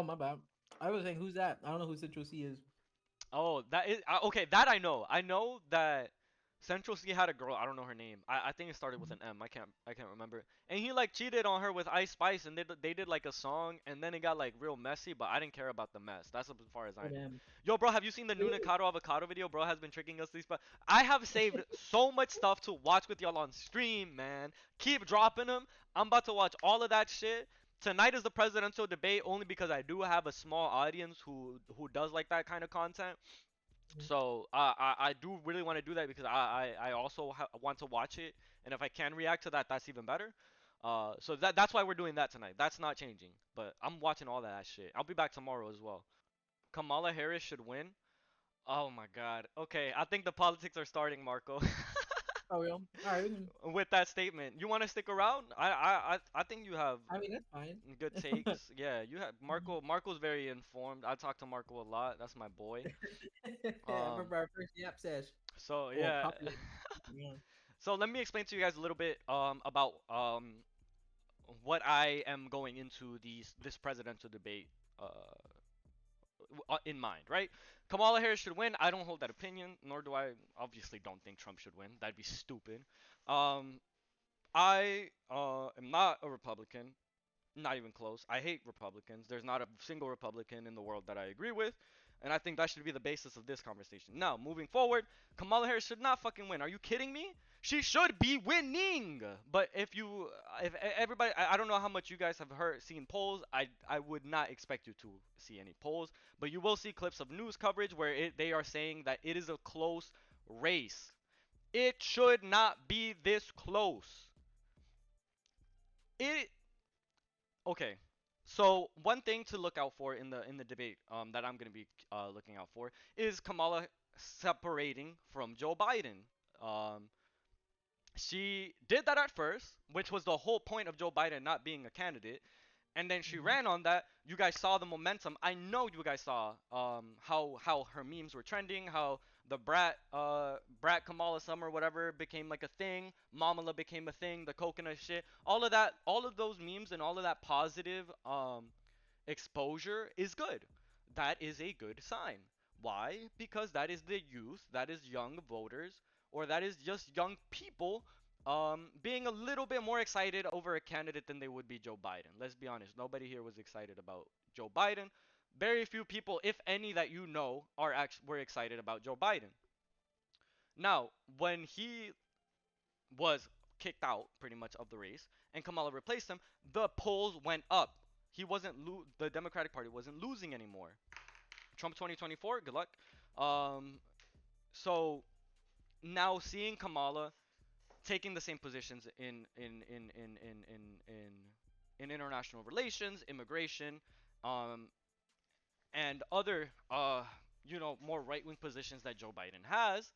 Oh my bad. I was saying, who's that? I don't know who Citrus C is. Oh, that is okay. That I know. I know that Central C had a girl. I don't know her name. I think it started with an M. I can't remember. And he like cheated on her with Ice Spice, and they did like a song, and then it got like real messy. But I didn't care about the mess. That's as far as Oh I know. damn. Yo, bro, have you seen the Nunicado Avocado video? Bro has been tricking us these. But I have saved so much stuff to watch with y'all on stream, man. Keep dropping them. I'm about to watch all of that shit. Tonight is the presidential debate only because I do have a small audience who does like that kind of content. So I do really want to do that because I also want to watch it, and if I can react to that, that's even better. So that's why we're doing that tonight. That's not changing, but I'm watching all that shit. I'll be back tomorrow as well. Kamala Harris should win. Oh my God. Okay, I think the politics are starting, Marco. Oh, real? All right. With that statement, you want to stick around? I think you have I mean, that's fine. good takes. Yeah, you have Marco. Marco's very informed. I talk to Marco a lot. That's my boy. I Um. remember our first Yap sesh. So Or yeah. popular. Yeah. So let me explain to you guys a little bit about what I am going into this presidential debate uh, in mind, right? Kamala Harris should win. I don't hold that opinion, nor do I obviously don't think Trump should win. That'd be stupid. Um, I am not a Republican, not even close. I hate Republicans. There's not a single Republican in the world that I agree with. And I think that should be the basis of this conversation. Now, moving forward, Kamala Harris should not fucking win. Are you kidding me? She should be winning. But if everybody, I don't know how much you guys have seen polls. I would not expect you to see any polls. But you will see clips of news coverage where they are saying that it is a close race. It should not be this close. It Okay. So one thing to look out for in the debate that I'm gonna be looking out for is Kamala separating from Joe Biden. Um, she did that at first, which was the whole point of Joe Biden not being a candidate, and then she Mhm. ran on that. You guys saw the momentum. I know you guys saw how her memes were trending, how the brat Kamala Summer whatever became like a thing, Mamala became a thing, the coconut shit, all of that, all of those memes and all of that positive exposure is good. That is a good sign. Why? Because that is the youth, that is young voters, or that is just young people being a little bit more excited over a candidate than they would be Joe Biden. Let's be honest. Nobody here was excited about Joe Biden. Very few people, if any, that you know are actually were excited about Joe Biden. Now, when he was kicked out pretty much of the race and Kamala replaced him, the polls went up. The Democratic Party wasn't losing anymore. Trump 2024, good luck. Um, so now seeing Kamala taking the same positions in international relations, immigration, um, and other more right wing positions that Joe Biden has.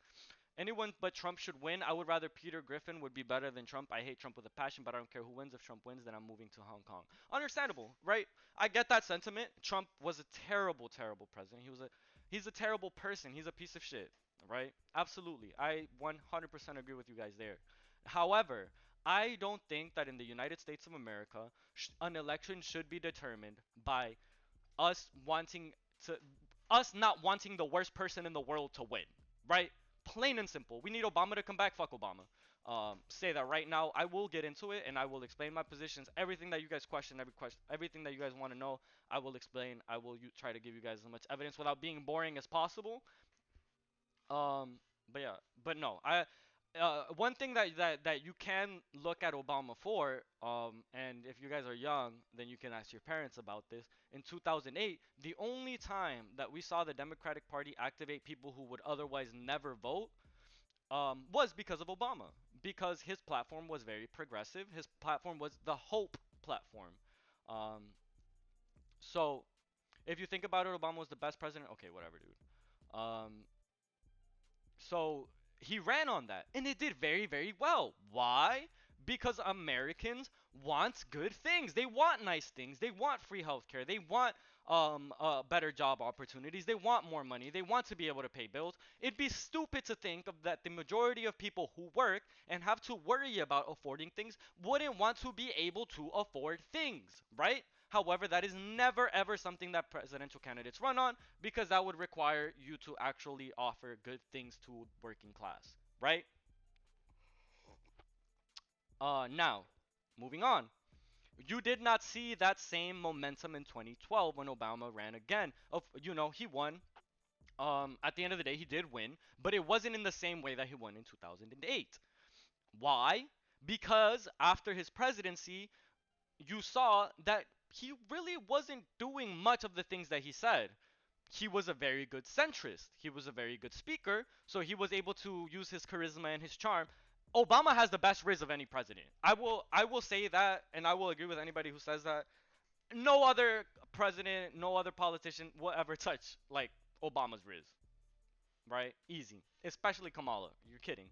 Anyone but Trump should win. I would rather Peter Griffin would be better than Trump. I hate Trump with a passion, but I don't care who wins. If Trump wins, then I'm moving to Hong Kong. Understandable, right? I get that sentiment. Trump was a terrible, terrible president. He's a terrible person. He's a piece of shit, right? Absolutely. I 100% agree with you guys there. However, I don't think that in the United States of America, an election should be determined by us wanting to us not wanting the worst person in the world to win, right? Plain and simple. We need Obama to come back. Fuck Obama. Say that right now. I will get into it and I will explain my positions. Everything that you guys question, everything that you guys want to know, I will explain. I will try to give you guys as much evidence without being boring as possible. Um, but yeah, but no, one thing that you can look at Obama for, and if you guys are young, then you can ask your parents about this. In 2008, the only time that we saw the Democratic Party activate people who would otherwise never vote, was because of Obama, because his platform was very progressive. His platform was the Hope platform. Um, so if you think about it, Obama was the best president. Okay, whatever, dude. So he ran on that, and it did very, very well. Why? Because Americans want good things. They want nice things. They want free healthcare. They want better job opportunities. They want more money. They want to be able to pay bills. It'd be stupid to think of that the majority of people who work and have to worry about affording things wouldn't want to be able to afford things, right? However, that is never ever something that presidential candidates run on because that would require you to actually offer good things to working class, right? Now, moving on. You did not see that same momentum in 2012 when Obama ran again. He won. At the end of the day, he did win, but it wasn't in the same way that he won in 2008. Why? Because after his presidency, you saw that he really wasn't doing much of the things that he said. He was a very good centrist. He was a very good speaker, so he was able to use his charisma and his charm. Obama has the best riz of any president. I will say that, and I will agree with anybody who says that. No other president, no other politician will ever touch like Obama's riz, right? Easy. Especially Kamala. You're kidding.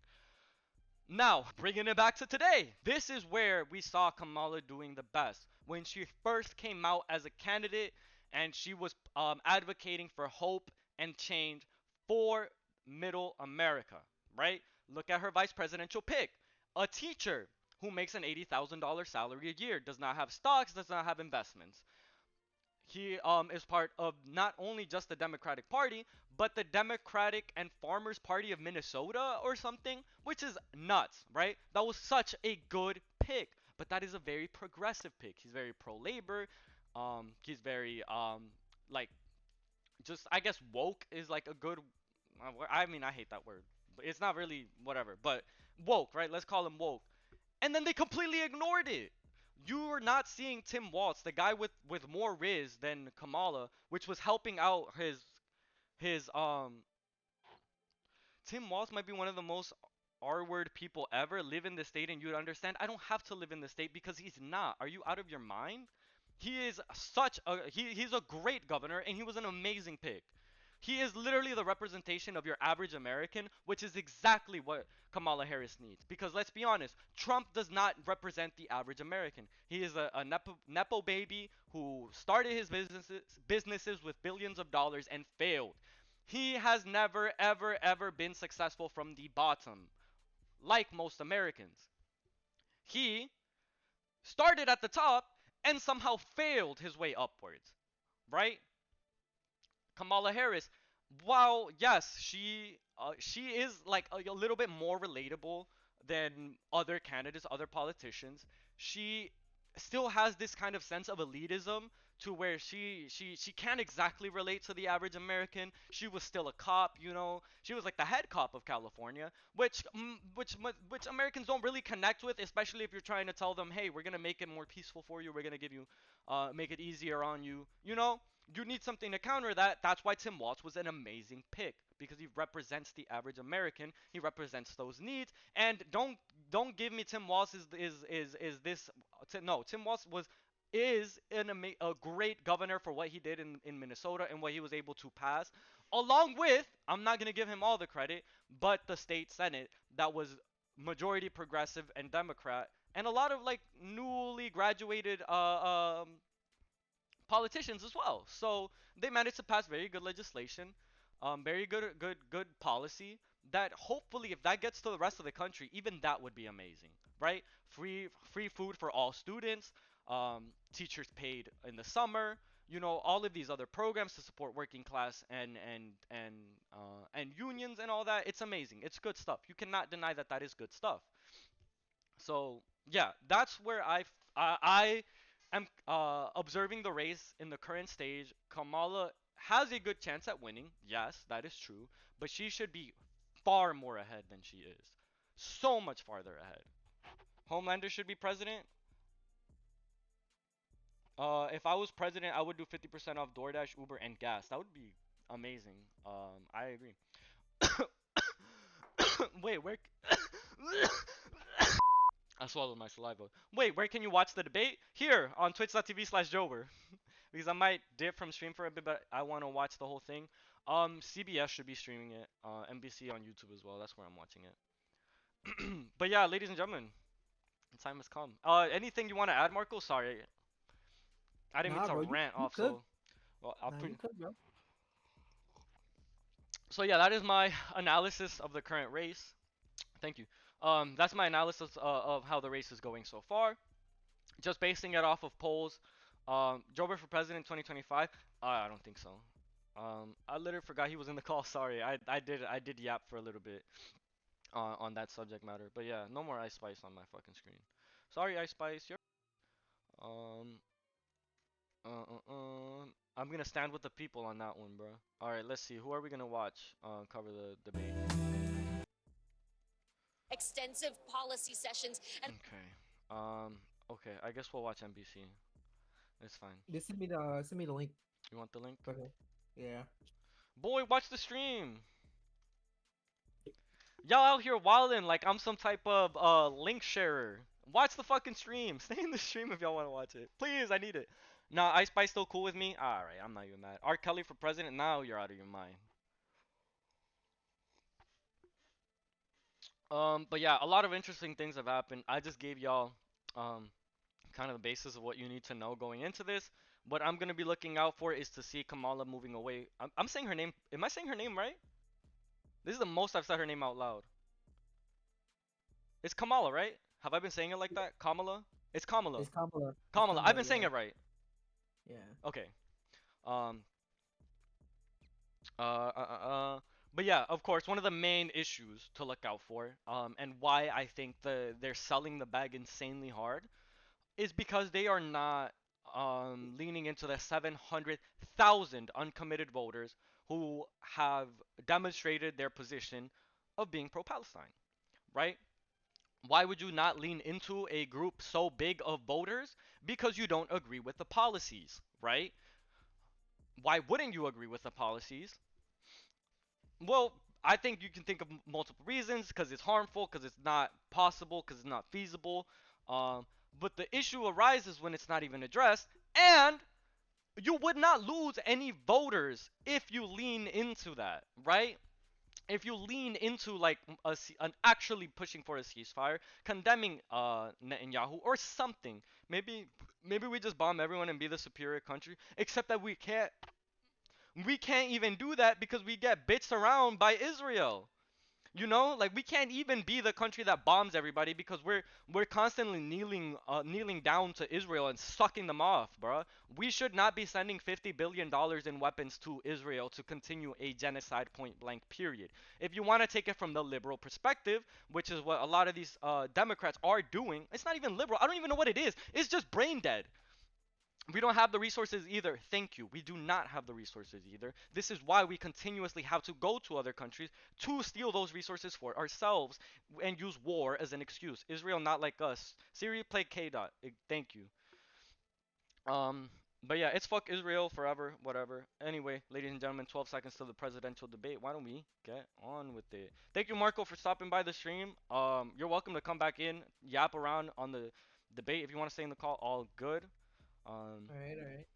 Now, bringing it back to today, this is where we saw Kamala doing the best. When she first came out as a candidate and she was advocating for hope and change for middle America, right? Look at her vice presidential pick, a teacher who makes an $80,000 salary a year, does not have stocks, does not have investments. He is part of not only just the Democratic Party, but the Democratic and Farmers Party of Minnesota or something, which is nuts, right? That was such a good pick, but that is a very progressive pick. He's very pro-labor. He's very like just I guess woke is like a good. I mean, I hate that word, but it's not really whatever. But woke, right? Let's call him woke. And then they completely ignored it. You were not seeing Tim Walz, the guy with more riz than Kamala, which was helping out his. Tim Walz might be one of the most R-word people ever live in the state, and you'd understand. I don't have to live in the state because he's not. Are you out of your mind? He is he's a great governor, and he was an amazing pick. He is literally the representation of your average American, which is exactly what Kamala Harris needs. Because let's be honest, Trump does not represent the average American. He is a nepo baby who started his businesses with billions of dollars and failed. He has never, ever, ever been successful from the bottom, like most Americans. He started at the top and somehow failed his way upwards, right? Kamala Harris, while yes, she is like a little bit more relatable than other candidates, other politicians. She still has this kind of sense of elitism to where she can't exactly relate to the average American. She was still a cop, you know. She was like the head cop of California, which Americans don't really connect with, especially if you're trying to tell them, hey, we're gonna make it more peaceful for you. We're gonna give you, make it easier on you. You know, you need something to counter that. That's why Tim Walz was an amazing pick because he represents the average American. He represents those needs. And don't give me Tim Walz is this no, Tim Walz was is a great governor for what he did in Minnesota and what he was able to pass, along with, I'm not going to give him all the credit, but the state senate that was majority progressive and Democrat, and a lot of like newly graduated politicians as well. So they managed to pass very good legislation, very good policy. That hopefully, if that gets to the rest of the country, even that would be amazing, right? Free food for all students, teachers paid in the summer. You know, all of these other programs to support working class and unions and all that. It's amazing. It's good stuff. You cannot deny that that is good stuff. So yeah, that's where I am observing the race in the current stage. Kamala has a good chance at winning. Yes, that is true, but she should be far more ahead than she is. So much farther ahead. Homelander should be president. If I was president, I would do 50% off DoorDash, Uber, and gas. That would be amazing. I agree. Wait, where? I swallowed my saliva. Wait, where can you watch the debate? Here on twitch.tv/Joaber. Because I might dip from stream for a bit, but I want to watch the whole thing. CBS should be streaming it. NBC on YouTube as well. That's where I'm watching it. But yeah, ladies and gentlemen, the time has come. Anything you want to add, Marco? Sorry, I didn't mean Nah, to bro, rant you off. could. So, well, I'll Nah, put. you could, bro. So yeah, that is my analysis of the current race. Thank you. That's my analysis of how the race is going so far. Just basing it off of polls, Joaber for president 2025. I don't think so. I literally forgot he was in the call. Sorry. I did yap for a little bit on that subject matter. But yeah, no more Ice Spice on my fucking screen. Sorry, Ice Spice. You're um I'm gonna stand with the people on that one, bro. All right, let's see. Who are we gonna watch cover the debate? Extensive policy sessions and Okay. Okay. I guess we'll watch NBC. It's fine. Just send me the link. You want the link? Okay. Yeah. Boy, watch the stream. Y'all out here wildin' like I'm some type of link sharer. Watch the fucking stream. Stay in the stream if y'all want to watch it. Please, I need it. Nah, Ice Spice still cool with me? Alright, I'm not even mad. R. Kelly for president? Now you're out of your mind. But yeah, a lot of interesting things have happened. I just gave y'all kind of the basis of what you need to know going into this. What I'm gonna be looking out for is to see Kamala moving away. I'm saying her name. Am I saying her name right? This is the most I've said her name out loud. It's Kamala, right? Have I been saying it like that? Kamala? It's Kamala. It's Kamala. Kamala. I've been saying it right. Yeah. Okay. But yeah, of course, one of the main issues to look out for, and why I think they're selling the bag insanely hard, is because they are not leaning into the 700,000 uncommitted voters who have demonstrated their position of being pro-Palestine, right? Why would you not lean into a group so big of voters? Because you don't agree with the policies, right? Why wouldn't you agree with the policies? Well, I think you can think of multiple reasons, because it's harmful, because it's not possible, because it's not feasible. But the issue arises when it's not even addressed, and you would not lose any voters if you lean into that, right? If you lean into like an actually pushing for a ceasefire, condemning Netanyahu or something, maybe we just bomb everyone and be the superior country. Except that we can't even do that because we get bitched around by Israel. You know, like we can't even be the country that bombs everybody because we're constantly kneeling down to Israel and sucking them off, bruh. We should not be sending $50 billion in weapons to Israel to continue a genocide point blank period. If you want to take it from the liberal perspective, which is what a lot of these Democrats are doing, it's not even liberal. I don't even know what it is. It's just brain dead. We don't have the resources either. Thank you. We do not have the resources either. This is why we continuously have to go to other countries to steal those resources for ourselves and use war as an excuse. Israel not like us. Syria play K dot. Thank you. But yeah, it's fuck Israel forever, whatever. Anyway, ladies and gentlemen, 12 seconds to the presidential debate. Why don't we get on with it? Thank you, Marco, for stopping by the stream. You're welcome to come back in, yap around on the debate if you want to stay in the call. All good. All right.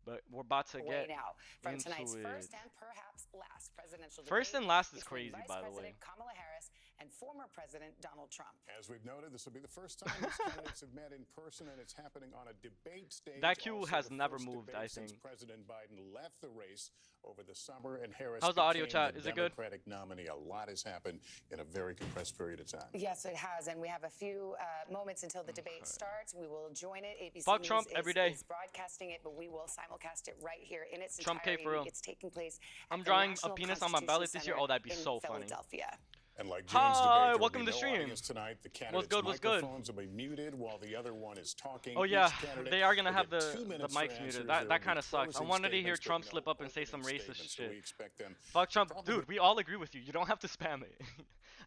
But we're about to get now from into tonight's it. first and perhaps last presidential debate. First and last is between crazy, Vice by the President way. Kamala Harris and former President Donald Trump. As we've noted, this will be the first time these candidates have met in person, and it's happening on a debate stage. That queue Also has the never first moved, debate I since think. President Biden left the race over the summer, and Harris How's the audio became chat? the Is it good? Democratic nominee. A lot has happened in a very compressed period of time. Yes, it has, and we have a few moments until the debate starts. We will join it. ABC Fuck News Trump every day. is broadcasting it, but we will simulcast it right here in its Trump K entirety. for real. It's taking place. I'm at the drawing a National penis on my ballot this year. Constitution Oh, that'd be Center so in funny. Philadelphia. And like June's Hi, debate, there will welcome be to the no stream. audience tonight. The candidates' good? What's good? microphones will be muted while the other one is talking. Oh yeah, Each candidate they are gonna will have get the 2 minutes mics for muted. answers. That There will kind be of sucks. I closing wanted to hear statements, but Trump no slip up and say some opening racist statements, so shit. we expect them Fuck to Trump, probably dude. We all agree with you. You don't have to spam it.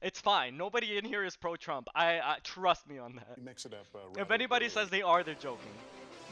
It's fine. Nobody in here is pro-Trump. I trust me on that. mix it up. If anybody says they are, they're joking.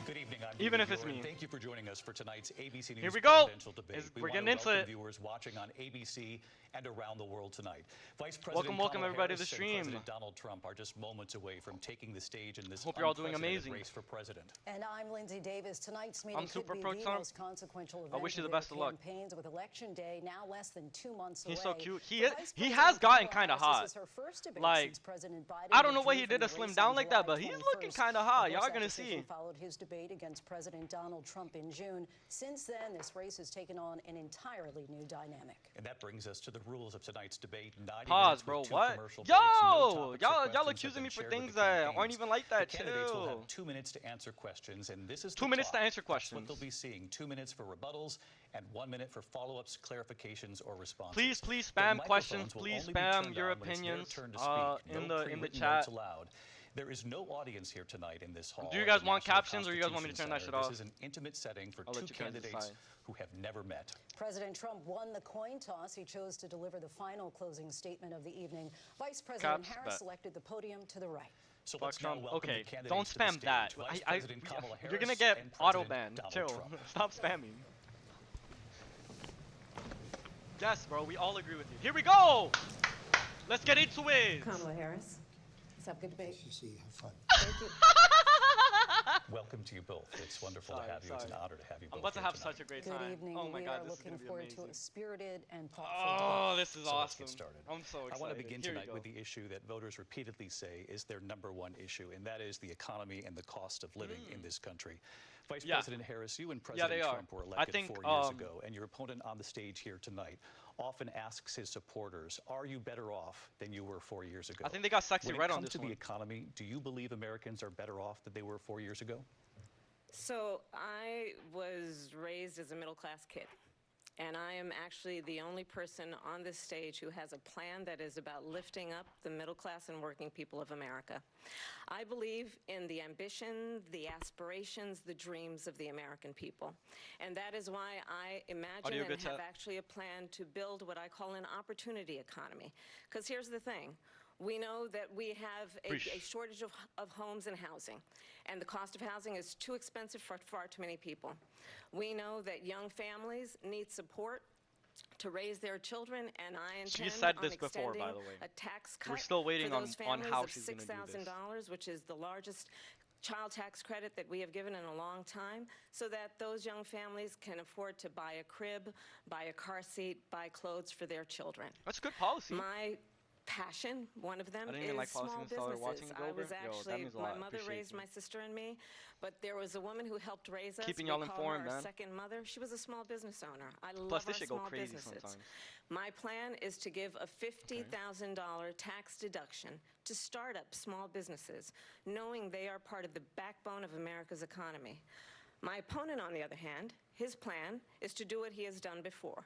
Good evening. I'm Even David if it's Bjorn. me. Thank you for joining us for tonight's ABC News Here we go. presidential debate. We're want getting to into welcome it. viewers watching on ABC and around the world tonight. Vice President Welcome Kamala everybody to the Harris and stream. President Donald Trump are just moments away from taking the stage in this Hope you're all doing unprecedented amazing. race for president. And I'm Lindsay Davis. Tonight's meeting I'm super could pro be the Trump. most consequential I event wish you of the their best of luck. campaigns, with Election Day now less than 2 months away. He's so cute. For He Vice has President gotten Kamala kind of Harris, hot. this is her first debate Like, since President Biden I don't know what withdrew he from did to the slim race down on like that, July but he's looking 21st. kind of hot. Of Y'all course, gonna that decision see. followed his debate against President Donald Trump in June. Since then, this race has taken on an entirely new dynamic. And that brings us to the rules of tonight's debate. 90 Pause, minutes bro. with 2 what? commercial Yo, breaks. No topics or y'all questions have accusing been me for shared with things the that aren't campaigns. even like that. The candidates will Chill. have 2 minutes to answer questions, and this is 2 the minutes to clock. answer That's questions. what they'll be seeing. 2 minutes for rebuttals and 1 minute for follow-ups, clarifications, or responses. Please Their spam questions. microphones will Please only be spam turned your on when it's their opinions turn to speak. in No the pre-written chat. notes allowed. There is no audience here tonight in this hall. Do you at guys the want National captions or you guys want me to turn that Constitution shit off? Center. This is an intimate setting for I'll 2 let you guys candidates decide. who have never met. President Trump won the coin toss. He chose to deliver the final closing statement of the evening. Vice President Caps, Harris bet. selected the podium to the right. So Fuck let's now Trump. welcome Okay, the candidates don't to the spam stage. that. Vice President Kamala You're gonna Harris get and auto President banned. Donald Chill. Trump. Stop spamming. Yes, bro. We all agree with you. Here we go. Let's get into it. Kamala Harris. Let's have a good debate. Have fun. Thank you. Welcome to you both. It's wonderful to have you. It's an honor to have you both I'm about to here have tonight. such a great Good time. evening. Oh my We God, are this is looking gonna be forward to amazing. a spirited and thoughtful Oh, debate. this is So let's awesome. get started. I'm so excited. I want to begin Here we tonight go. with the issue that voters repeatedly say is their #1 issue, and that is the economy and the cost of living in this country. Vice Yeah. President Harris, you and Yeah, President they are. Trump were I elected think, 4 years ago, and your opponent on the stage here tonight often asks his supporters, are you better off than you were 4 years ago? I think they got sexy when it red on comes this to one. the economy, do you believe Americans are better off than they were 4 years ago? So I was raised as a middle-class kid, and I am actually the only person on this stage who has a plan that is about lifting up the middle class and working people of America. I believe in the ambition, the aspirations, the dreams of the American people, and that is why I imagine Audio and good, have chat? actually a plan to build what I call an opportunity economy. Because here's the thing. We know that we have a shortage of homes and housing, and the cost of housing is too expensive for far too many people. We know that young families need support to raise their children, and I intend said on this before, extending by the way. a tax We're cut still waiting for on- those on families how of she's gonna do this. $6,000, which is the largest child tax credit that we have given in a long time, so that those young families can afford to buy a crib, buy a car seat, buy clothes for their children. That's good policy. My passion, one of them, I didn't is even like policy small until I started businesses. watching I Joaber. was Yo, that actually, means a my lot. mother Appreciate raised you. my sister and me, but there was a woman who helped raise us. Keeping We y'all call informed, her our man. second mother. She was a small business owner. I Plus, love this our shit go small crazy businesses. sometimes. My plan is to give a $50,000 tax deduction to startup small businesses, knowing they are part of the backbone of America's economy. My opponent, on the other hand, his plan is to do what he has done before,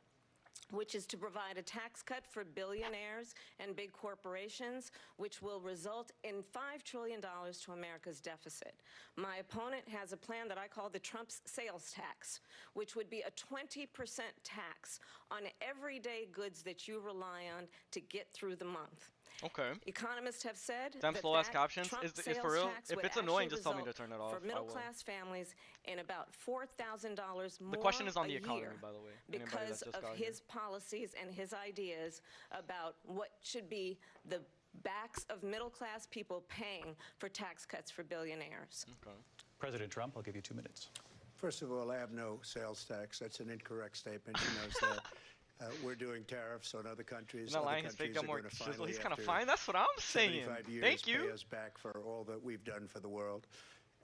which is to provide a tax cut for billionaires and big corporations, which will result in $5 trillion to America's deficit. My opponent has a plan that I call the Trump's sales tax, which would be a 20% tax on everyday goods that you rely on to get through the month. Okay. Economists have said Them that slow-ass that captions? Trump Is for sales real? tax If would it's annoying, actually just tell me to result turn it off. for I will. middle-class families in about $4,000 more The question is on a the economy, year by the way. Anybody that because just of got his policies and his ideas about what should be the backs of middle-class people paying for tax cuts for billionaires. Okay. President Trump, I'll give you 2 minutes. First of all, I have no sales tax. That's an incorrect statement. She knows that. We're doing tariffs on other countries. He's not Other lying. His fake countries got are more going to sizzle. finally, He's kind of after fine. That's what I'm saying. 75 years, Thank pay you. us back for all that we've done for the world.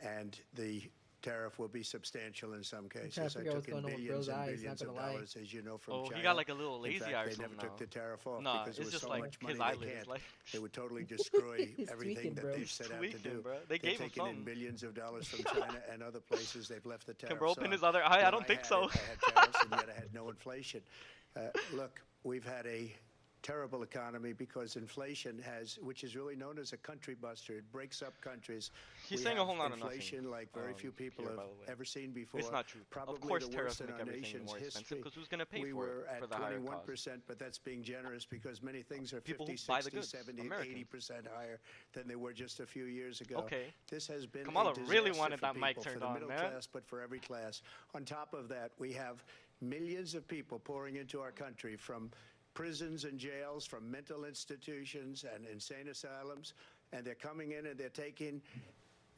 And the tariff will be substantial in some cases. I figure out what's took in going on with billions Bro's and eyes, not billions gonna of lie. dollars, as you know, from Oh, China. he got like a little In lazy fact, eye or they something never took now. the tariff off Nah, because it's it was just so like much his money eyelid they is can't. like- They would totally destroy He's everything tweaking, that bro. they've set out to Tweaking, do. bro. They They've gave him taken in something. billions of dollars from China and other places. They've left the tariffs bro open on. his other eye? I When don't think had so. it, I had tariffs, and yet I had no inflation. Look, we've had a terrible economy because inflation has, which is really known as a country buster. It breaks up countries. He's We saying a have whole lot of nothing, inflation like very few people here, have by the way. ever seen before. It's not true. Probably Of course, the tariffs worst in make our everything nation's more expensive history. because who's going to pay We for were it for at the higher cost? 21%, but that's being generous because many things are People who 50, buy the 60, goods, 70, Americans. 80% higher than they were just a few years ago. Okay. This has been Kamala a really disaster wanted for that mic people, turned for the on, middle man. class, but for every class. On top of that, we have millions of people pouring into our country from prisons and jails, from mental institutions and insane asylums, and they're coming in and they're taking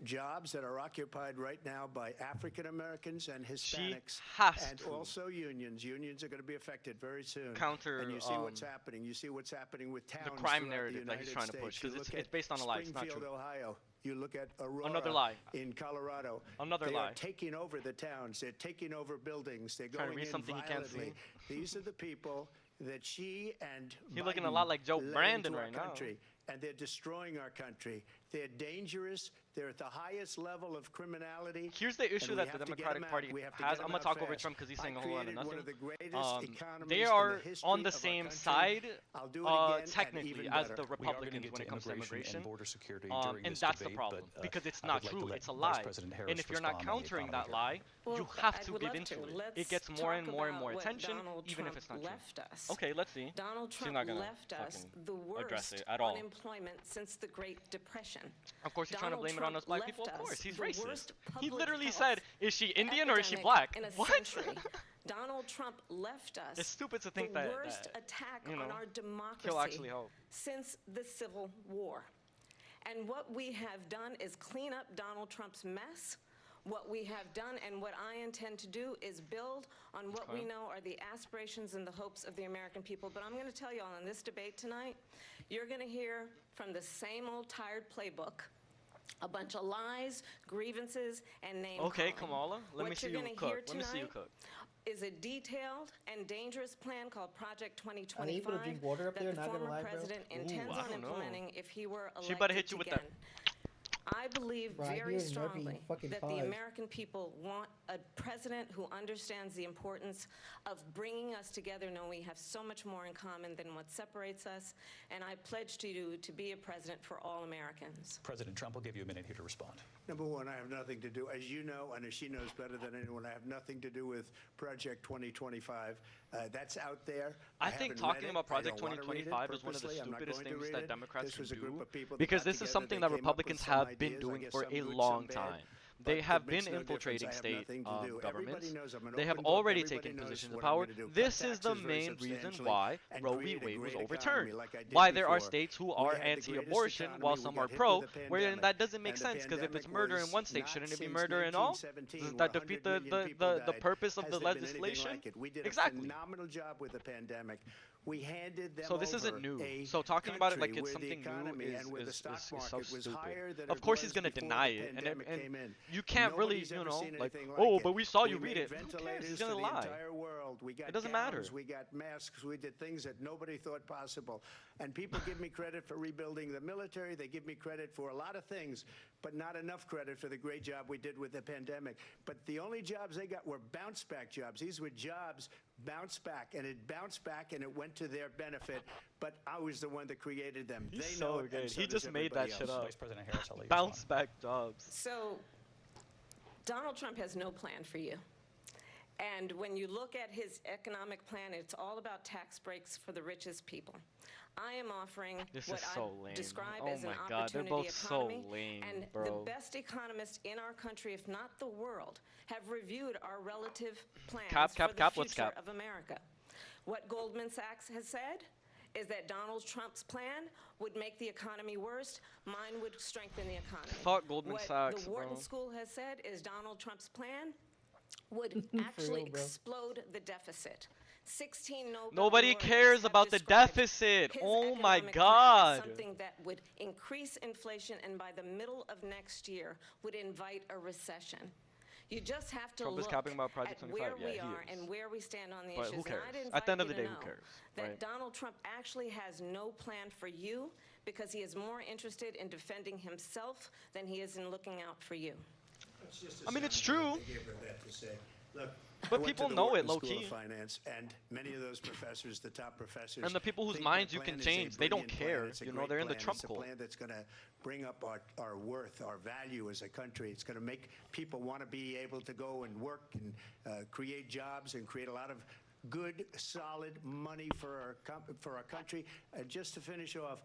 jobs that are occupied right now by African Americans and Hispanics, has and to also unions. Unions are going to be affected very soon. Counter, and you see what's happening. You see what's happening with towns crime throughout narrative the that he's United trying to States. push, You 'cause look it's at based on a lie. It's not Springfield, true. Ohio. You look at Aurora Another lie. in Colorado. Another they lie. are taking over the towns. They're taking over buildings. They're Trying to going read in something he can't violently. see. These are the people that she and He's looking a Biden lot like Joe led Brandon into our right now. country. And they're destroying our country. They're dangerous. They're at the highest level of criminality. Here's the issue and we that have the to get Democratic them out. Party We have to has. get I'm them gonna out talk over fast. Trump because he's I saying a whole lot of created one nothing. of the greatest economies They in are the history on the of our same country. side, I'll do it again and technically, even as better. the We are going to Republicans get when to it comes to immigration immigration. and border security during And this that's debate, the problem but, because it's I not would like to true. let It's a Vice lie. President Harris And if you're not respond on the countering that economy lie, Well, you have I to would give love into to. it. Let's It gets more and talk more and about more what attention, Donald even if Trump it's not left true. us. Okay, let's see. Donald She's Trump not gonna left us fucking the address worst it at all. unemployment since the Great Depression. Of course, he's trying to blame it on us black people. Of course, he's racist. He literally said, "Is she Indian or is she black?" In a What? century. Donald Trump left us It's stupid to think the that worst that, attack you on know, our he'll democracy actually help. since the Civil War. And what we have done is clean up Donald Trump's mess. What we have done and what I intend to do is build on what we know are the aspirations and the hopes of the American people. But I'm going to tell you all in this debate tonight, you're going to hear from the same old tired playbook a bunch of lies, grievances, and name Okay, calling. Kamala, let me see you cook. Let me see you Tonight cook. is a detailed and dangerous plan called Project Are they 2025 able to drink water up there? that the Not gonna former lie, bro. president intends I on don't know. implementing if he were elected She better hit you with again. that. I believe Bro, I very hear it in every strongly fucking that pod. the American people want a president who understands the importance of bringing us together, knowing we have so much more in common than what separates us. And I pledge to you to be a president for all Americans. President Trump will give you a minute here to respond. Number one, I have nothing to do, as you know, and as she knows better than anyone, I have nothing to do with Project 2025. That's out there. I think haven't talking read it. about I Project don't wanna read it 2025 is one of the purposely. I'm not stupidest going to things read that it. Democrats This can was a group do of people that because got this is together. something They that came up with Republicans some have been ideas. I doing guess for some a good, long some bad. time. But They it have makes been no infiltrating difference. I have state nothing to do. Everybody governments. knows I'm an They have open book. already Everybody taken knows positions of what I'm power. gonna do. This Cut is the taxes very main reason substantially why and Roe create v. a Wade was great overturned. economy like I did Why there are before. states who We are had the greatest anti-abortion economy. while We some got are hit pro, with the where pandemic. that doesn't make And the sense because if it's pandemic murder in was one state, not shouldn't it be since murder in all? 1917 Doesn't where that defeat 100 million people the died. purpose of Has the there been anything legislation? like it? We did Exactly. a phenomenal job with the pandemic. We handed them So this isn't over new. a So talking about it like country it's where the something new economy is and where the stock so market was stupid. higher than Of it course he's was gonna before deny the it, and pandemic came in. you can't really, Nobody's you ever know, seen like, anything oh, it. but we saw you We read made it. Who cares? ventilators He's for gonna the lie. entire world. We got It doesn't gowns, matter. We got masks. We did things that nobody thought possible. And people give me credit for rebuilding the military. They give me credit for a lot of things, but not enough credit for the great job we did with the pandemic. But the only jobs they got were bounce back jobs. These were jobs bounce back, and it bounced back, and it went to their benefit. But I was the one that created them. He's They so know it, good. and so He does just made that everybody shit else. up. Vice President Harris, I'll let you Bounce respond. back jobs. So Donald Trump has no plan for you. And when you look at his economic plan, it's all about tax breaks for the richest people. I am offering This what is I so lame. describe Oh as an my God, they're opportunity both so economy. lame, and bro. the best economists in our country, if not the world, have reviewed our relative plans for the what's future cap? of America. What Goldman Sachs has said is that Donald Trump's plan would make the economy worse. Mine would strengthen the economy. Fuck Goldman What Sachs, the Wharton bro. School has said is Donald Trump's plan would actually real, bro. explode the deficit. 16 Nobel Nobody laureates cares have about the described deficit. his Oh my economic plan as God. something that would increase inflation and by the middle of next year would invite a recession. You just have to Trump is look capping about Project at 25. where Yeah, we he are is. and where we stand on the But issues. who cares? And I'd At the invite end of you the to day, who know cares, that right? Donald Trump actually has no plan for you because he is more interested in defending himself than he is in looking out for you. I mean, it's true. They gave her that to say. Look, But I went people to the know it Wharton low-key. School of Finance, and many of those professors, the top professors, And the people whose think minds my you can plan is a change, they don't brilliant plan. care. It's a You know, great they're in the plan. Trump It's a cult. plan that's going to bring up our worth, our value as a country. It's going to make people want to be able to go and work and create jobs and create a lot of good, solid money for our country. Just to finish off,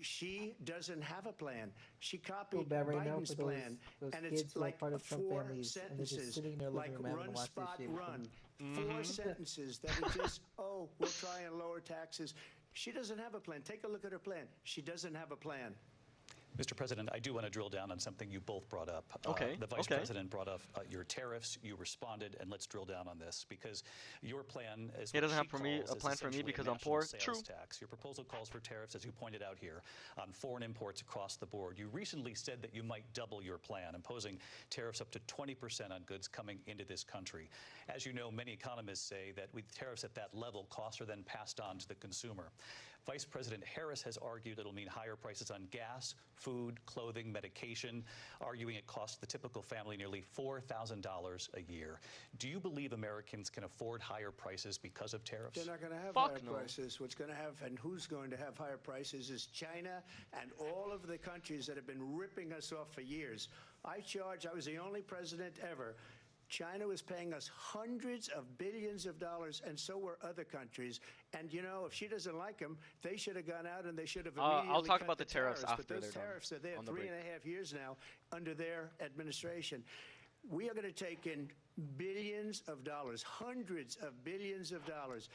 she doesn't have a plan. She copied bad right now Biden's for those plan, and kids it's who are like part of Trump 4 families, and they're just sentences, sitting in their living like room having run, to watch this spot, shit. run. 4 sentences that are just, oh, we'll try and lower taxes. She doesn't have a plan. Take a look at her plan. She doesn't have a plan. Mr. President, I do want to drill down on something you both brought up. Okay. The Vice President brought up your tariffs. You responded, and let's drill down on this because your plan is He what doesn't she have for me calls a is plan for me essentially a because I'm national poor. sales True. tax. Your proposal calls for tariffs, as you pointed out here, on foreign imports across the board. You recently said that you might double your plan, imposing tariffs up to 20% on goods coming into this country. As you know, many economists say that with tariffs at that level, costs are then passed on to the consumer. Vice President Harris has argued it'll mean higher prices on gas, food, clothing, medication, arguing it costs the typical family nearly $4,000 a year. Do you believe Americans can afford higher prices because of tariffs? They're not going to have Fuck higher no. prices. What's going to have and who's going to have higher prices is China and all of the countries that have been ripping us off for years. I was the only president ever. China was paying us hundreds of billions of dollars, and so were other countries. And, you know, if she doesn't like them, they should have gone out and they should have immediately I'll talk cut about the tariffs after But those they're done tariffs are there on the break. 3.5 years now under their administration. We are going to take in billions of dollars, hundreds of billions of dollars.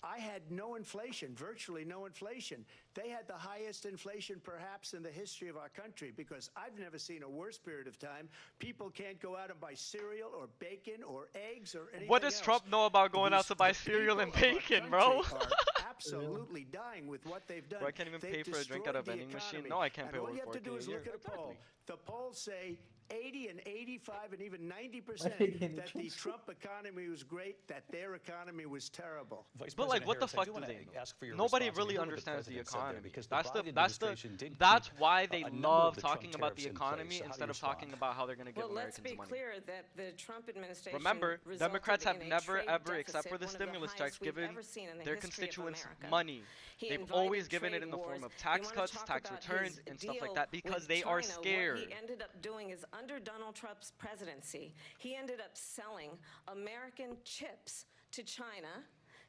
I had no inflation, virtually no inflation. They had the highest inflation perhaps in the history of our country because I've never seen a worse period of time. People can't go out and buy cereal or bacon or eggs or anything What does else. Trump know about going out to buy The cereal and people of our bacon, bro? country are absolutely dying with what they've done. Bro, I can't even pay They've for a drink at a destroyed the vending machine. economy. No, I can't And pay all over you have to do 4K is a year. look at a poll. Exactly. The polls say 80 and 85 and even 90% that the Trump economy was great, that their economy was terrible. Vice But like, President what the Harris, I fuck do do wanna they know? ask for your Nobody response. really You know what the understands the president said there, economy. because That's why they a number love of the Trump talking about the tariffs in economy place. So how do instead you of talking respond? about how they're going to give Well, let's Americans be money. clear that the Trump administration Remember, resulted Democrats have in a never, trade ever, except deficit, for the one of the stimulus highest checks, we've given ever seen in the their history of constituents America. money. He They've invited always given it trade in the form wars. of tax You wanna cuts, talk tax about returns, his and stuff like deal that because with they are China. scared. What he ended up doing is under Donald Trump's presidency, he ended up selling American chips to China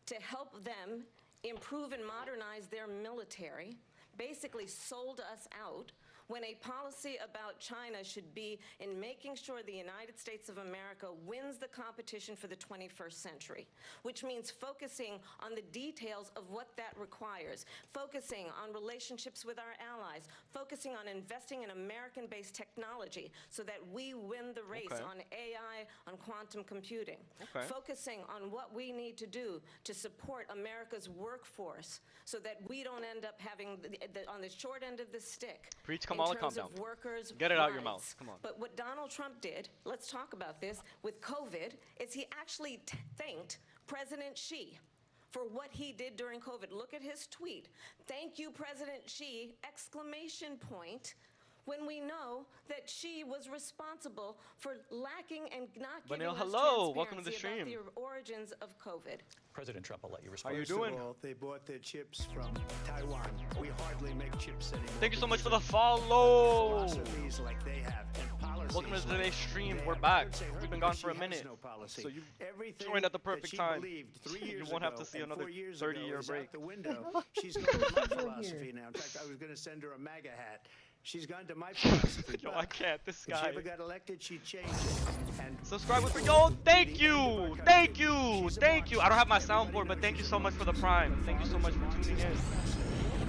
to help them improve and modernize their military, basically sold us out, when a policy about China should be in making sure the United States of America wins the competition for the 21st century, which means focusing on the details of what that requires, focusing on relationships with our allies, focusing on investing in American-based technology so that we win the race Okay. on AI, on quantum computing, Okay. focusing on what we need to do to support America's workforce so that we don't end up having on the short end of the stick. Preach, in Kamala, calm terms down. of workers' Get it out your rights. mouth. Come on. But what Donald Trump did, let's talk about this, with COVID, is he actually thanked President Xi for what he did during COVID. Look at his tweet. Thank you, President Xi, exclamation point, when we know that Xi was responsible for lacking and not giving Vanille, us hello. Welcome to the transparency stream. about the origins of COVID. President Trump, I'll let you How respond. you First doing? of all, they bought their chips from Taiwan. We hardly make chips anymore. Thank you so much for because the of follow. philosophies like they have and policies Welcome to like today's stream. they We're have. back. I would say her We've been gone because for a she has minute. no policy. So you Everything joined at the that perfect she time. believed 3 You years won't have ago to see and another 4 years 30-year ago is break. out the window. She's going to my philosophy now. In fact, I was going to send her a MAGA hat. She's gone to my philosophy. Yo, but I can't. This if she guy. ever got elected, she'd change it. And Subscribe with this yo, will thank be the end of our you, country. thank you, She's a thank you. I don't have my Marxist. soundboard, but Everybody thank you knows so she's much a for the Marxist. prime. Her Thank you so much father's a for tuning in. Marxist.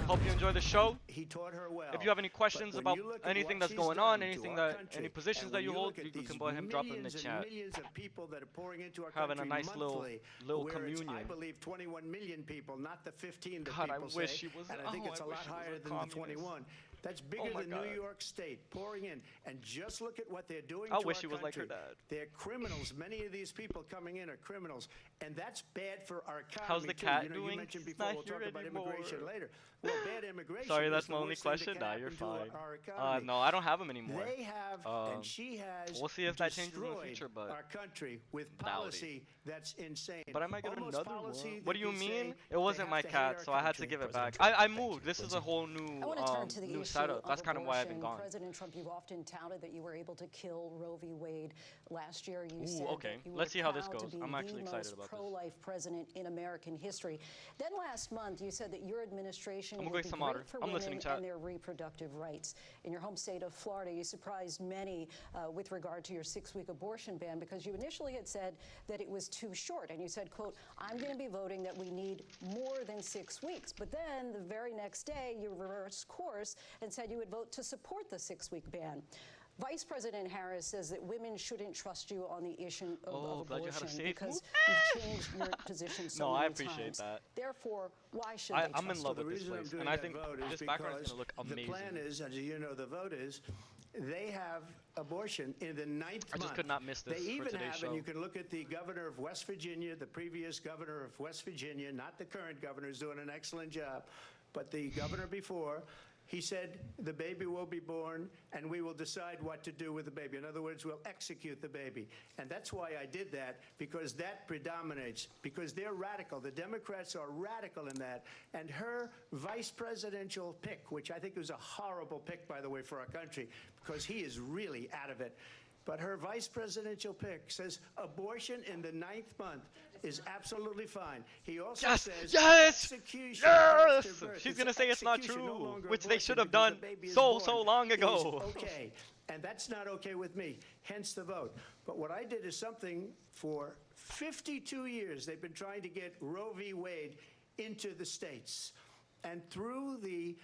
Hope you enjoy the show. He taught her well. If you have any But questions when about you look at anything what that's she's going done on, to anything our that, country, any positions and that when you you hold, look at you these can go ahead and drop them in the millions and chat. millions of people that are pouring into our Having a country nice little monthly, where it's, I communion. believe 21 million people, not the 15 that God, I people wish say. she was- And I think oh, it's I a wish lot she was higher a than the communist. 21. That's bigger Oh my than God. New York State pouring in. And just look at what they're doing I to wish our she was like her country. dad. They're criminals. Many of these people coming in are criminals. And that's bad for our economy, How's the too. cat You know, doing? you mentioned It's before, not we'll talk here about anymore. immigration later. Well, bad immigration Sorry, is that's the my only worst thing that question. can Nah, you're happen to fine. our economy. No, I don't have them anymore. They have, and she has. We'll see if that changes in the destroyed future, but our country with doubt it. policy that's insane. But I might get Almost another policy one. that What do you say mean? It they wasn't have my to hate cat, our so I had to country. give it President back. Trump, I thank moved. you. This is Lindsay? a whole new I want to turn to the new issue setup. of That's kind of why I've been abortion. gone. President Trump, you've often touted that you were able to kill Roe v. Wade last year. You Ooh, said okay. that you Let's were see how this proud to goes. be I'm actually the excited most about this. pro-life president in American history. Then last month, you said that your administration I'm would gonna be get some great water. for I'm women listening, chat. and their reproductive rights. In your home state of Florida, you surprised many with regard to your 6-week abortion ban because you initially had said that it was too short. And you said, quote, I'm going to be voting that we need more than 6 weeks. But then the very next day, you reversed course and said you would vote to support the 6-week ban. Vice President Harris says that women shouldn't trust you on the issue of glad you abortion had a safe because move. you've changed your position so No, many I appreciate times. that. Therefore, why should they trust I'm in love you? with this reason I'm place, doing and I that think vote is this background is because going to look amazing. the plan is, as you know, the vote is, they have abortion in the 9th month. I just could not miss this They for even today's have, show. and you can look at the governor of West Virginia, the previous governor of West Virginia, not the current governor, who's doing an excellent job, but the governor before. He said the baby will be born and we will decide what to do with the baby. In other words, we'll execute the baby. And that's why I did that, because that predominates, because they're radical. The Democrats are radical in that. And her vice presidential pick, which I think was a horrible pick, by the way, for our country, because he is really out of it. But her vice presidential pick says abortion in the 9th month is absolutely fine. He also says execution after birth. She's going to say it's not execution, no true, longer which they abortion, should have because done the baby is so born long is ago. okay, and that's not okay with me, hence the vote. But what I did is something for 52 years. They've been trying to get Roe v. Wade into the states. And through the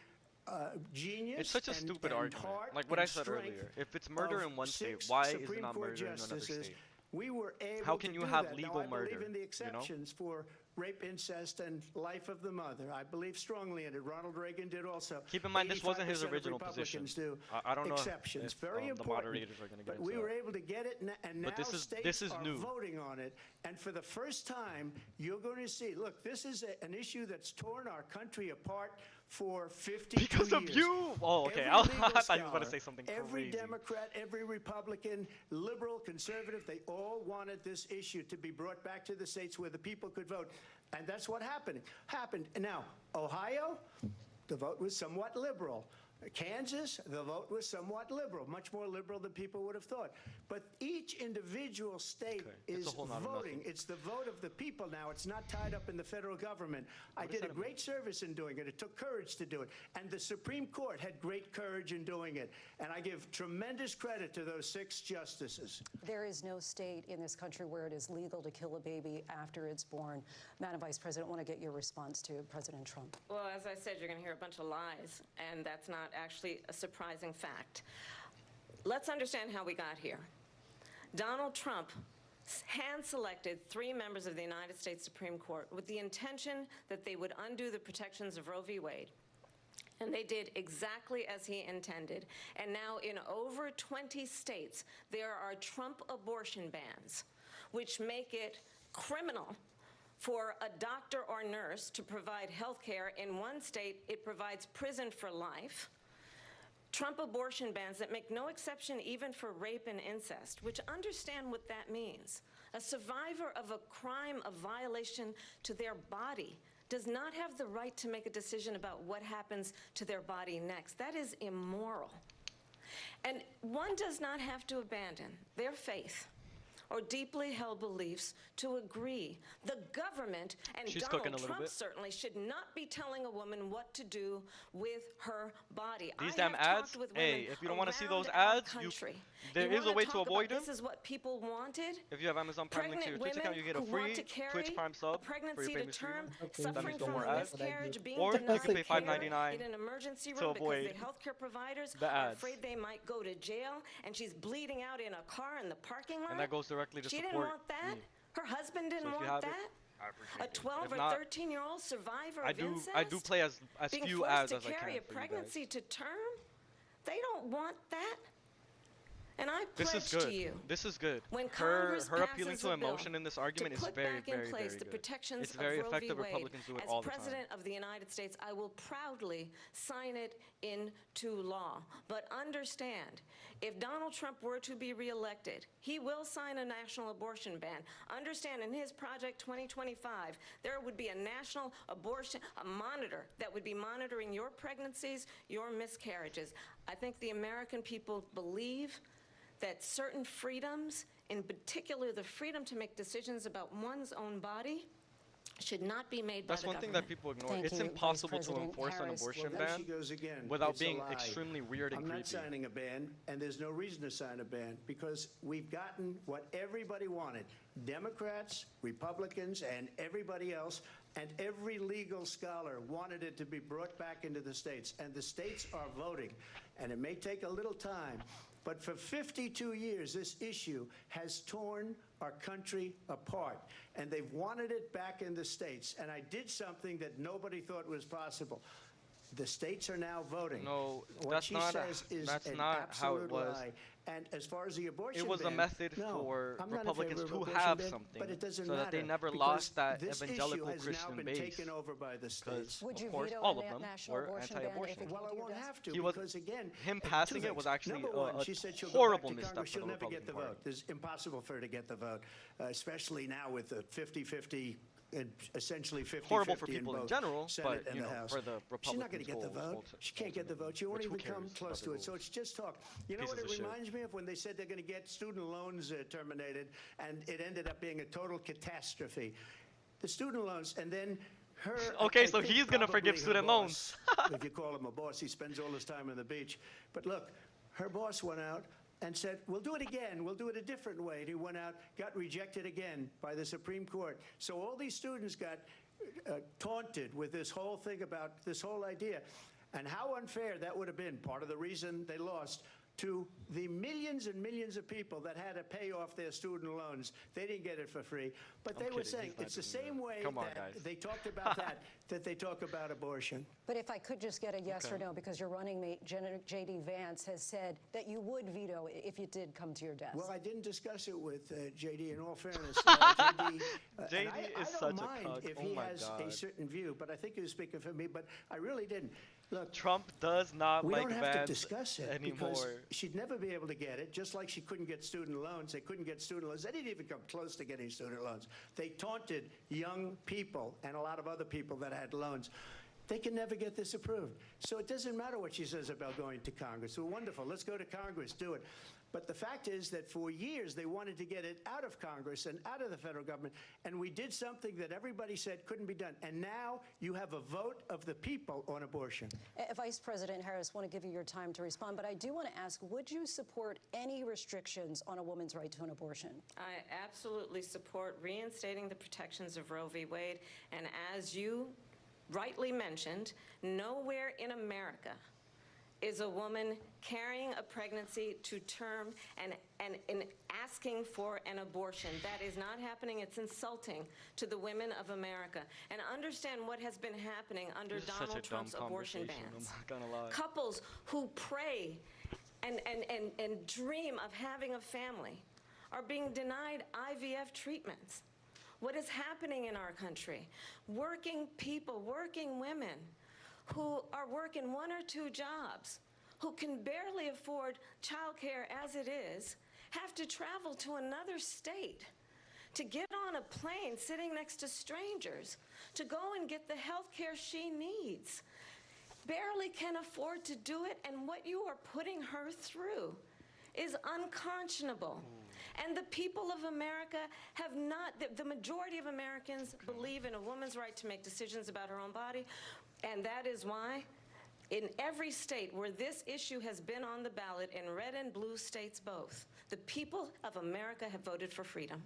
genius It's such a stupid argument. Like what I said earlier. If it's murder in one state, why is it not murder in another state? We were able How can to you do have that. legal now, I murder, believe in the you know? exceptions for rape, incest, and life of the mother. I believe strongly in it. Ronald Reagan did also. Keep in mind, this wasn't his 85% of original position. Republicans do I don't know exceptions. if Very the important. moderators are going to get But into we were that. able to get it, and now But this states is are new. voting on it. And for the first time, you're going to see. Look, this is an issue that's torn our country apart for 52 years. Because of you! Oh, okay. Every I legal thought he was going to scholar, say something every crazy. Democrat, every Republican, liberal, conservative, they all wanted this issue to be brought back to the states where the people could vote. And that's what happened. And now, Ohio, the vote was somewhat liberal. Kansas, the vote was somewhat liberal, much more liberal than people would have thought. But each individual state is voting. It's the vote of the people now. It's not tied up in the federal government. I did a great service in doing it. It took courage to do it. And the Supreme Court had great courage in doing it. And I give tremendous credit to those 6 justices. There is no state in this country where it is legal to kill a baby after it's born. Madam Vice President, I want to get your response to President Trump. Well, as I said, you're going to hear a bunch of lies, and that's not actually a surprising fact. Let's understand how we got here. Donald Trump hand-selected 3 members of the United States Supreme Court with the intention that they would undo the protections of Roe v. Wade. And they did exactly as he intended. And now in over 20 states, there are Trump abortion bans, which make it criminal for a doctor or nurse to provide health care. In one state, it provides prison for life. Trump abortion bans that make no exception even for rape and incest, which understand what that means. A survivor of a crime of violation to their body does not have the right to make a decision about what happens to their body next. That is immoral. And one does not have to abandon their faith or deeply held beliefs to agree. The government and Donald Trump certainly should not be telling a woman what to do with her body. These damn ads, hey, if you don't want to see those ads, there is a way to avoid them. This is what people wanted. If you have Amazon Prime link to your Twitch account, you get a free Twitch Prime sub for your favorite streamer. That means no more ads. Or you can pay $5.99 in an emergency to room avoid because the healthcare providers the are ads. afraid they might go to jail, and she's bleeding out in a car in the parking lot. And that goes directly to She support didn't want that. me. Her husband didn't So if you want have it, that. I appreciate A it. 12 If or not, 13-year-old survivor I of incest do play as being few forced ads to as I can carry a for you guys. pregnancy to term. They don't want that. And I This pledge is good. to you, This is good. when Her Congress appealing passes to a bill emotion in this argument to is put very, back in very, place very the good. protections It's very of Roe effective. v. Wade, Republicans do it as all the time. President of the United States, I will proudly sign it into law. But understand, if Donald Trump were to be reelected, he will sign a national abortion ban. Understand, in his Project 2025, there would be a national abortion, a monitor that would be monitoring your pregnancies, your miscarriages. I think the American people believe that certain freedoms, in particular the freedom to make decisions about one's own body, should not be made by That's the one thing government. that people ignore. Thank It's you, Vice impossible to President enforce an Harris. abortion Well, there ban she goes again. without It's a being lie. extremely weird and I'm not creepy. signing a ban, and there's no reason to sign a ban because we've gotten what everybody wanted. Democrats, Republicans, and everybody else, and every legal scholar wanted it to be brought back into the states, and the states are voting. And it may take a little time, but for 52 years, this issue has torn our country apart, and they've wanted it back in the states. And I did something that nobody thought was possible. The states are now voting. No, What that's she not. says is That's an not how it absolute was. lie. And as far as the abortion It was a ban, method no, for I'm not in Republicans favor of to abortion have ban, something but it doesn't so that they matter never because lost that this evangelical issue has Christian now been base. taken over by the states. Would Of you course, veto all a of them national were abortion ban if anti-abortion. it came Well, I to your won't desk? have to He was- because, again, him two passing it things. was actually Number one, a she said she'll horrible go back to misstep Congress. for the She'll never get the Republican vote. It's impossible for her to get the vote, especially now with the 50-50 and essentially 50-50 Horrible for in people in both general, Senate but, and you the know, House. for the She's not going to Republicans, get the we'll- vote. She can't get the vote. She won't Which who even come cares close about to the it. So rules? it's just talk. You know what Pieces it of shit. reminds me of when they said they're going to get student loans terminated, and it ended up being a total catastrophe. The student loans, and then her. Okay, I so think he's gonna forgive probably her student boss, loans. if you call him a boss, he spends all his time on the beach. But look, her boss went out and said, we'll do it again. We'll do it a different way. And he went out, got rejected again by the Supreme Court. So all these students got taunted with this whole thing about this whole idea. And how unfair that would have been, part of the reason they lost, to the millions and millions of people that had to pay off their student loans. They didn't get it for free. But they were kidding. saying He's not it's the doing same that. way Come on, that guys. they talked about that they talk about abortion. But if I could just get a yes or no, because your running mate, J.D. Vance, has said that you would veto it if it did come to your desk. Well, I didn't discuss it with J.D. in all fairness. J.D. I is don't such a mind cuck. if Oh he my has God. a certain view, but I think he was speaking for me, but I really didn't. Look, Trump does not we like don't have to Vance discuss it anymore. because she'd never be able to get it, just like she couldn't get student loans. They couldn't get student loans. They didn't even come close to getting student loans. They taunted young people and a lot of other people that had loans. They can never get this approved. So it doesn't matter what she says about going to Congress. Well, wonderful. Let's go to Congress. Do it. But the fact is that for years they wanted to get it out of Congress and out of the federal government, and we did something that everybody said couldn't be done. And now you have a vote of the people on abortion. Vice President Harris, I want to give you your time to respond, but I do want to ask, would you support any restrictions on a woman's right to an abortion? I absolutely support reinstating the protections of Roe v. Wade. And as you rightly mentioned, nowhere in America is a woman carrying a pregnancy to term and asking for an abortion. That is not happening. It's insulting to the women of America. And understand what has been happening under This is such a Donald dumb Trump's abortion conversation, bans. I'm not gonna lie. Couples who pray and dream of having a family are being denied IVF treatments. What is happening in our country? Working people, working women who are working 1 or 2 jobs, who can barely afford childcare as it is, have to travel to another state to get on a plane sitting next to strangers to go and get the health care she needs. Barely can afford to do it, and what you are putting her through is unconscionable. And the people of America have not, the majority of Americans believe in a woman's right to make decisions about her own body, and that is why in every state where this issue has been on the ballot, in red and blue states both, the people of America have voted for freedom.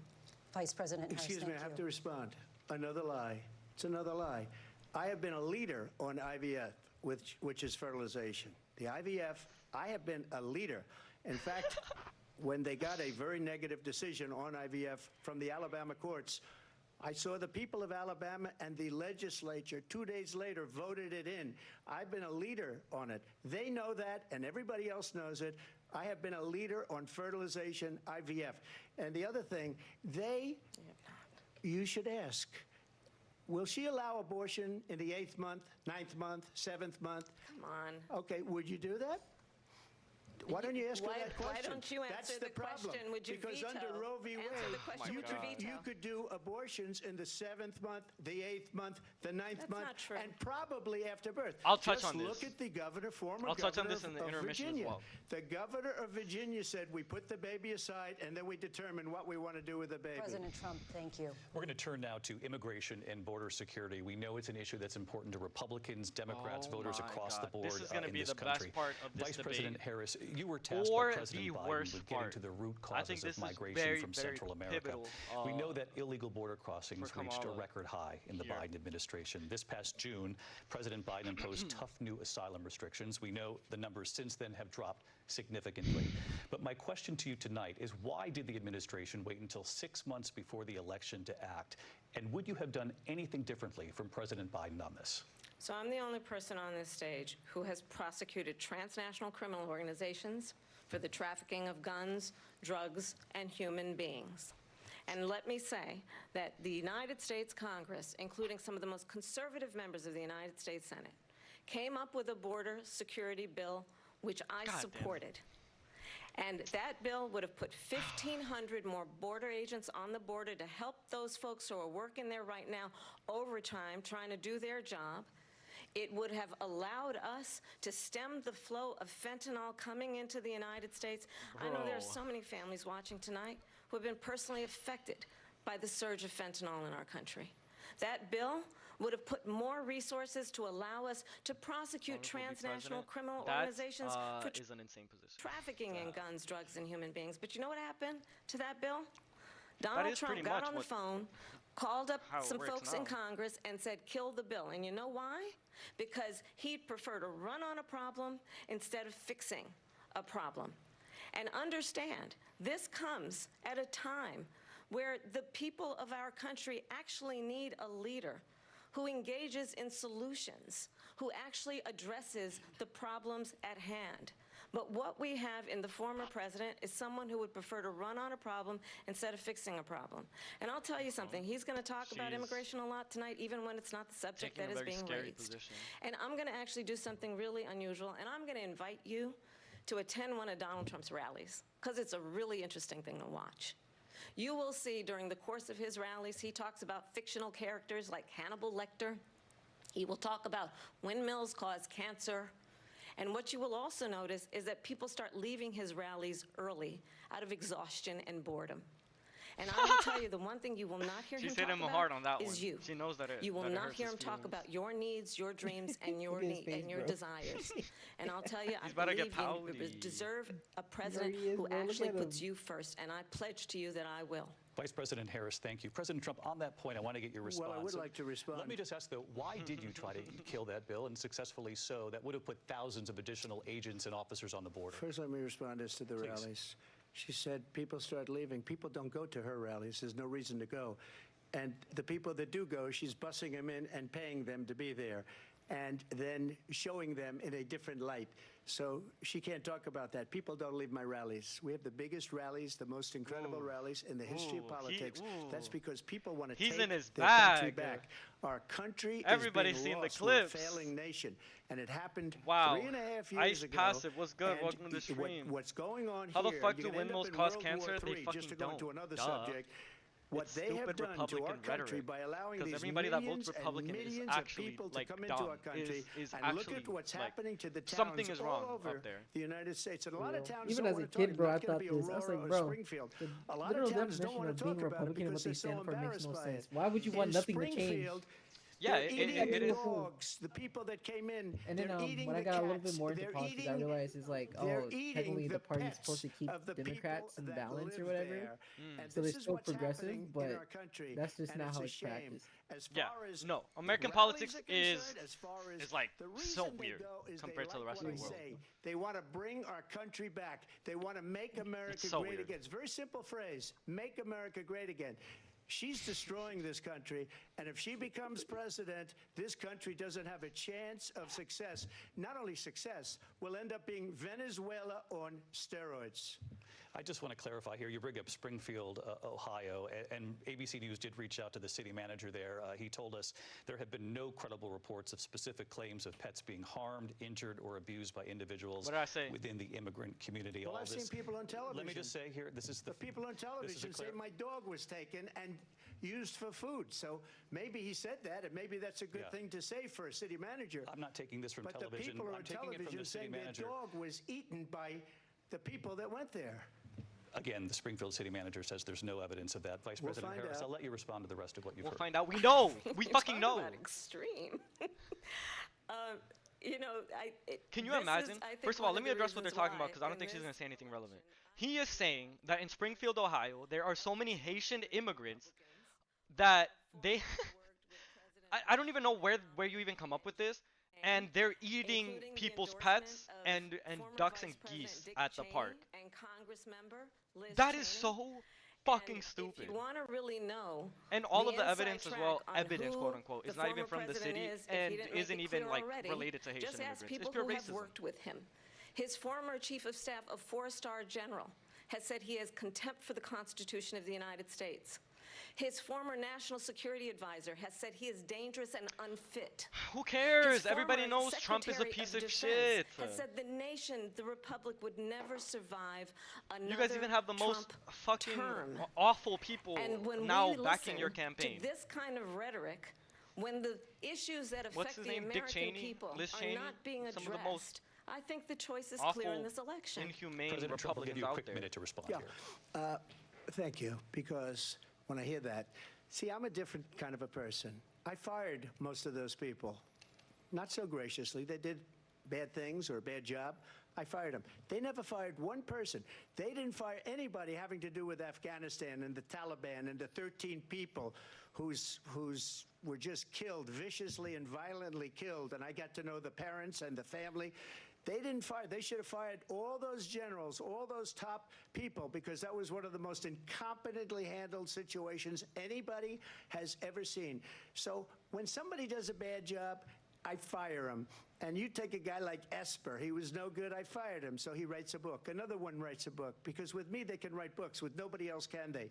Vice President Harris, Excuse me, I have to respond. Another lie. It's another lie. I have been a leader on IVF, which is fertilization. The IVF, I have been a leader. In fact, when they got a very negative decision on IVF from the Alabama courts, I saw the people of Alabama and the legislature 2 days later voted it in. I've been a leader on it. They know that, and everybody else knows it. I have been a leader on fertilization, IVF. And the other thing, you should ask, will she allow abortion in the 8th month, 9th month, 7th month? Come on. Okay, would you do that? Why don't you ask her that Why question? don't you That's answer the the problem. question? Would you Because veto? under Roe v. Answer Wade, the question. you Would you could, veto? you could do abortions in the 7th month, the 8th month, the 9th That's month, not true. and probably after birth. I'll touch Just on look this. at the former I'll touch on governor this in the of intermission as Virginia. well. The governor of Virginia said, we put the baby aside, and then we determine what we want to do with the baby. President Trump, thank you. We're going to turn now to immigration and border security. We know it's an issue that's important to Republicans, Democrats, Oh voters my across God. the board This is gonna in be this the country. best part of this Vice debate. President Harris, you were tasked Or by President the Biden worst with getting part. to the root I think causes this of is migration very, from very Central America. pivotal, We know that illegal border crossings for reached a Kamala record high in the here. Biden administration. This past June, President Biden imposed tough new asylum restrictions. We know the numbers since then have dropped significantly. But my question to you tonight is, why did the administration wait until 6 months before the election to act? And would you have done anything differently from President Biden on this? So I'm the only person on this stage who has prosecuted transnational criminal organizations for the trafficking of guns, drugs, and human beings. And let me say that the United States Congress, including some of the most conservative members of the United States Senate, came up with a border security bill which I God damn it. supported. And that bill would have put 1,500 more border agents on the border to help those folks who are working there right now overtime trying to do their job. It would have allowed us to stem the flow of fentanyl coming into the United States. I know there are Bro. so many families watching tonight who have been personally affected by the surge of fentanyl in our country. That bill would have put more resources to allow us to prosecute Donald will be transnational president. criminal That, organizations for is an insane position. trafficking in guns, drugs, and human beings. But you know what happened to that bill? Donald is Trump pretty got much on the what- phone, called up how it some works folks in now. Congress and said, kill the bill. And you know why? Because he'd prefer to run on a problem instead of fixing a problem. And understand, this comes at a time where the people of our country actually need a leader who engages in solutions, who actually addresses the problems at hand. But what we have in the former president is someone who would prefer to run on a problem instead of fixing a problem. And I'll tell you something, he's going to talk about She's immigration a lot tonight, even when it's not the subject taking that a is very being scary raised. position. And I'm going to actually do something really unusual, and I'm going to invite you to attend one of Donald Trump's rallies, because it's a really interesting thing to watch. You will see during the course of his rallies, he talks about fictional characters like Hannibal Lecter. He will talk about windmills cause cancer. And what you will also notice is that people start leaving his rallies early out of exhaustion and boredom. And I will tell you, the one thing you will not hear him She's talk hitting him about hard on that is one. you. She knows that it. You will that it not hurts hear his him talk feelings. about your needs, your dreams, and your Look at his face, and your bro. desires. And I'll tell you, He's I about to get believe you pouty. deserve a president he is, who bro. Look actually at puts him. you first. And I pledge to you that I will. Vice President Harris, thank you. President Trump, on that point, I want to get your response. Well, I would like to respond. Let me just ask, though, why did you try to kill that bill, and successfully so? That would have put thousands of additional agents and officers on the border. First, let me respond as to the Please. rallies. She said people start leaving. People don't go to her rallies. There's no reason to go. And the people that do go, she's bussing them in and paying them to be there, and then showing them in a different light. So she can't talk about that. People don't leave my rallies. We have the biggest rallies, the most incredible rallies in the history of politics. That's because people want to He's take in his their country bag. back. Our country Everybody's is seen being the lost. We're a clips. failing nation, and it happened Wow. 3.5 years Ice ago. Passive, what's good? and Welcome to the stream. What's going on How the here? fuck you're do gonna end up windmills in cause World cancer? War They III, fucking just to go into don't. another Duh. subject. What It's they have stupid done to Republican our country rhetoric. by allowing 'Cause these everybody that millions votes and Republican is millions actually, of people like, to come into dumb. our country Is and look actually, at what's like, happening to the towns something is wrong all over up there. the United States. And a lot of towns Even don't as a want to kid, talk. bro, I Not going thought to be this. I was Aurora like, or bro, Springfield. the A lot literal of towns don't definition want of to being talk about it Republican and because what they they're so stand for makes embarrassed no by sense. it. Why would you want In nothing to change? Springfield, Yeah, they're it eating the is. dogs, the people that came in. And then they're eating when I the got a little bit cats, more into they're politics, I eating- realized it's like, they're oh, eating technically the the party's pets supposed to keep of the Democrats people in that balance or live whatever. there. And So they're this is still what's progressive, happening in but our country, that's just and not it's how a it's shame. practiced. As Yeah, far as no, American rallies politics are is concerned, as far as like the so reason they weird go is compared they to the like rest of what the I world. say. They want to bring our country back. They want to make America so great weird. again. It's a very simple phrase: make America great again. She's destroying this country, and if she becomes president, this country doesn't have a chance of success. Not only success, we'll end up being Venezuela on steroids. I just want to clarify here. You bring up Springfield, Ohio, and ABC News did reach out to the city manager there. He told us there have been no credible reports of specific claims of pets being harmed, injured, or abused by individuals within the immigrant community. Well, I've seen people on television. Let me just say here, this is the people on television say my dog was taken and used for food. So maybe he said that, and maybe that's a good thing to say for a city manager. I'm not taking this from television. But the people I'm on taking it from television the city saying manager. their dog was eaten by the people that went there. Again, the Springfield city manager says there's no evidence of that. Vice President Harris, I'll let you respond to the rest of what you've heard. We'll find out. We know. We fucking know. About extreme. You know, can you imagine? First of all, let me address what they're talking about because I don't think she's going to say anything relevant. He is saying that in Springfield, Ohio, there are so many Haitian immigrants that they I don't even know where you even come up with this, and they're eating people's pets and ducks and geese at the park. That is so fucking stupid. If you want to really know, and all of the evidence as well, evidence quote unquote, is not even from the city and isn't even like related to Haitian immigrants. It's pure racism. Just ask people who have worked with him. His former chief of staff, a 4-star general, has said he has contempt for the Constitution of the United States. His former national security advisor has said he is dangerous and unfit. Who cares? Everybody knows Trump is a piece of shit. Has said the nation, the republic, would never survive another You guys even have the most fucking term. awful people And when now we backing your listen campaign. to this kind of rhetoric, when the issues that affect the American people are not being addressed, some of the most I think the choice is clear in this election. Inhumane President Trump, will give Republicans you a out quick there. minute to respond Yeah. here. Thank you, because when I hear that, see, I'm a different kind of a person. I fired most of those people, not so graciously. They did bad things or a bad job. I fired them. They never fired one person. They didn't fire anybody having to do with Afghanistan and the Taliban and the 13 people who's were just killed, viciously and violently killed. And I got to know the parents and the family. They didn't fire. They should have fired all those generals, all those top people, because that was one of the most incompetently handled situations anybody has ever seen. So when somebody does a bad job, I fire him. And you take a guy like Esper. He was no good. I fired him. So he writes a book. Another one writes a book. Because with me, they can write books. With nobody else can they.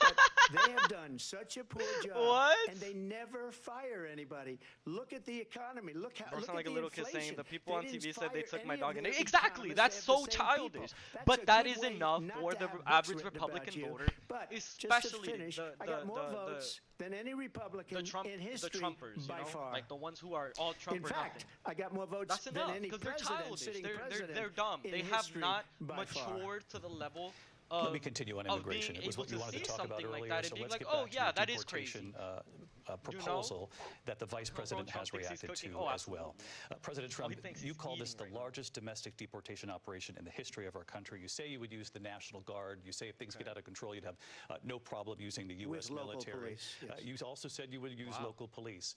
But they have done such a poor job. What? And they never fire anybody. Look at the economy. Look how. Look Sound like at a the little kid inflation. saying the people on TV said they fire took my any dog of and their exactly, economists. that's They have so the same childish. people. That's But a that good is way enough not for to the have books average written Republican about you. voter, But especially just to finish, I got more votes than any Republican in history the Trumpers, by you know? far. Like the ones who are all Trump In or fact, nothing. I got more votes That's than enough any because they're president, childish. sitting president They're dumb. in They have history not by far. matured to the level of Let me continue on immigration. It was what you wanted to talk about earlier, like so being let's like, get oh back yeah, to that the is crazy. deportation proposal that the vice president has Trump thinks he's reacted to cooking. Oh, as well. President Trump, you call this the largest domestic deportation operation in the history of our country. You say you would use the National Guard. You say if things get out of control, you'd have no problem using the U.S. military. Police, yes. You also said you would use local police.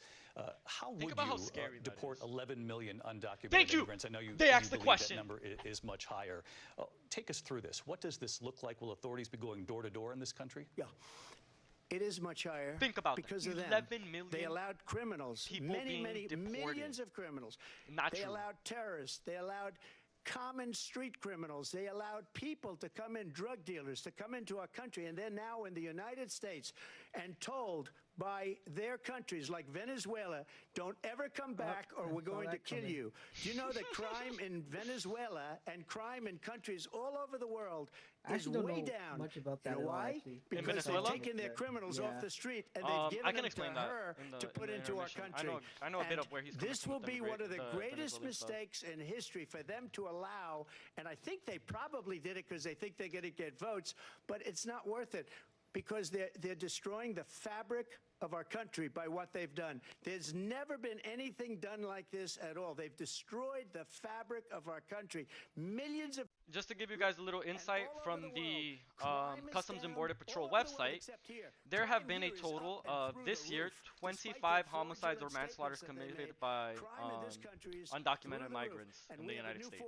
How would about how you scary that deport is. 11 million undocumented Thank you. immigrants? I know you asked the believe question. that number is much higher. Take us through this. What does this look like? Will authorities be going door to door in this country? Yeah. It is much higher. Think about because that. of them. 11 million They allowed criminals, people many, being many deported. millions of criminals. Not they true. allowed terrorists. They allowed common street criminals. They allowed people to come in, drug dealers, to come into our country. And they're now in the United States and told by their countries like Venezuela, don't ever come back or we're going to kill you. Do you know that crime in Venezuela and crime in countries all over the world is way down? Much about that You know at all, why? actually. Because Venezuela? they've taken their criminals off the street and they've I given can them explain to that her in the- to in put the into our intermission. country. I know a bit of where he's coming this from will with be the one of the greatest Venezuelan stuff. mistakes in history for them to allow, and I think they probably did it because they think they're going to get votes, but it's not worth it because they're destroying the fabric of our country by what they've done. There's never been anything done like this at all. They've destroyed the fabric of our country. Millions of Just to give you guys a little insight from the Customs and Border Patrol website, there have been a total of this year 25 homicides or manslaughters committed by undocumented migrants in the United States.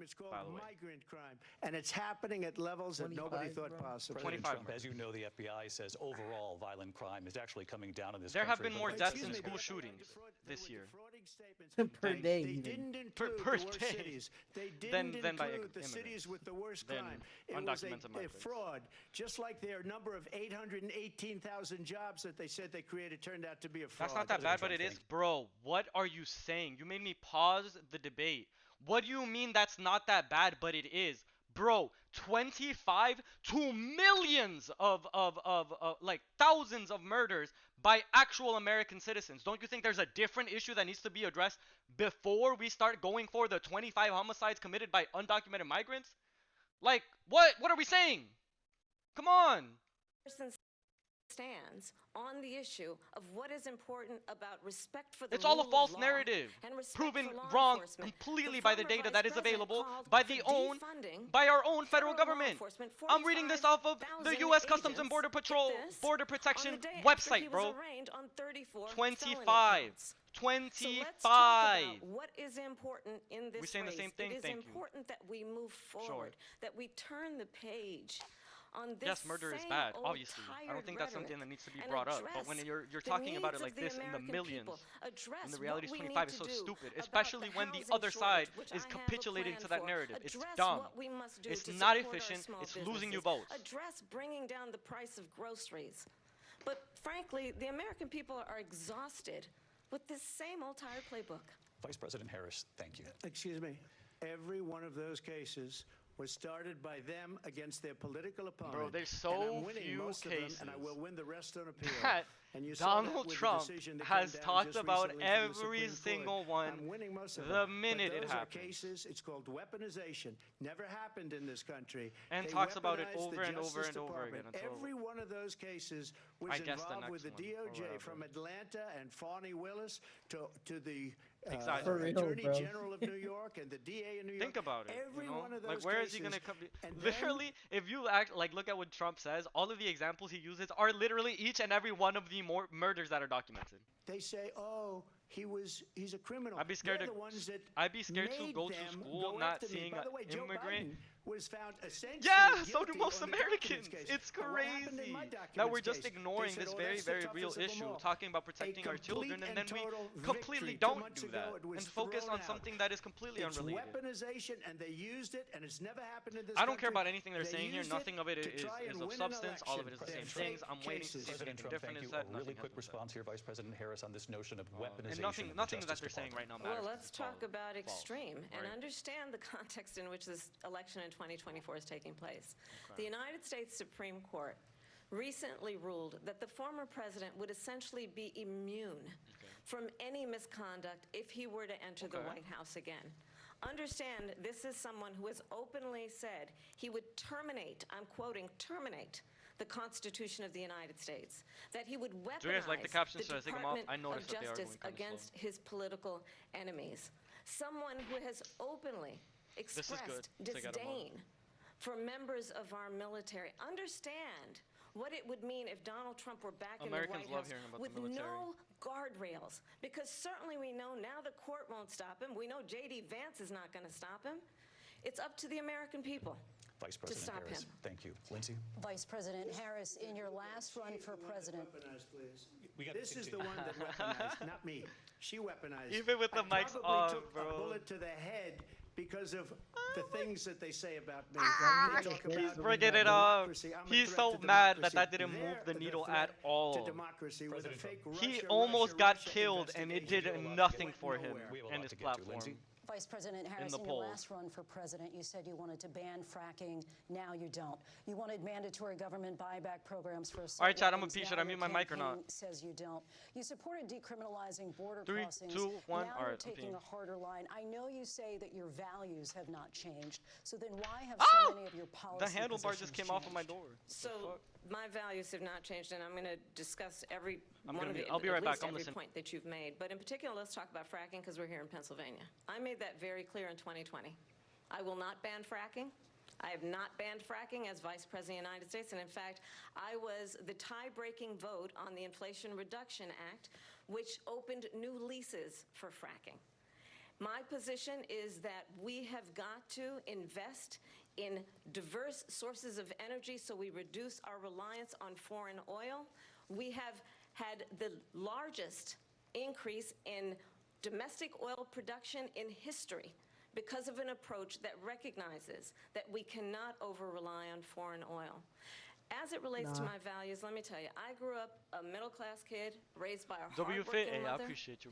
It's called by the way. migrant crime, and it's happening at levels that nobody thought possible. President 25 Trump, as you know, the FBI says overall violent crime is actually coming down in this There have country. been more but- deaths in school shootings this year Per day, They even. didn't include per the worst day cities. They didn't than by include the cities with the worst than crime. It was a migrants. fraud. Just like their number of 818,000 jobs that they said they created turned out to be a fraud. That's not that bad, but it is. Bro, what are you saying? You made me pause the debate. What do you mean that's not that bad, but it is? Bro, 25 to millions of like thousands of murders by actual American citizens. Don't you think there's a different issue that needs to be addressed before we start going for the 25 homicides committed by undocumented migrants? Like, what are we saying? Come on. Stands on the issue of what is important about respect for the It's all a rule false of law narrative, and respect proven for law wrong enforcement. completely The by the former data Vice that is President available called by for our own federal government. enforcement I'm reading this off of the U.S. Customs and Border Patrol Border on Protection the day after website, he bro. was arraigned on 34 25. felony counts. 25. So let's talk about what is important in this We saying the race. same thing? It is Thank you. important that we move forward, that we turn the page on this. Yes, murder is same bad, old obviously. I don't think that's rhetoric something that needs to be and brought up. But address when you're the talking about it needs like of the this in the American millions, people, address and the what reality is we 25 need is so to do stupid, about especially when the housing other side shortage, which is I have a capitulating plan to that for. narrative. It's Address dumb. what we must do It's to not support our efficient. small It's losing you businesses. votes. Address bringing down the price of groceries. But frankly, the American people are exhausted with this same old tired playbook. Vice President Harris, thank you. Excuse me. Every one of those cases was started by them against their political opponent. Bro, there's and so I'm winning few most of them, cases and I will win the rest on appeal. that And you saw that Donald with the Trump decision that has came down talked just about recently from the every Supreme single Court. one I'm winning most of the them. minute but it those are happens. cases, it's called weaponization. Never happened in this country. And They talks about it weaponized over the and over Justice and over Department. again until Every one of those cases was I guess the involved with the next one, or DOJ, whatever. from Atlanta and Fani Willis to the Exactly. For real, Attorney bro. General of New York and the DA in New York. Think about it. Every you know? one of those Like, where is cases, he gonna come? and then- Literally, if you look at what Trump says, all of the examples he uses are literally each and every one of the murders that are documented. They say, "Oh, he's a criminal." I'd be scared They're to- the ones that I'd be scared to made go to them school go not after me. seeing By the an way, Joe immigrant. Biden was found essentially Yeah, so do guilty most on the documents Americans. case. It's And what happened in crazy my that we're documents just case? They ignoring said, this "Oh, very, that's the very toughest real of them issue, all." talking about A protecting our children, complete and then we total completely victory. 2 don't months do ago, that it was and focus thrown on out. something that is completely It's unrelated. weaponization, and they used it, and it's never happened in this I don't care country. about anything they're They saying here. used Nothing of it to is try and of win an substance. All of it is the election. same They're things. I'm fake waiting to see cases. if President anything Trump, different thank is you. said. A really Nothing quick has been said. response here, Vice President Harris, on this notion of weaponization. And of the nothing that Justice they're saying right Department. now matters. Well, let's talk about False. extreme and Right. understand the context in which this election in 2024 is taking place. The United States Supreme Court recently ruled that the former president would essentially be immune from any misconduct if he were to enter the White House again. Understand, this is someone who has openly said he would terminate, I'm quoting, terminate the Constitution of the United States, that he would weaponize Do you guys like the captions? Should I take them off? Department I noticed of that they are Justice going kinda against his political enemies. Someone who has openly is expressed good. Take out 'em all. disdain for members of our military. Understand what it would mean if Donald Trump were back Americans in the love White hearing House about with the military. no guardrails. Because certainly we know now the court won't stop him. We know J.D. Vance is not going to stop him. It's up to the American people. Vice President stop Harris, him. thank you. Lindsay? Vice President Harris, in your last run for president. This is the one that weaponized, not me. She weaponized. Even with the I mics probably on, took bro. a bullet to the head because of the things that they say about me. They talk He's about bringing it up. democracy. I'm a He's threat so to mad that democracy. that didn't move They're the needle threat at all. To democracy with a fake He Russia, almost Russia, got Russia killed, and it did investigation. nothing Went for him nowhere. We have a and lot his to get to. platform. Lindsay? Vice President Harris, the in your polls. last run for president, you said you wanted to ban fracking. Now you don't. You wanted mandatory government buyback programs for assault All right, Chad, I'm a weapons. piece. Now Should I your mute my mic or not? campaign says you don't. You supported decriminalizing border 3, crossings. 2, 1. Now All you're right, I'm taking peeing. a harder line. I know you say that your values have not changed. So then why have Ah! so many of your policy The handlebar just positions came off of my changed? door. So my values have not changed, and I'm going to discuss every one of the, I'll be right at back. least I'm every listening. point that you've made. But in particular, let's talk about fracking because we're here in Pennsylvania. I made that very clear in 2020. I will not ban fracking. I have not banned fracking as Vice President of the United States, and in fact, I was the tie-breaking vote on the Inflation Reduction Act, which opened new leases for fracking. My position is that we have got to invest in diverse sources of energy so we reduce our reliance on foreign oil. We have had the largest increase in domestic oil production in history because of an approach that recognizes that we cannot over-rely on foreign oil. As it relates to my values, let me tell you, I grew up a middle-class kid raised by a hardworking I mother appreciate you,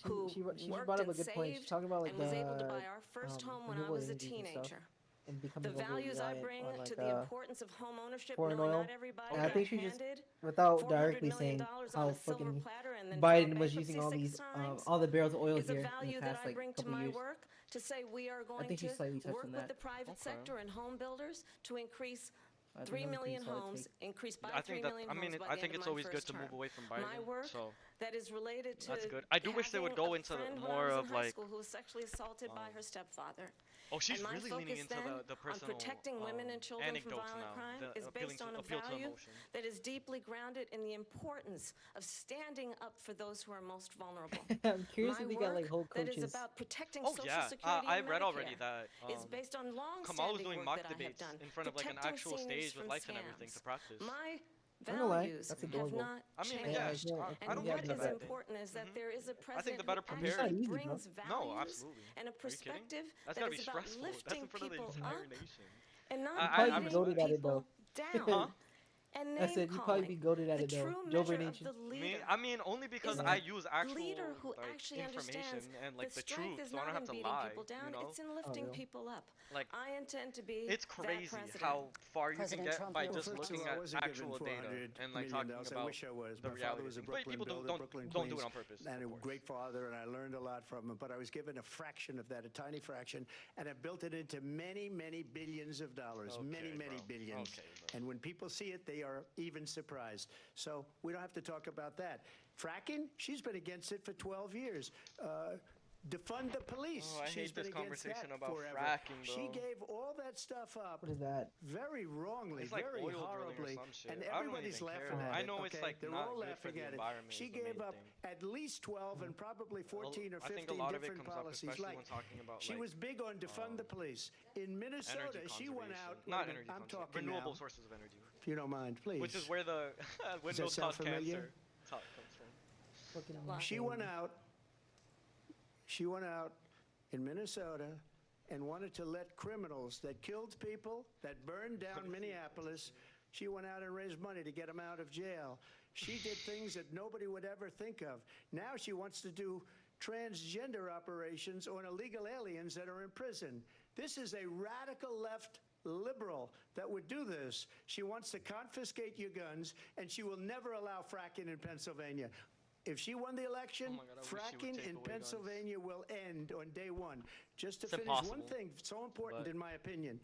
bro. who she worked brought up and a good point. She's saved talking about like and was able to buy our first home when I renewable was a energies and stuff, teenager. and becoming The values I over-reliant bring on, like, to the importance of home ownership, foreign knowing oil. not everybody And I think she got just, handed without $400 directly million saying on how a silver fucking platter and then Biden filed was using all bankruptcy these 6 times all the barrels of oil is a here in the value that past I like bring to couple my years. work to say we are going think she to slightly touched work on with that. the private Okay. sector and home builders to increase I think 3 that was a pretty million solid homes, take. increase by I 3 think that million I mean homes by I the think end it's of my always good first to term. move away from Biden. My work So that is related to that's good. I do wish they would having go a into friend when I more was in of high like. school who was sexually assaulted by her stepfather. Oh, she's And my really leaning focus into then the on personal protecting women and children from anecdotes violent now, crime the is based on a appeal to value emotion. that is deeply grounded in the importance of standing up for those who are most vulnerable. I'm curious My if they got like work whole that is coaches. about protecting Oh Social yeah, Security I and read already Medicare that is based on Kamala was long-standing doing work mock that I have debates done, in front of like an protecting actual seniors stage with from lights and everything to scams. practice. My I'm not gonna lie, values that's have adorable. not I mean, changed. yeah, I can't- I And can't what get is into that. important is that there is a I think president the better who prepared. actually It's not easy, bro. brings No, values absolutely. and a Are you kidding? perspective That's that gotta be is about stressful. That's lifting in front of the people entire up nation. and not You'd probably be beating goated at it people though. down. And I name said you'd probably be calling, goated at the it though. true Joaber measure of Nation. the Me, leader I mean, only because is I a use actual leader who like actually information understands and like the that strength truth, is so I not don't have in to beating lie. people down, You know, it's in lifting yeah. people up. like I intend to be it's that crazy president. how far you President can get Trump by will- just Well, first of looking all, I at wasn't given actual data $400 and like million talking dollars. I about wish I was. the My father reality. was a But Brooklyn people builder, don't Brooklyn, do it Queens, on purpose. and a of course. great father, and I learned a lot from him. But I was given a fraction of that, a tiny fraction, and I built it into many, many billions of dollars. Many, Okay, many bro. billions. Okay, bro. And when people see it, they are even surprised. So we don't have to talk about that. Fracking, she's been against it for 12 years. Defund the police. Oh, I She's hate been this against conversation that about forever. fracking, She bro. gave all that stuff up What is that? very wrongly, It's like very oil drilling or horribly, some shit. and I don't everybody's even laughing care. at I it. know it's, okay? like, They're not all good for laughing the at it. environment She is the gave main up thing. at least 12 and probably 14 or I 15 think a lot of it different comes up, policies. especially Like when talking about she like was big on defund the police in Minnesota. energy She went conservation. out. Not wait a minute, energy I'm conservation, talking renewable now, sources of energy, if you don't mind, please. which is where the Windows sound taught familiar? cancer talk comes from. Fucking She went out. She went out in Minnesota and wanted to let criminals that killed people, that burned down Minneapolis, she went out and raised money to get them out of jail. She did things that nobody would ever think of. Now she wants to do transgender operations on illegal aliens that are in prison. This is a radical left liberal that would do this. She wants to confiscate your guns, and she will never allow fracking in Pennsylvania. If she won the election, Oh my God, I wish she would fracking take in away guns. Pennsylvania will end on day one. Just to It's finish one impossible, thing, so important but- in my opinion.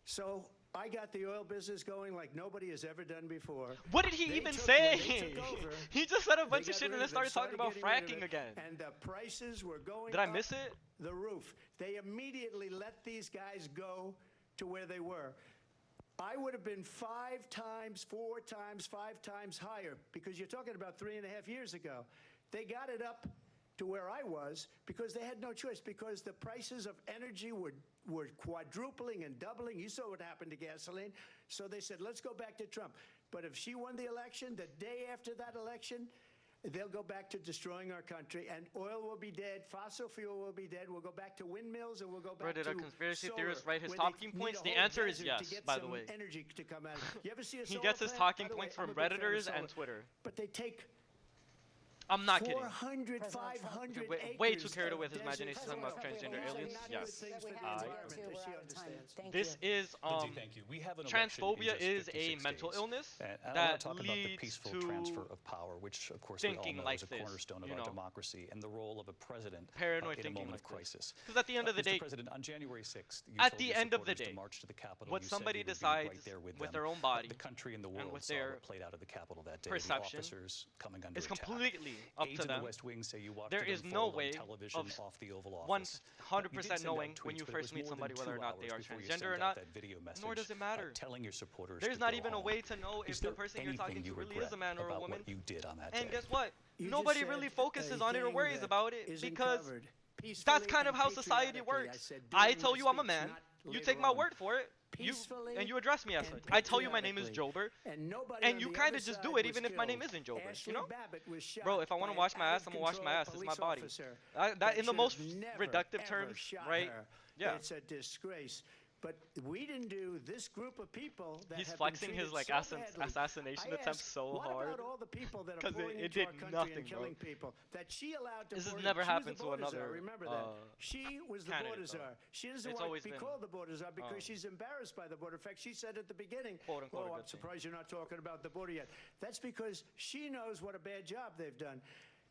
So I got the oil business going like nobody has ever done before. What did he They even took- when say? they took over, He just said a they bunch of got shit rid and then of it, started talking about getting rid of fracking it, again. And the prices were going Did I up miss it? the roof. They immediately let these guys go to where they were. I would have been 5 times, 4 times, 5 times higher, because you're talking about 3.5 years ago. They got it up to where I was because they had no choice, because the prices of energy were quadrupling and doubling. You saw what happened to gasoline. So they said, let's go back to Trump. But if she won the election, the day after that election, they'll go back to destroying our country, and oil will be dead, fossil fuel will be dead, we'll go back to windmills, and we'll go back Bro, did to a conspiracy solar, theorist write his where they talking need points? a The whole answer is desert yes, to get by the some way. energy to come out. You ever see a He solar gets his plant? talking By the way, points I'm from a big fan of Redditors solar. and Twitter. But they take I'm not kidding. 400, President Trump- 500 way acres too carried away with his of imagination desert talking about soil. transgender These are aliens. not Yes. good things That for we the have to get environment. to. She We're out of time. understands. Thank This you. is Lindsay, thank you. We have an election in transphobia just is a 56 mental days. illness And I want that to talk about the leads peaceful to transfer of power, which, of course, we all thinking know like is a this, cornerstone of you our know. democracy and the role of a president Paranoid in a thinking moment like of this. crisis. Because at the end of the Mr. day, President, on January 6th, you at told the your end of the supporters to day, march to the Capitol. what You said somebody you would be decides right there with with them. their own body The country and the and world with saw their what played out at the Capitol that day. perception with officers coming under is attack. completely up Aides to in the them. West Wing say you watched There it is unfold no way on television of off the Oval Office. 100% You did send out knowing when tweets, you but it first was meet more than somebody whether or 2 not they are hours before you transgender sent or out not, that video message, nor does it matter. telling your supporters There's to not go even a home. way to know if Is the there person you're anything talking you to really regret is a man or a about woman. what you did on that And day? guess what? You Nobody just really said focuses a on it or thing worries that about it isn't because covered. that's Peacefully kind of and how society patriotically. works. said I during tell my you I'm a speech, man. not You later take my on. word for it. peacefully. And you address me as and such. I tell you my name is patriotically. Jober, And nobody and on you the kind other of just side do it was even if my name killed. isn't Jober. Ashley You know, Babbitt was shot bro. If I want by to wash an my ass, I'm gonna wash my out-of-control ass. It's my police body. officer That in the should most have never, reductive ever terms, shot right? her. Yeah. It's a disgrace. But we didn't do this group of people that He's have flexing been his treated like so badly. assassination I attempt ask, so what hard. about all the people that are 'Cause pouring it into our did country nothing, and killing bro. people that she allowed to This has pour in? never She was happened the to border another, czar. Remember that. She was the candidate, border though. czar. She doesn't It's want always to be been, called the border czar because she's embarrassed by the border. In fact, she said at the beginning, quote unquote, a "Oh, good I'm thing. surprised you're not talking about the border yet." That's because she knows what a bad job they've done.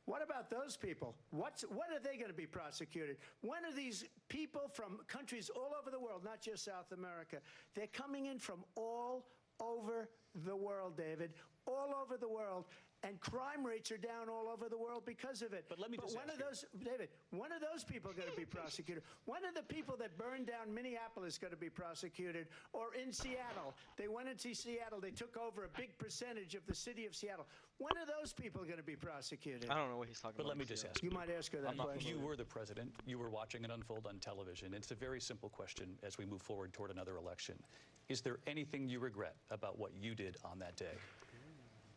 What about those people? When are they going to be prosecuted? When are these people from countries all over the world, not just South America, they're coming in from all over the world, David, all over the world, and crime rates are down all over the world because of it. But let me just when ask are those, David, when are those people going to be prosecuted? When are the people that burned down Minneapolis going to be prosecuted? Or in Seattle, they went into Seattle, they took over a big percentage of the city of Seattle. When are those people going to be prosecuted? I don't know what he's talking But about. let me just ask You might ask her that question. You were the president. You were watching it unfold on television. It's a very simple question as we move forward toward another election. Is there anything you regret about what you did on that day?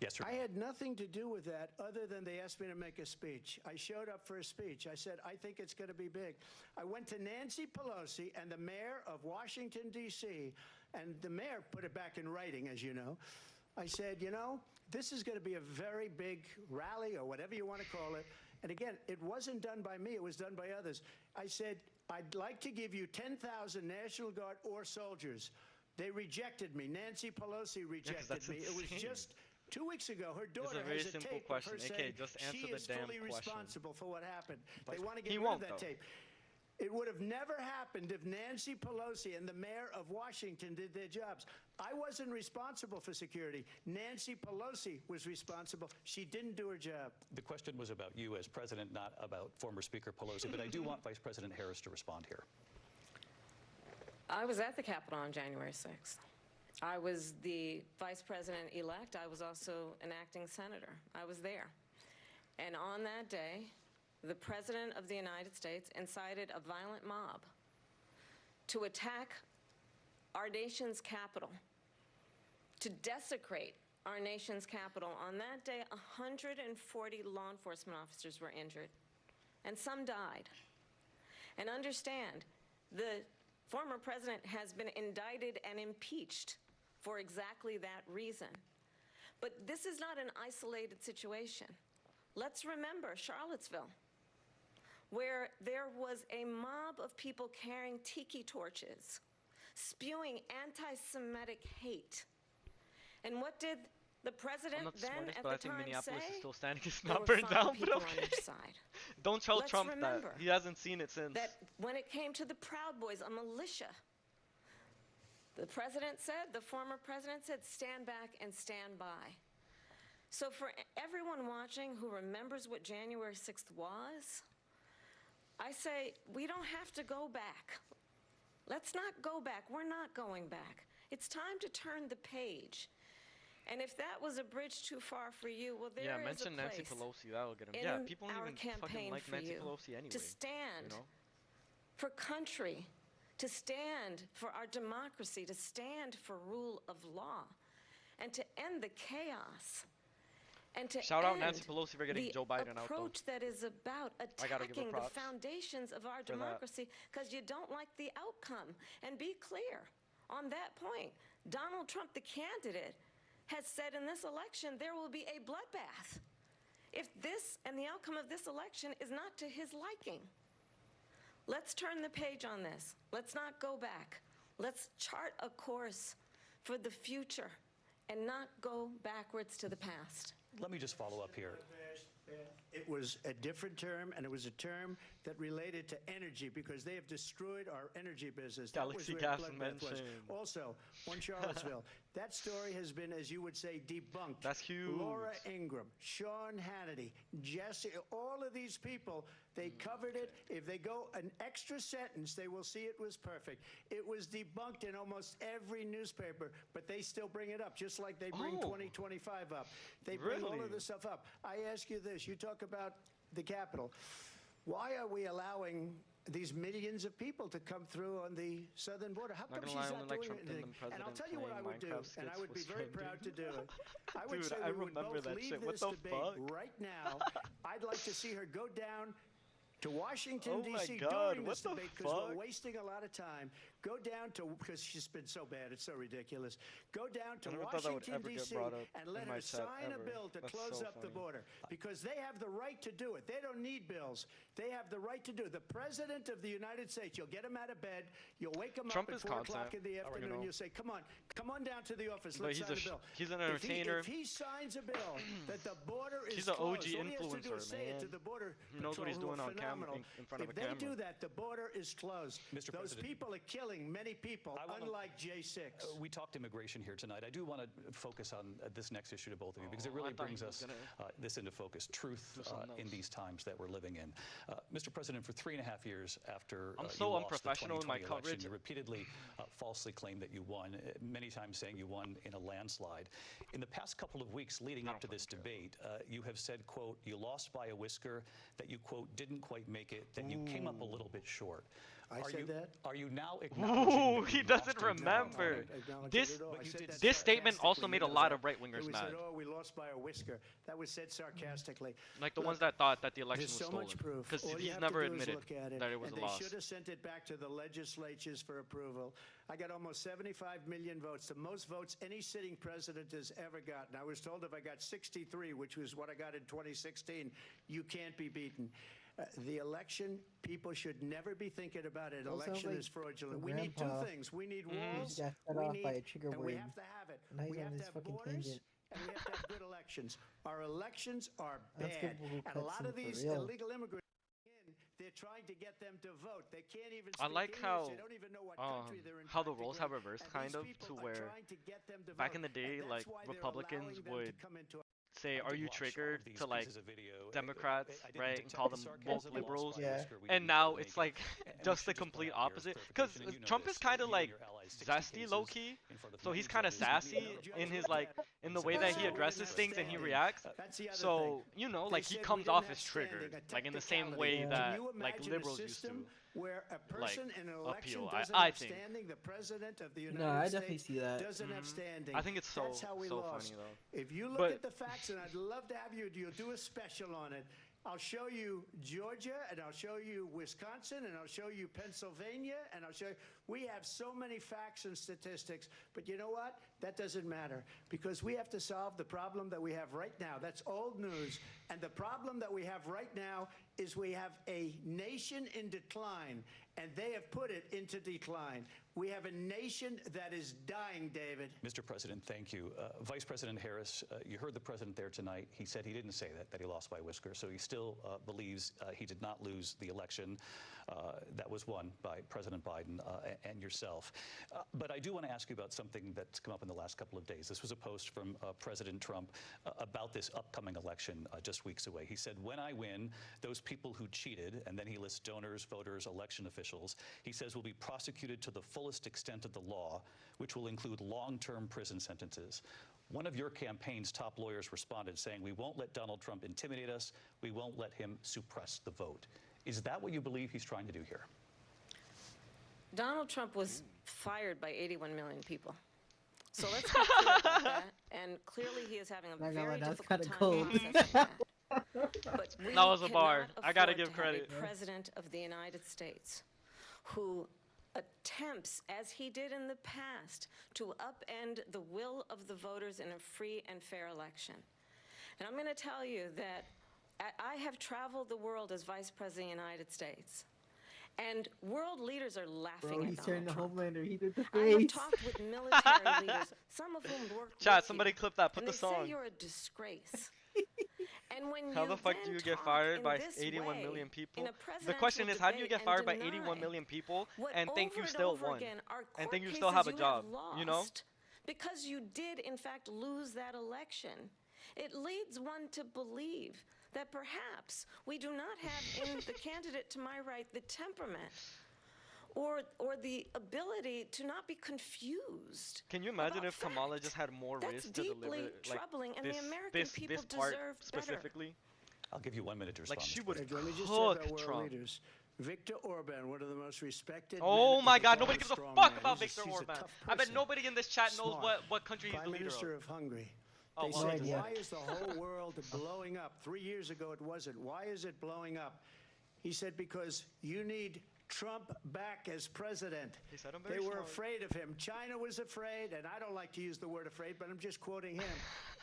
Yes or no? I had nothing to do with that other than they asked me to make a speech. I showed up for a speech. I said, I think it's going to be big. I went to Nancy Pelosi and the mayor of Washington, D.C., and the mayor put it back in writing, as you know. I said, you know, this is going to be a very big rally or whatever you want to call it. And again, it wasn't done by me. It was done by others. I said, I'd like to give you 10,000 National Guard or soldiers. They rejected me. Nancy Pelosi rejected me. It was just 2 weeks ago. Her daughter very has a simple tape question. of her AK, saying just answer she the is damn fully question. responsible for what happened. They want to He get rid won't, of that though. tape. It would have never happened if Nancy Pelosi and the mayor of Washington did their jobs. I wasn't responsible for security. Nancy Pelosi was responsible. She didn't do her job. The question was about you as president, not about former Speaker Pelosi, but I do want Vice President Harris to respond here. I was at the Capitol on January 6th. I was the vice president-elect. I was also an acting senator. I was there. And on that day, the President of the United States incited a violent mob to attack our nation's capital, to desecrate our nation's capital. On that day, 140 law enforcement officers were injured, and some died. And understand, the former president has been indicted and impeached for exactly that reason. But this is not an isolated situation. Let's remember Charlottesville, where there was a mob of people carrying tiki torches, spewing anti-Semitic hate. And what did the president I'm not the then smartest, at but the I think time Minneapolis say? is still standing. It's There not were burned 5 down, but people on okay. each side. Don't tell Let's Trump remember that. He hasn't seen it since. That when it came to the Proud Boys, a militia, the president said, the former president said, stand back and stand by. So for everyone watching who remembers what January 6th was, I say we don't have to go back. Let's not go back. We're not going back. It's time to turn the page. And if that was a bridge too far for you, well, there Yeah, is mention a Nancy place Pelosi. That'll get him. in Yeah, people don't our even fucking campaign like for Nancy you Pelosi anyway. to stand You know? for country, to stand for our democracy, to stand for rule of law, and to end the chaos. And to Shout out end Nancy Pelosi for getting the Joe Biden out, though. approach that is about I gotta give her attacking the props foundations of our for that. democracy because you don't like the outcome. And be clear on that point. Donald Trump, the candidate, has said in this election there will be a bloodbath if this and the outcome of this election is not to his liking. Let's turn the page on this. Let's not go back. Let's chart a course for the future and not go backwards to the past. Let me just follow up here. It was a different term, and it was a term that related to energy because they have destroyed our energy business. Galaxy that gas was where Bloodbath was. mention. Also, on Charlottesville, that story has been, as you would say, debunked. That's huge. Laura Ingraham, Sean Hannity, Jesse, all of these people, they covered it. If they go an extra sentence, they will see it was perfect. It was debunked in almost every newspaper, but they still bring it up, just like they bring 2025 up. They bring all of this stuff up. I ask you this. You talk about the Capitol. Why are we allowing these millions of people to come through on the southern border. How Not come gonna she's lie, not only like doing Trump and anything? the And I'll president tell you what I playing would do, Minecraft and I skits would be was very trending. proud to do it. I would Dude, say I we would remember both that leave shit. What this the debate fuck? right now. I'd like to see her go down to Washington, Oh my D.C. God, during what this the debate because fuck? we're wasting a lot of time. Go down to, because she's been so bad, it's so ridiculous. Go down to I never thought that would Washington, ever get D.C. brought up and let in her my chat sign a ever. bill to That's close so up the funny. border because they have the right to do it. They don't need bills. They have the right to do it. The President of the United States, you'll get him out of bed, you'll wake him Trump up is at 4 o'clock content, in the afternoon, you know. you'll say, come on down to the office, But let's he's sign a a bill. he's an entertainer. If he signs a bill that the border is He's an closed, OG all he has to do influencer, is say it to man. the border He knows what he's patrol, who doing are on camera, phenomenal. in front of If a they camera. do that, the border is closed. Mr. Those President, people are killing many people, unlike J6. We talked immigration here tonight. I do want to focus on this next issue to both of you because it I really thought he brings was us gonna this into focus. Truth do something in else. these times that we're living in. Mr. President, for 3.5 years after I'm you so lost unprofessional the in my 2020 election, coverage. you repeatedly falsely claimed that you won, many times saying you won in a landslide. In the past couple of weeks leading up to this debate, you have said, quote, you lost by a whisker, that you, quote, didn't quite make it, that you came up a little bit short. I said that? Are you now acknowledging Ooh, that he you doesn't lost in remember. 2020? This But you did this statement also sarcastically, made a you know lot that. of right-wingers We mad. said, oh, we lost by a whisker. That was said sarcastically. Like the Look, ones that thought that the election There's was so stolen. much proof. Because All you he's have never to do is admitted look at it, that it was and a loss. They should have sent it back to the legislatures for approval. I got almost 75 million votes, the most votes any sitting president has ever gotten. I was told if I got 63, which was what I got in 2016, you can't be beaten. The election, people should never be thinking about it. Well, sounds Election like is fraudulent. the We need two grandpa things. We need Mm-hmm. walls. got cut we off need, by a trigger and we word. have to have it. Now he's We on have to this have fucking borders, tangent. and we have to have good elections. Our elections are That's bad. people who And a cuts lot him of for these real. illegal immigrants, they're trying to get them to vote. They can't even I speak like English. how, They don't even know what country they're in. how the roles have reversed, And kind these of, people to are where trying to get them to back vote. in the day, And that's like why they're Republicans allowing them to would come into say, "Are you Watch all of triggered?" these to like pieces of video. Democrats, I didn't right, detect and call the them sarcasm. woke We lost liberals. by a Yeah. whisker. We And didn't now quite it's make like it. And we just the should just complete point out here opposite. for Because clarification, and you know Trump is this, kind of you and like your allies, 60 zesty, cases low key. in front of So he's millions kind of of these sassy media in his outlets. like in the way that he addresses things and he reacts. That's the other So thing. you know, They like he said we comes didn't off have as triggered, standing, a like in the same technicality. way Yeah. that Can you like imagine liberals a used to. system where a person in an election appeal. doesn't I have think. standing? The president of the No, United I States definitely see that. doesn't have standing. I think it's so That's how we so lost. funny though. If you look But- at the facts, and I'd love to have you do a special on it. I'll show you Georgia, and I'll show you Wisconsin, and I'll show you Pennsylvania, and I'll show you. We have so many facts and statistics, but you know what? That doesn't matter because we have to solve the problem that we have right now. That's old news. And the problem that we have right now is we have a nation in decline, and they have put it into decline. We have a nation that is dying, David. Mr. President, thank you. Vice President Harris, you heard the president there tonight. He said he didn't say that he lost by a whisker. So he still believes he did not lose the election that was won by President Biden and yourself. But I do want to ask you about something that's come up in the last couple of days. This was a post from President Trump about this upcoming election just weeks away. He said, when I win, those people who cheated, and then he lists donors, voters, election officials, he says will be prosecuted to the fullest extent of the law, which will include long-term prison sentences. One of your campaign's top lawyers responded saying, we won't let Donald Trump intimidate us. We won't let him suppress the vote. Is that what you believe he's trying to do here? Donald Trump was fired by 81 million people. So let's be clear about that. And clearly he is having a Not gonna very lie, that's difficult kinda time cold. processing that. But we That was a bar. cannot I gotta afford give to have credit. a president of the United States who attempts, as he did in the past, to upend the will of the voters in a free and fair election. And I'm going to tell you that I have traveled the world as Vice President of the United States, and world leaders are laughing Bro, at he's Donald turning the Trump. Homelander. He did the I have face. talked with military leaders, some of whom worked Chat, with somebody you, clip that. Put and the they song. say you're a disgrace. And when How you the fuck then do you get talk fired in by this 81 way, million people? in a The question presidential is, how do you debate get and fired by deny 81 million people what and think over you still over won? again are And court think you still cases have a you job, you know? lost because you did, in fact, lose that election. It leads one to believe that perhaps we do not have in the candidate to my right the temperament or the ability to not be confused. Can you imagine about if Kamala fact. just had more That's risk to deliver deeply like troubling, and this, the American people this part deserve better. specifically? I'll give you 1 minute to Like respond. she Mr. would President. Let me just say about cook world Trump. leaders. Viktor Orban, one of the most respected. Oh my God! Nobody gives a fuck about He's Viktor a Orban. tough I bet person. nobody in this chat knows Smart. what country he's the Prime leader Minister of. of Hungary. Oh, They well, said, idea. why is the whole world blowing up? 3 years ago it wasn't. Why is it blowing up? He said, because you need Trump back as president. He said, I'm They very were smart. afraid of him. China was afraid, and I don't like to use the word afraid, but I'm just quoting him.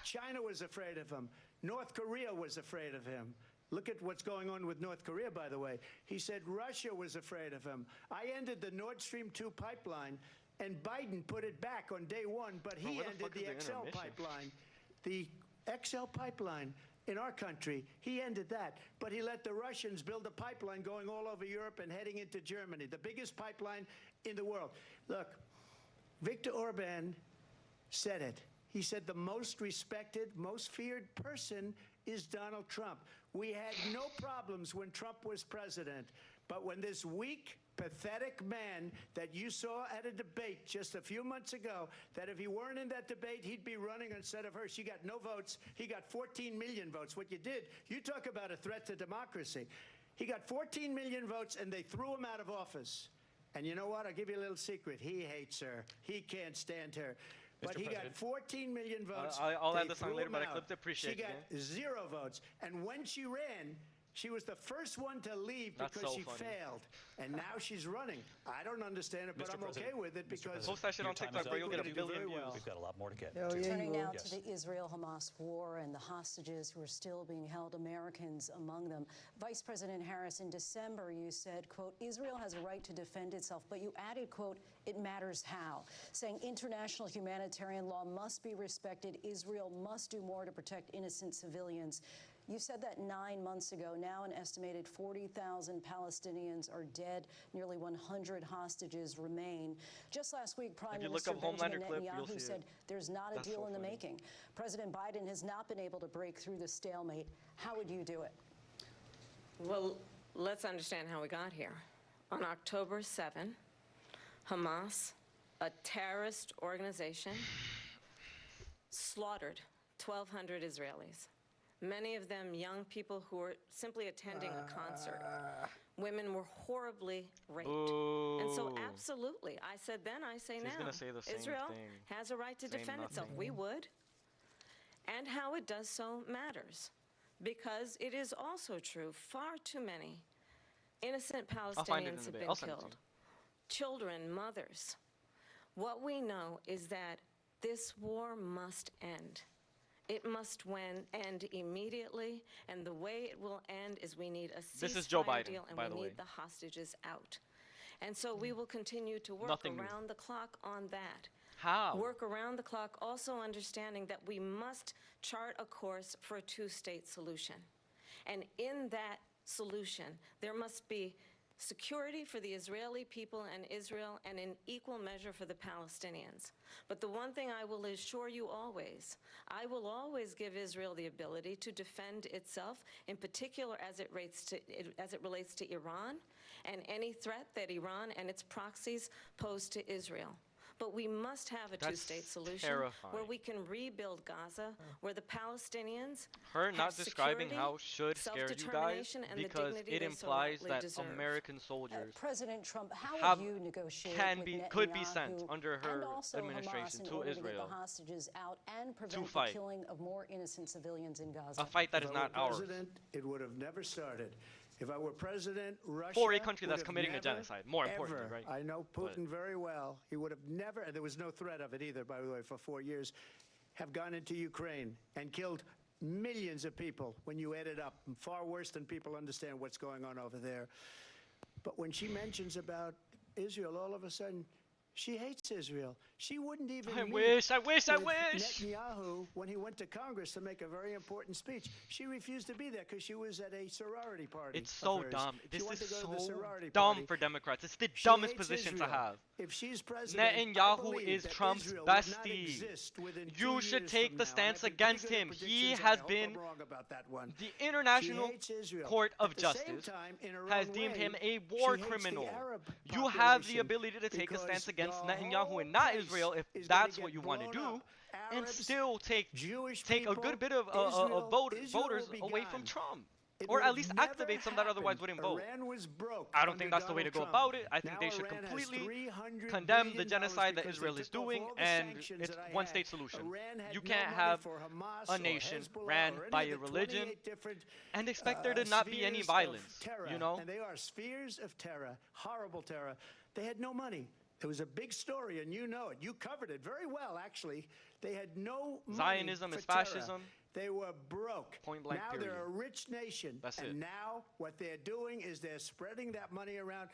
China was afraid of him. North Korea was afraid of him. Look at what's going on with North Korea, by the way. He said Russia was afraid of him. I ended the Nord Stream 2 pipeline, and Biden put it back on day one, but he where the ended fuck is the the XL intermission? pipeline. The XL pipeline in our country, he ended that. But he let the Russians build a pipeline going all over Europe and heading into Germany, the biggest pipeline in the world. Look, Viktor Orban said it. He said the most respected, most feared person is Donald Trump. We had no problems when Trump was president, but when this weak, pathetic man that you saw at a debate just a few months ago, that if he weren't in that debate, he'd be running instead of her. She got no votes. He got 14 million votes. What you did, you talk about a threat to democracy. He got 14 million votes, and they threw him out of office. And you know what? I'll give you a little secret. He hates her. He can't stand her. But he got 14 million votes. I'll add They the song threw later, him but I out. clipped it. Appreciate She it. got 0 votes. And when she ran, she was the first one to leave That's because so she funny. failed. And now she's running. I don't understand it, but Mr. I'm okay President, with it Mr. because President, Post that shit your on time TikTok, is bro. up. You'll get a We're gonna do billion very views. well. We've got a lot more to get Hell to. yeah, Turning you now will. to the Israel-Hamas war and the hostages who are still being held, Americans among them. Vice President Harris, in December, you said, quote, Israel has a right to defend itself, but you added, quote, it matters how, saying international humanitarian law must be respected. Israel must do more to protect innocent civilians. You said that 9 months ago. Now an estimated 40,000 Palestinians are dead. Nearly 100 hostages remain. Just last week, Prime If you Minister look up Benjamin Homelander clip, you'll Netanyahu see said it. there's not a That's deal so in the funny. making. President Biden has not been able to break through the stalemate. How would you do it? Well, let's understand how we got here. On October 7, Hamas, a terrorist organization, slaughtered 1,200 Israelis. Many of them young people who were simply attending a concert. Women were horribly raped. And so Boo. absolutely, I said then, I say now. She's gonna say the same Israel thing. has a right to Same defend itself. nothing. We would. And how it does so matters. Because it is also true, far too many innocent I'll find it in Palestinians a have bit. been I'll send it to killed. Children, mothers. What we know is that this war must end. It must end immediately, and the way it will end is we need a This is Joe ceasefire Biden, deal, and by we the way. need the hostages out. And so we will continue to work Nothing new. around the clock on that. How? Work around the clock, also understanding that we must chart a course for a two-state solution. And in that solution, there must be security for the Israeli people and Israel, and in equal measure for the Palestinians. But the one thing I will assure you always, I will always give Israel the ability to defend itself, in particular as it relates to Iran and any threat that Iran and its proxies pose to Israel. But we must have a That's two-state solution terrifying. where we can rebuild Gaza, where the Palestinians Her have not describing security, how should scare you guys self-determination, and the because dignity it they so implies rightly that deserve. American soldiers President Trump, how have- would you negotiate can with be- Netanyahu could be sent under her and also administration Hamas in to order to Israel get the hostages out and prevent the fight. killing of more innocent civilians in Gaza? a fight that If is I were not ours president, it would have never started. If I were president, Russia for a country that's would have committing a never, genocide. More importantly, ever, right? I know Putin But- very well. He would have never, and there was no threat of it either, by the way, for 4 years, have gone into Ukraine and killed millions of people when you add it up. Far worse than people understand what's going on over there. But when she mentions about Israel, all of a sudden, she hates Israel. She wouldn't even I meet wish. with Netanyahu when he went to Congress to make a very important speech. She refused to be there because she was at a sorority party. It's so of hers. dumb. She This wanted is to go to the so sorority dumb party. for Democrats. It's the She dumbest hates position Israel. to have. If she's president, I Netanyahu believe is that Trump's Israel would not bestie. exist within 2 You should years take from the now. stance And I've been against pretty him. good at He predictions. has I hope been I'm wrong about that one. The She International hates Israel. Court of At the same Justice time, in her has own deemed way, him a war she hates the criminal. Arab You have the population ability to take a stance because against the Netanyahu whole and not place Israel if is gonna that's what get you want to blown do, up. and Arabs, still take Jewish a good people, bit of Israel voters will be away from gone. Trump. It or would at have least never activate some that otherwise happened. wouldn't vote. Iran was broke. I don't under think that's the way to Donald go Trump. about it. I think Now they should Iran has completely $300 condemn the billion genocide that because Israel they is took off doing, all the and sanctions it's that I one had. state solution. Iran had You no can't money have for Hamas a or nation Hezbollah ran or any by of a the religion 28 different and expect there to not be any spheres of violence. terror. You know? And they are spheres of terror, horrible terror. They had no money. It was a big story, and you know it. You covered it very well, actually. They had no money Zionism for is fascism. terror. They were broke. Point blank, now period. they're a rich nation. That's and it. now what they're doing is they're spreading that money around.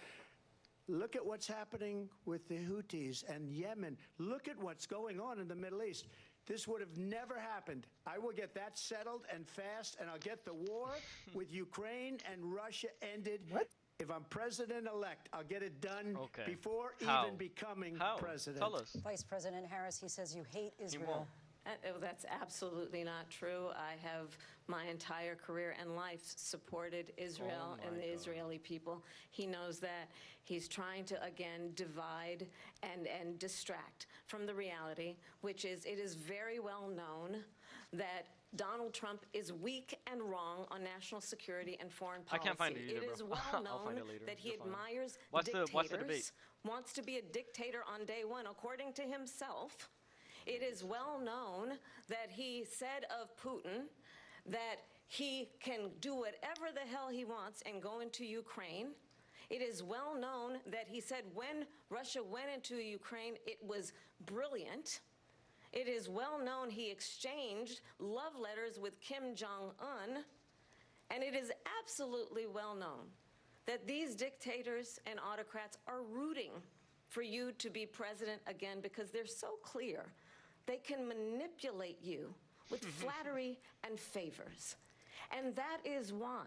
Look at what's happening with the Houthis and Yemen. Look at what's going on in the Middle East. This would have never happened. I will get that settled and fast, and I'll get the war with Ukraine and Russia ended. What? If I'm president-elect, I'll get it done before How? even becoming How? president. Tell us. Vice President Harris, he says you hate Israel. won't. That's absolutely not true. I have my entire career and life supported Israel and the Israeli people. He knows that. He's trying to, again, divide and distract from the reality, which is it is very well known that Donald Trump is weak and wrong on national security and foreign policy. I can't find it either, It is bro. well I'll find known it later. that he You're fine. admires Watch dictators, the debate. wants to be a dictator on day one, according to himself. It is well known that he said of Putin that he can do whatever the hell he wants and go into Ukraine. It is well known that he said when Russia went into Ukraine, it was brilliant. It is well known he exchanged love letters with Kim Jong-un. And it is absolutely well known that these dictators and autocrats are rooting for you to be president again because they're so clear. They can manipulate you with flattery and favors. And that is why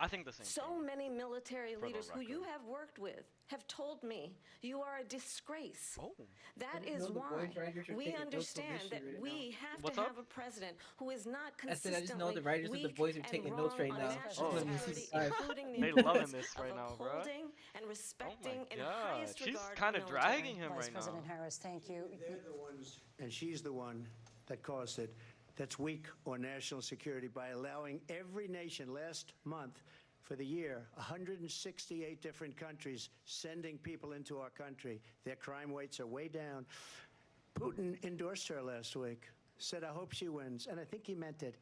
I think the same. so many military the leaders who you record. have worked with have told me you are a disgrace. Oh. That I didn't is know the why boys' writers are we taking notes on understand this that shit right we have What's to up? have a president who is not I said consistently I just know the writers of the weak boys are and taking wrong notes right on now. national Oh. security, Five. including the They importance loving this right of now, bruh. upholding and respecting in God. highest She's regard kind of our military. dragging him Vice right President now. Harris, thank you. They're the ones, and she's the one that caused it, that's weak on national security by allowing every nation last month for the year, 168 different countries sending people into our country. Their crime rates are way down. Putin endorsed her last week, said, I hope she wins. And I think he meant it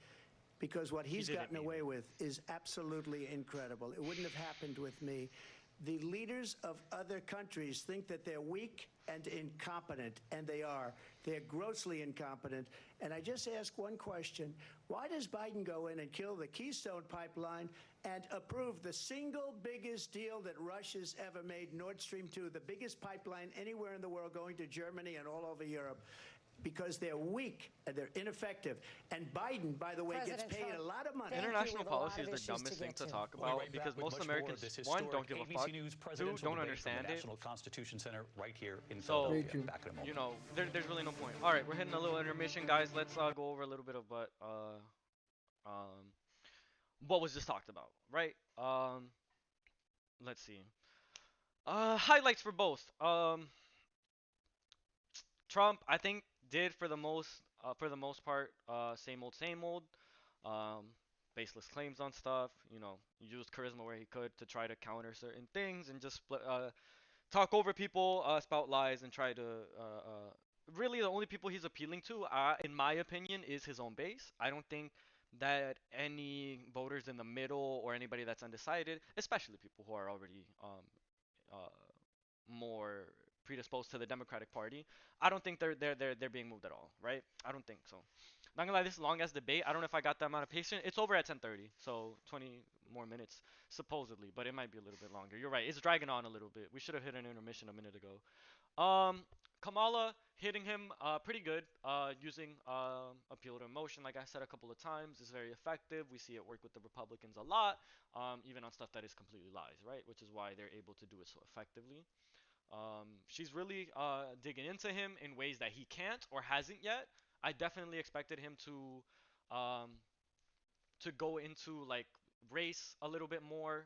because what he's didn't gotten mean away it. with is absolutely incredible. It wouldn't have happened with me. The leaders of other countries think that they're weak and incompetent, and they are. They're grossly incompetent. And I just ask one question. Why does Biden go in and kill the Keystone Pipeline and approve the single biggest deal that Russia's ever made, Nord Stream 2, the biggest pipeline anywhere in the world going to Germany and all over Europe? Because they're weak and they're ineffective. And Biden, by the way, President gets paid Trump, a lot of money. thank you. International We have a lot policy is of the issues dumbest to thing get to to. talk We'll be about right back because with most much more of Americans, this one, historic don't give a ABC fuck, News two, presidential don't debate from understand the it. National Constitution Center right here in So, Philadelphia. Back in a moment. you know, there's really no point. All right, we're hitting a little intermission, guys. Let's go over a little bit of what was just talked about, right? Let's see. Highlights for both. Trump, I think, did for the most part, same old, um, baseless claims on stuff. You know, used charisma where he could to try to counter certain things and just talk over people, spout lies, and try to. Really, the only people he's appealing to, in my opinion, is his own base. I don't think that any voters in the middle or anybody that's undecided, especially people who are already uh, more predisposed to the Democratic Party, I don't think they're being moved at all, right? I don't think so. Not gonna lie, this long ass debate. I don't know if I got that amount of patience. It's over at 10:30, so 20 more minutes supposedly, but it might be a little bit longer. You're right. It's dragging on a little bit. We should have hit an intermission a minute ago. Kamala hitting him pretty good, using appeal to emotion, like I said a couple of times, is very effective. We see it work with the Republicans a lot, even on stuff that is completely lies, right? Which is why they're able to do it so effectively. She's really digging into him in ways that he can't or hasn't yet. I definitely expected him um, to go into like race a little bit more.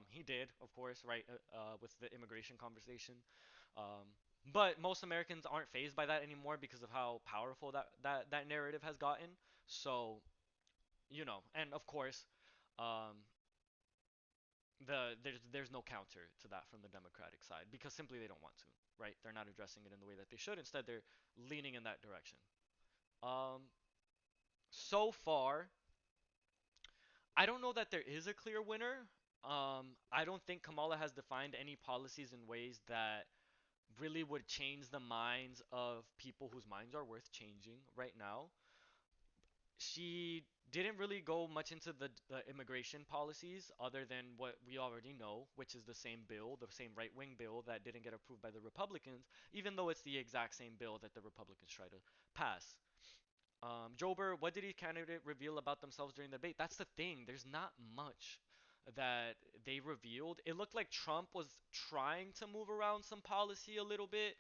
He did, of course, right, with the immigration conversation. But most Americans aren't fazed by that anymore because of how powerful that narrative has gotten. So, you know, and of course, there's no counter to that from the Democratic side because simply they don't want to, right? They're not addressing it in the way that they should. Instead, they're leaning in that direction. So far, I don't know that there is a clear winner. I don't think Kamala has defined any policies in ways that really would change the minds of people whose minds are worth changing right now. She didn't really go much into the immigration policies other than what we already know, which is the same bill, the same right-wing bill that didn't get approved by the Republicans, even though it's the exact same bill that the Republicans try to pass. Jober, what did each candidate reveal about themselves during the debate? That's the thing. There's not much that they revealed. It looked like Trump was trying to move around some policy a little bit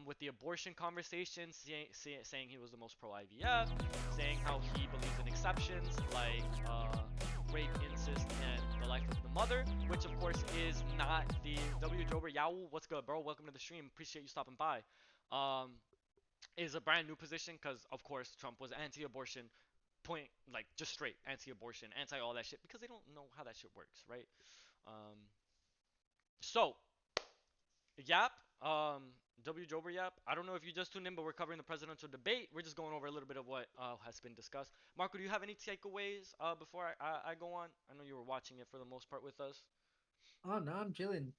with the abortion conversation, saying he was the most pro-IVF, saying how he believes in exceptions like rape, incest, and the life of the mother, which of course is not the W. Jober Yow. What's good, bro? Welcome to the stream. Appreciate you stopping by. Is a brand new position because of course Trump was anti-abortion, point like just straight anti-abortion, anti all that shit because they don't know how that shit works, right? Um, so Yap, W Jober Yap. I don't know if you just tuned in, but we're covering the presidential debate. We're just going over a little bit of what has been discussed. Marco, do you have any takeaways before I go on? I know you were watching it for the most part with us. Oh no, I'm chilling.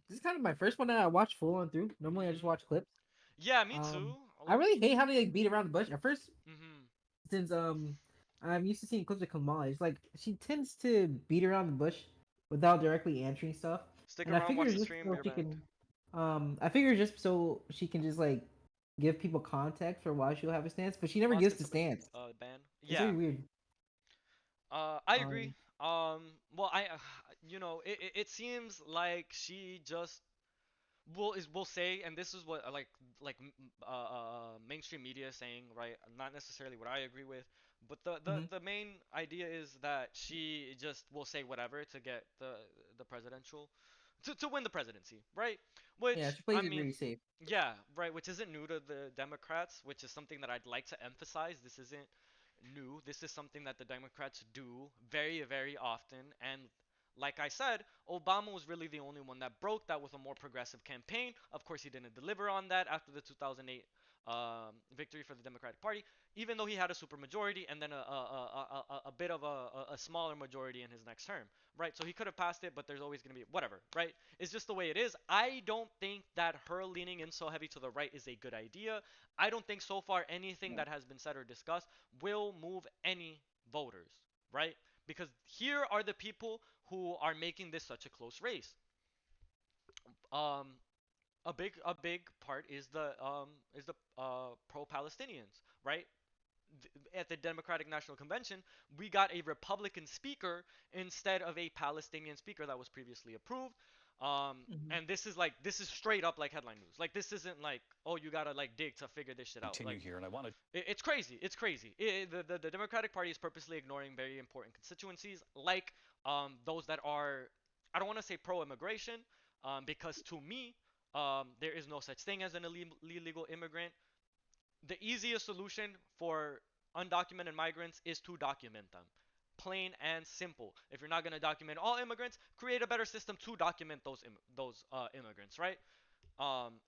This is kind of my first one that I watched full on through. Normally I just watch clips. Yeah, me too. I really hate how they like beat around the bush. At first, Mm-hmm. since I'm used to seeing clips of Kamala. It's like she tends to beat around the bush without directly answering stuff. Stick And I around, figure watch the just stream. so You're she banned. can, I figure just so she can just like give people context for why she'll have a stance, but she never gives the stance. Ban. It's Yeah. very weird. I agree. Well, it seems like she just will say, and this is what mainstream media is saying, right? Not necessarily what I agree with, but the main idea is that she just will say whatever to get the presidential, to win the presidency, right? Yeah, Which she plays I it mean, really safe. yeah, right. Which isn't new to the Democrats, which is something that I'd like to emphasize. This isn't new. This is something that the Democrats do very, very often. And like I said, Obama was really the only one that broke that with a more progressive campaign. Of course, he didn't deliver on that after the 2008 victory for the Democratic Party, even though he had a supermajority and then a bit of a smaller majority in his next term, right? So he could have passed it, but there's always going to be whatever, right? It's just the way it is. I don't think that her leaning in so heavy to the right is a good idea. I don't think so far anything that has been said or discussed will move any voters, right? Because here are the people who are making this such a close race. Um, a big part is the pro-Palestinians, right? At the Democratic National Convention, we got a Republican speaker instead of a Palestinian speaker that was previously approved. And this is straight up like headline news. Like this isn't like, oh, you gotta like dig to figure this shit out. Continue Like, here, and I want to. It's crazy. It's crazy. The Democratic Party is purposely ignoring very important constituencies, like those that are, I don't want to say pro-immigration, because to me, there is no such thing as an illegal immigrant. The easiest solution for undocumented migrants is to document them. Plain and simple. If you're not going to document all immigrants, create a better system to document those immigrants, right?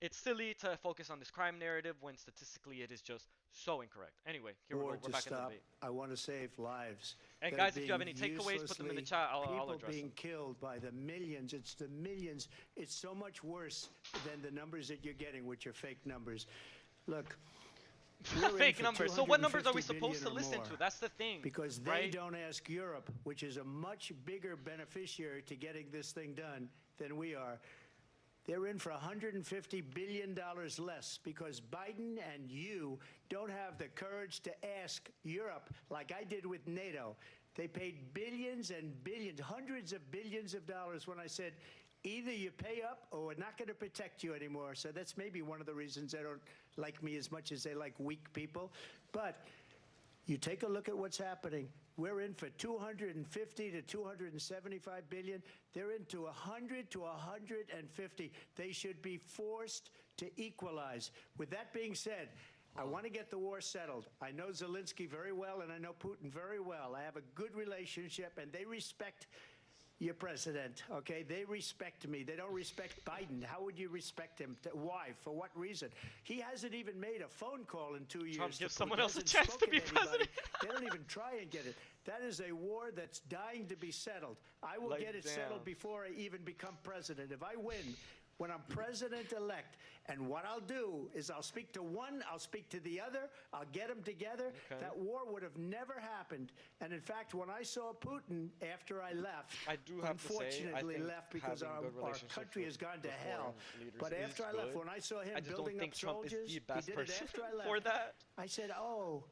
It's silly to focus on this crime narrative when statistically it is just so incorrect. Anyway, here we go. We're back in the debate. I want to save lives. And guys, if you have any takeaways, put them in the chat. I'll People address being them. killed by the millions. It's the millions. It's so much worse than the numbers that you're getting, which are fake numbers. Look. Fake numbers. So what numbers are we supposed to listen to? That's the thing. Because they right? don't ask Europe, which is a much bigger beneficiary to getting this thing done than we are. They're in for $150 billion less because Biden and you don't have the courage to ask Europe like I did with NATO. They paid billions and billions, hundreds of billions of dollars when I said, either you pay up or we're not going to protect you anymore. So that's maybe one of the reasons they don't like me as much as they like weak people. But you take a look at what's happening. We're in for 250 to 275 billion. They're into 100 to 150. They should be forced to equalize. With that being said, I want to get the war settled. I know Zelensky very well, and I know Putin very well. I have a good relationship, and they respect your president, okay? They respect me. They don't respect Biden. How would you respect him? Why? For what reason? He hasn't even made a phone call in 2 years. Trump gives to someone Putin. else a Hasn't chance to spoken be anybody. president. They don't even try and get it. That is a war that's dying to be settled. I will Like, get it damn. settled before I even become president. If I win, when I'm president-elect, and what I'll do is I'll speak to one, I'll speak to the other, I'll get them together. Okay. That war would have never happened. And in fact, when I saw Putin after I left, I do have to say, I unfortunately think left because having good our relationships country has with gone to the hell. foreign leaders But is after I left, good. when I saw him I just don't building think up Trump is soldiers, the he best did it person after I left. for that. I said, oh,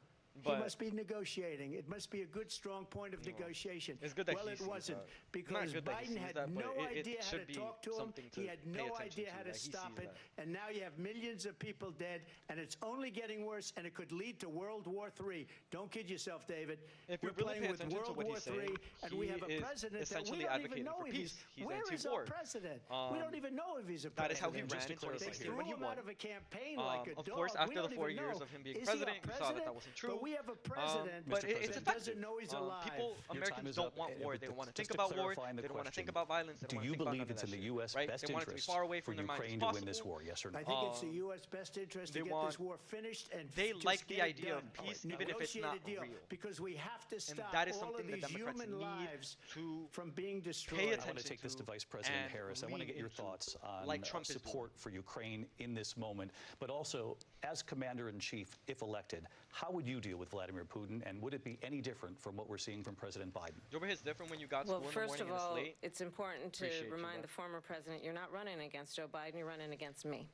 But- he must be negotiating. It must be a good, strong point of negotiation. It's good that well, he it sees wasn't, that. because Not good that he Biden sees had that, but no it idea how should to be talk to him. something to He had pay no attention idea to, how to that he stop sees it. that. And now you have millions of people dead, and it's only getting worse, and it could lead to World War III. Don't kid yourself, David. If you We're really playing pay with attention to World what War he's saying, III, and we he have a is president that we essentially don't even advocating know for if peace. He's where is anti-war. our president? We don't even know if he's a That is president. how he And just ran to in clarify They 2016 threw when he him won. out of a campaign like a Of dog. course, We after the don't 4 even years know. of him being Is he president, our you saw that that president? wasn't true. But we have a president But Mr. it's President, effective. doesn't know he's alive. People, Your time Americans is don't up. want war. They don't But want to just think to about war. clarify They the don't want to think question, about violence. They don't do want you to think about believe none of it's in that the shit, U.S. right? best They want it to be interest far away for from their minds as Ukraine to win this possible. war, yes or no? I think it's the U.S. best interest to they get want- this war finished and they just like the get it idea of done. peace, A even if it's not negotiated deal, real. because we have to And stop that is all of something the these Democrats human need lives to from being destroyed. pay I want to attention take this to to Vice President and Harris. I want to get your lean into, thoughts on like Trump is support for Ukraine in this moment, but also as Commander-in-Chief, if elected, how would you deal with Vladimir Putin, and would it be any different from what we're seeing from President Biden? Joaber, it's different when you got Well, school in the first morning of and it's all, late. it's important to Appreciate you, remind bro. the former president you're not running against Joe Biden, you're running against me.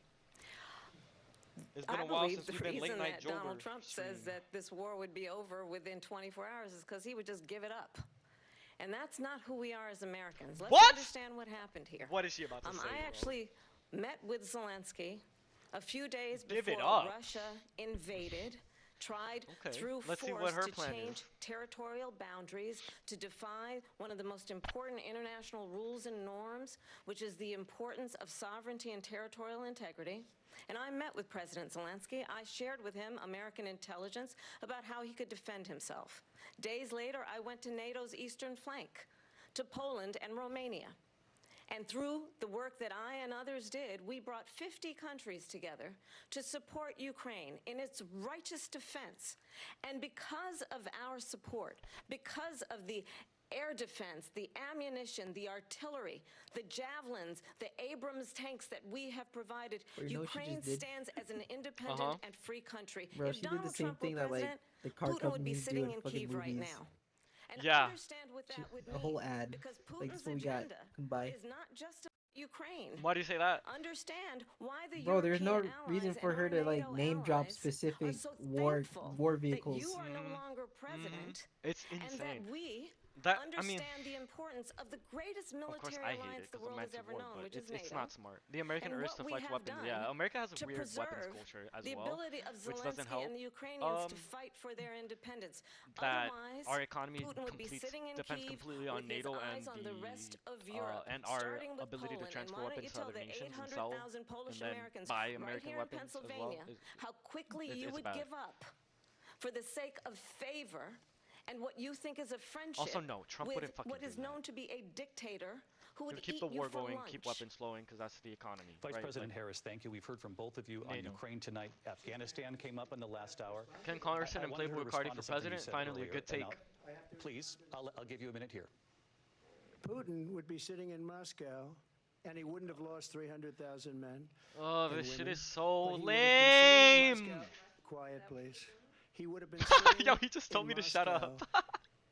It's been I a while believe since the we've been late reason night that Donald Joaber Trump says streaming. that this war would be over within 24 hours is because he would just give it up. And that's not who we are as Americans. Let's What? understand what happened here. What is she about to say, I bro? actually met with Zelensky a few days Give it before up. Russia invaded, tried Okay, through let's see force what her to plan change is. territorial boundaries, to defy one of the most important international rules and norms, which is the importance of sovereignty and territorial integrity. And I met with President Zelensky. I shared with him American intelligence about how he could defend himself. Days later, I went to NATO's eastern flank, to Poland and Romania. And through the work that I and others did, we brought 50 countries together to support Ukraine in its righteous defense. And because of our support, because of the air defense, the ammunition, the artillery, the javelins, the Abrams tanks that we have provided, Bro, you know what she Ukraine just did? stands as an independent and free country. Bro, if she did the Donald same Trump were thing that, like, president, the car Putin would be companies do sitting in in fucking Kyiv right movies. now. And Yeah. understand what that would A mean. whole ad. Because Like, Putin's that's what we got. agenda Can buy. is not just about Ukraine. Why do you say that? Understand why the Bro, there's no European reason allies for and her our to like NATO name drop allies specific are so war thankful vehicles. that you are no longer president, It's and that insane. we That I mean, understand the importance of the greatest of course military I hate alliance it the because I'm world has ever anti-war, known, but which is it's NATO. not smart. The American And urge what to we flex have weapons. done Yeah, America has a to weird weapons preserve culture as the well, ability of which doesn't Zelensky help. and the Ukrainians to Um, fight for their independence. that Otherwise, our economy Putin would be sitting in depends Kyiv completely on with his NATO eyes and on the rest of Europe, and our starting with ability Poland. to transfer and why don't you weapons to tell other the nations and sell 800,000 Polish and then Americans buy right American here in weapons as well. Pennsylvania how quickly you It's would bad. give up for the sake of favor and what you think is a friendship Also, no, Trump with wouldn't fucking what is do that. known to be a dictator who would Keep eat the you war for going, lunch. keep weapons flowing, because that's the economy. Vice right? President Like, Harris, thank you. We've heard from both of you on NATO. Ukraine tonight. Afghanistan came up in the last hour. Ken Connerson and wanted her Playboy to Cardi respond for to something you president. said Finally, a earlier, good and take. Please, I'll give you a minute here. Putin would be sitting in Moscow, and he wouldn't have lost 300,000 men. Oh, and this shit women, is so but he would have been sitting in lame. Moscow- Quiet, please. He would have been sitting Yo, he just told in me to shut up. Moscow,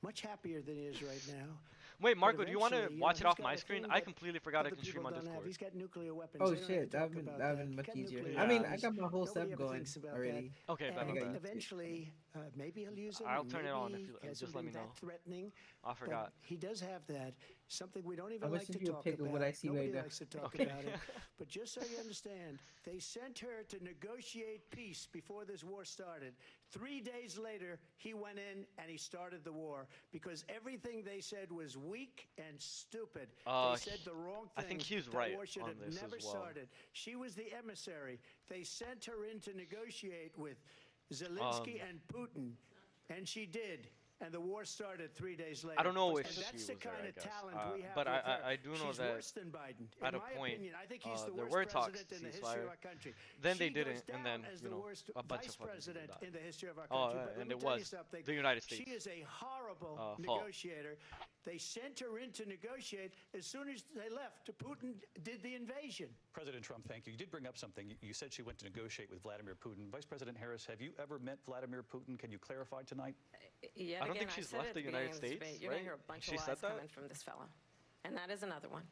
much happier than he is right now. Wait, But Marco, do you want to eventually, watch it he's off got my a screen? thing I that completely forgot I other can stream people on don't have. Discord. He's got nuclear weapons. Oh They don't have shit, to that talk would about that that. been He's much got easier. nuclear I mean, I weapons. got my whole Nobody sub ever going thinks about already. that. Okay, bet, And bet, bet. eventually, maybe he'll use them. I'll and turn it on if maybe you- he hasn't just let been me know. that threatening. I forgot. But he does have that. Something we don't I'm even gonna like to send you a talk pic of about. what I see Nobody right now. likes to talk Okay. about it. But just so you understand, they sent her to negotiate peace before this war started. 3 days later, he went in and he started the war because everything they said was weak and stupid. They said the wrong things. I think he's That right war should on have this never as well. started. She was the emissary. They sent her in to negotiate with Zelensky and Putin, and she did. And the war started 3 days later. I don't know if and she that's was the there, kind I of guess. talent we have But with her. I do know She's that worse than Biden. at In a my point, opinion, I think he's the there worst were talks president to in the ceasefire. history of our country. Then they She didn't, goes and down then as you the know worst a bunch vice of fucking people president died. in the history of our Oh, country. yeah, But let and me it tell you was something. the United States. She is a horrible fault. negotiator. They sent her in to negotiate. As soon as they left, Putin did the invasion. President Trump, thank you. You did bring up something. You said she went to negotiate with Vladimir Putin. Vice President Harris, have you ever met Vladimir Putin? Can you clarify tonight? Yet I don't again, think she's said left at the beginning United of this States, debate, You're right? going to hear a bunch She of said lies that? coming from this fellow. And that is another one.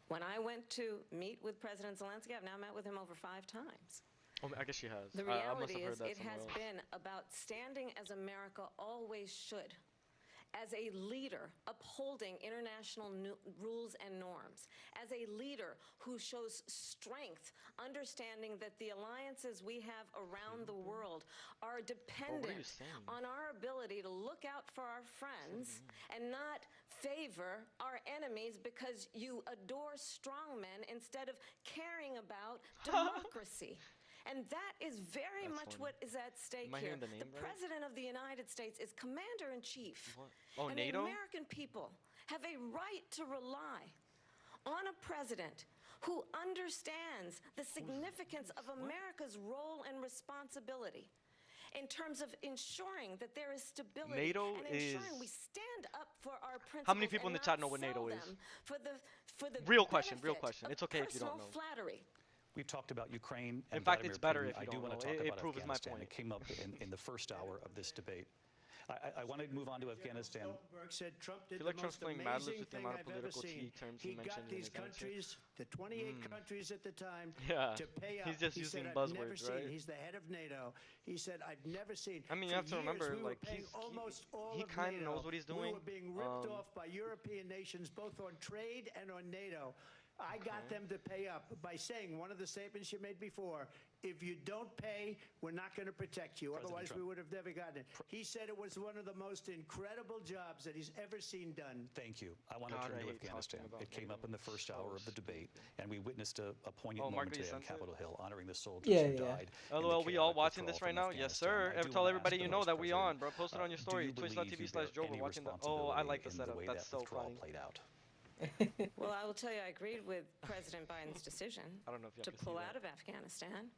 When I went to meet with President Zelensky, I've now met with him over 5 times. Oh, I guess she has. The I must reality have heard is that it somewhere has else. been about standing as America always should, as a leader upholding international rules and norms, as a leader who shows strength, understanding that the alliances we have around the world are dependent on our ability to look out for our friends and not favor our enemies because you adore strongmen instead of caring about democracy. And that is very much what is at stake Am I here. hearing the name right? President of the United States is commander-in-chief. Oh, and NATO? the American people have a right to rely on a president who understands the significance of America's role and responsibility in terms of ensuring that there is stability NATO and ensuring is- we stand up for our principles. How many people in and the chat not know what sell NATO is? them For the Real question. benefit It's of okay if you don't personal know. flattery. We've talked about Ukraine and In fact, Vladimir it's better Putin. if you I do don't want know. to talk It about proves my Afghanistan. point. It came up in the first hour of this debate. I want to move on to Afghanistan. Stoltenberg said Trump did feel like the Trump's most playing Mad Libs amazing with the thing amount of I've ever political seen. tea terms he He got mentioned in these his answer. countries, the 28 countries at the time, Yeah. to pay up. He's just he using said, I've never buzzwords, seen. right? He's the head of NATO. He said, I've never seen. I mean, you For have to years, remember, we were like, paying almost all he of kind of NATO. knows what he's We doing. were being ripped off by European nations, both on trade and on NATO. I got them to pay up by saying one of the statements you made before, if you don't pay, we're not going to protect you. President Otherwise, Trump. we would have never gotten it. He said it was one of the most incredible jobs that he's ever seen done. Thank you. I want to God, turn I to hate Afghanistan. talking about It came up in the first NATO. hour of the debate, and we witnessed a poignant Oh, moment Margaret, you today on sent it? Capitol Hill, honoring the soldiers Yeah, who yeah. died. in the LOL, we all chaotic watching withdrawal this right from now? Yes, Afghanistan. sir. I do Tell wanna everybody ask you the know Vice that we President, on, bro. Post it on your do story. you believe Twitch.tv/Jober. you bear Watching the. any Oh, I like the responsibility in setup. way That's that so withdrawal funny. played out? Well, I will tell you, I agreed with President Biden's decision I don't know if you to have to see pull that. out of Afghanistan.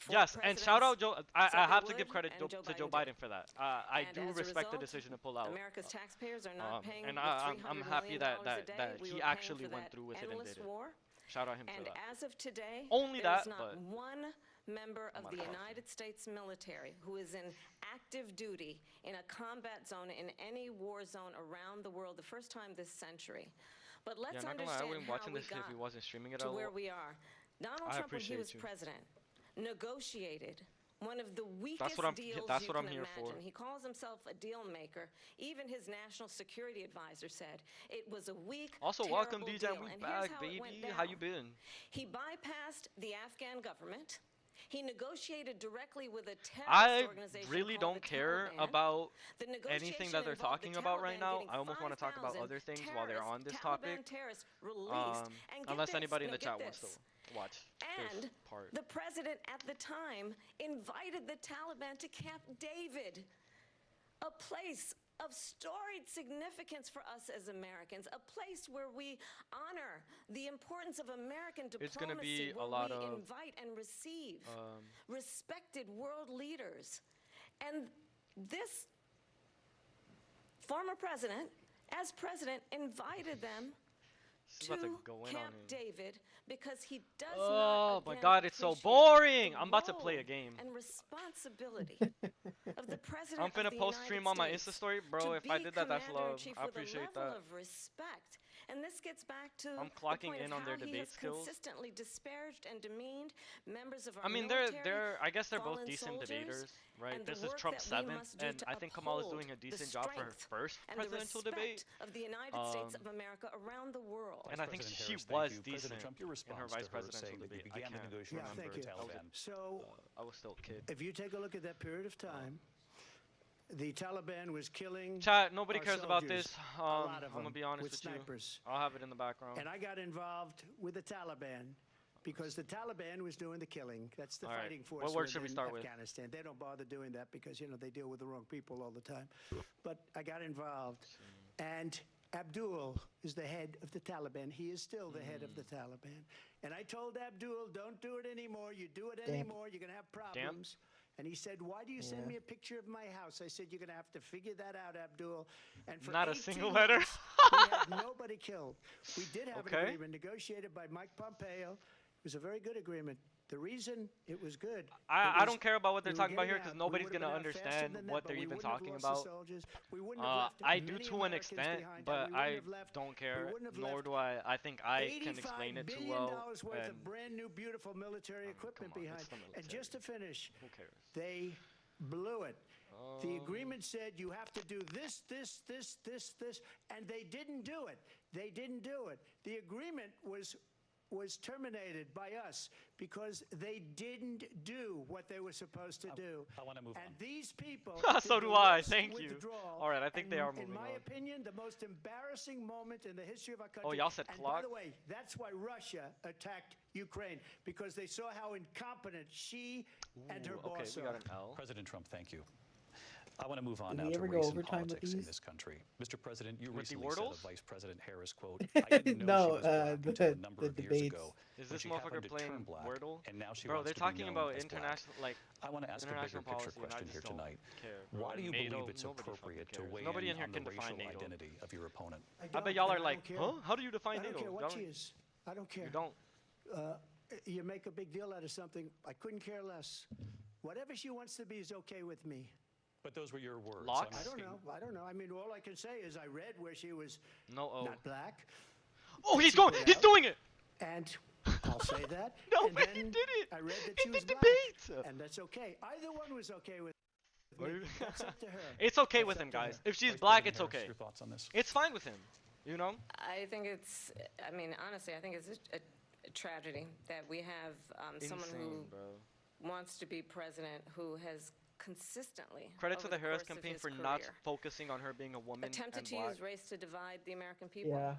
Yes, and shout out Joe. I said have they to give would, credit and to Joe Joe Biden Biden for that. I And do as a respect the result, decision to pull out. America's taxpayers are not paying and the I'm $300 happy million that a day that we he were paying actually for went that through with it and endless did it. war. Shout out him for And that. as of today, Only there is that, not but- one member of not the talking. United States military who is in active duty in a combat zone in any war zone around the world the first time this century. But let's Yeah, not gonna lie, I understand wouldn't how watching we this got if he wasn't streaming it to all. where we are. Donald I Trump, when he appreciate was you. president, negotiated one of the weakest what I'm- deals that's you what I'm can here imagine. for. He calls himself a deal maker. Even his national security advisor said it was a weak, Also, welcome terrible DJ. deal. We And here's back, how it went baby. How you down. been? He bypassed the Afghan government. He negotiated directly with a terrorist I organization really called don't the care Taliban. about The anything that they're negotiation talking involved the about right Taliban now. getting I almost want to talk about 5,000 other things while they're on this Taliban topic. terrorists released. And get Unless this, anybody in now the get chat wants to this. watch And this part. the president at the time invited the Taliban to Camp David, a place of storied significance for us as Americans, a place where we honor the importance of American diplomacy, It's gonna be a where lot we of, invite and receive respected world leaders. And this former president, as president, invited them This is about to to go in on Camp him. David because he does Oh not my again God, it's so appreciate boring. the I'm about to play a role game. and responsibility of the president I'm of finna the post United stream on my States Insta story, bro. to If I be did that, that's love. commander-in-chief I with a appreciate level that. of respect. And this gets back to I'm the clocking point in of on their how he debate has skills. consistently disparaged and demeaned members of our I mean, military, I guess they're both fallen decent soldiers, debaters, right? and the This is work Trump's that we 7th, must do and to I think Kamala's doing a uphold the decent job for her strength first and the presidential respect debate. of the United States of America around the world. And I think President she Harris, thank was you. decent President Trump, your in her response vice to her presidential saying that you debate. I began the can't negotiations thank with the you. Taliban. So I was still a kid. if you take a look at that period of time, the Taliban was killing Chat, nobody our cares about soldiers, this. a lot of I'm gonna them, be honest with with snipers. you. I'll have it in the background. And I got involved with the Taliban because the Taliban was doing the killing. That's the All right. fighting force What word should we within start with? Afghanistan. They don't bother doing that because, you know, they deal with the wrong people all the time. But I got involved. And Abdul is the head of the Taliban. He is still the head of the Taliban. And I told Abdul, don't do it anymore. You do it anymore, you're going to have problems. And he said, why do you send me a picture of my house? I said, you're going to have to figure that out, Abdul. And for Not a 18 single letter. months, we had nobody killed. We did have an agreement negotiated by Mike Pompeo. It was a very good agreement. The reason it was good. I don't care about what they're talking about here because nobody's gonna understand what they're even talking about. I do to an extent, but I don't care, nor do I. I think I can explain it too well. Worth of brand new, beautiful military equipment behind. And just to finish, who cares? They blew it. The agreement said you have to do this, this, this, this, this, and they didn't do it. They didn't do it. The agreement was terminated by us because they didn't do what they were supposed to do. I want to move and on. these people So do I. Thank you. All right, I think they are moving on. In my opinion, the most embarrassing moment in the history of our country. Oh, y'all said and clock? by the way, that's why Russia attacked Ukraine, because they saw how incompetent she and her boss okay, we got an L. President Trump, thank you. I want to move on Did now we to ever go recent overtime with politics in these? this country. Mr. President, you With the recently said Wordles? of Vice President Harris, quote, I didn't know No, she was black until a the number of years debates. ago. Is when this she motherfucker happened to playing turn black, Wordle? and now she Bro, wants they're to be talking known about as black. international, like I want to ask a bigger international picture policy, and I question just here don't tonight. care, bro. Why do you NATO, believe it's nobody fucking appropriate to cares. weigh Nobody in in here on can the define racial NATO. identity of your opponent? I bet y'all are and like, don't care. huh? How do you define I don't NATO? care what she is. I don't care. You don't. You make a big deal out of something. I couldn't care less. Whatever she wants to be is okay with me. But those were your words. Locks? I don't know. I don't know. I mean, all I can say is I read where she was not black. Oh, he's going. He's doing it. And I'll say that. No, and but then he did it. I read that In she the was black. debate. And that's okay. Either one was okay with me. That's up to her. It's okay That's with up him, to her. guys. If she's Vice black, President it's Harris, okay. Your thoughts on this? It's fine with him. You know? I think it's, I mean, honestly, I think it's a tragedy that we have someone who Insane, bro. wants to be president who has consistently Credit to over the Harris course of campaign his for not career, focusing on her being a woman attempted and to black. use race to divide the American people. Yeah,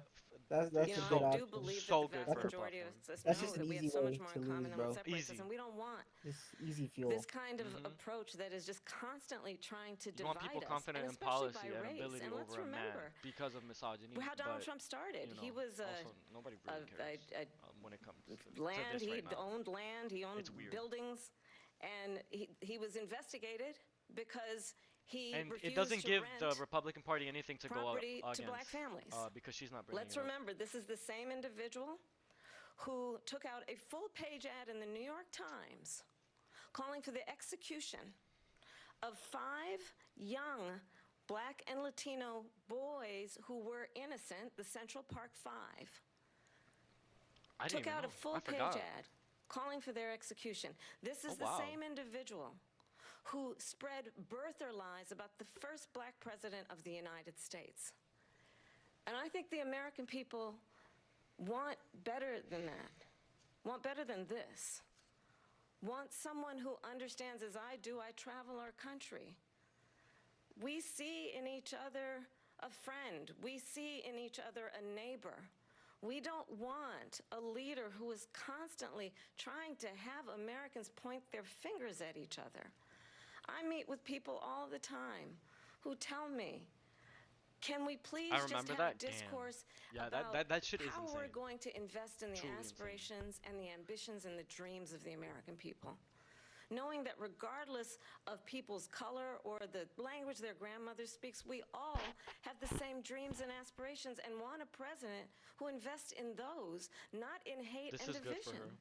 that's You a know, good I do option. believe So that the good vast for her majority of platform. us That's know just that an we have easy so way much more to in common lose, than bro. what separates Easy. us, and we don't want Just easy fuel. this kind of approach that is just constantly trying to You divide want people us, confident and in especially policy by and race. ability And let's over a man remember because of misogyny. how Donald but, Trump started. you know, He was also, nobody really cares when it comes to land. this He right now. owned land. He owned It's weird. buildings, and he was investigated because he And refused it doesn't to give rent the Republican Party anything to go property against to black families. because she's not bringing Let's it up. remember, this is the same individual who took out a full-page ad in the New York Times calling for the execution of 5 young black and Latino boys who were innocent, the Central Park 5. I didn't Took even out know. a full-page I forgot. ad calling for their execution. This is Oh, the wow. same individual who spread birther lies about the first black president of the United States. And I think the American people want better than that, want better than this, want someone who understands, as I do, I travel our country. We see in each other a friend. We see in each other a neighbor. We don't want a leader who is constantly trying to have Americans point their fingers at each other. I meet with people all the time who tell me, can we please I just remember have that. Damn. discourse Yeah, about that shit is how insane. we're going to invest in the Truly insane. aspirations and the ambitions and the dreams of the American people? Knowing that regardless of people's color or the language their grandmother speaks, we all have the same dreams and aspirations and want a president who invests in those, not in hate This and is good for division. her.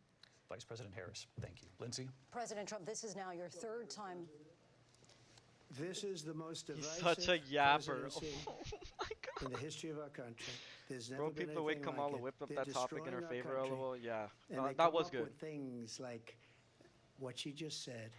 Vice President Harris, thank you. Lindsay? President Trump, this is now your 3rd time. This is the most He's divisive such a yapper. presidency Oh my god. in the history of our country. There's never Bro, been people, the way anything Kamala like it. whipped up They're that topic in her destroying our favor, country. lol. Yeah, And they that come was up good. with things like what she just said.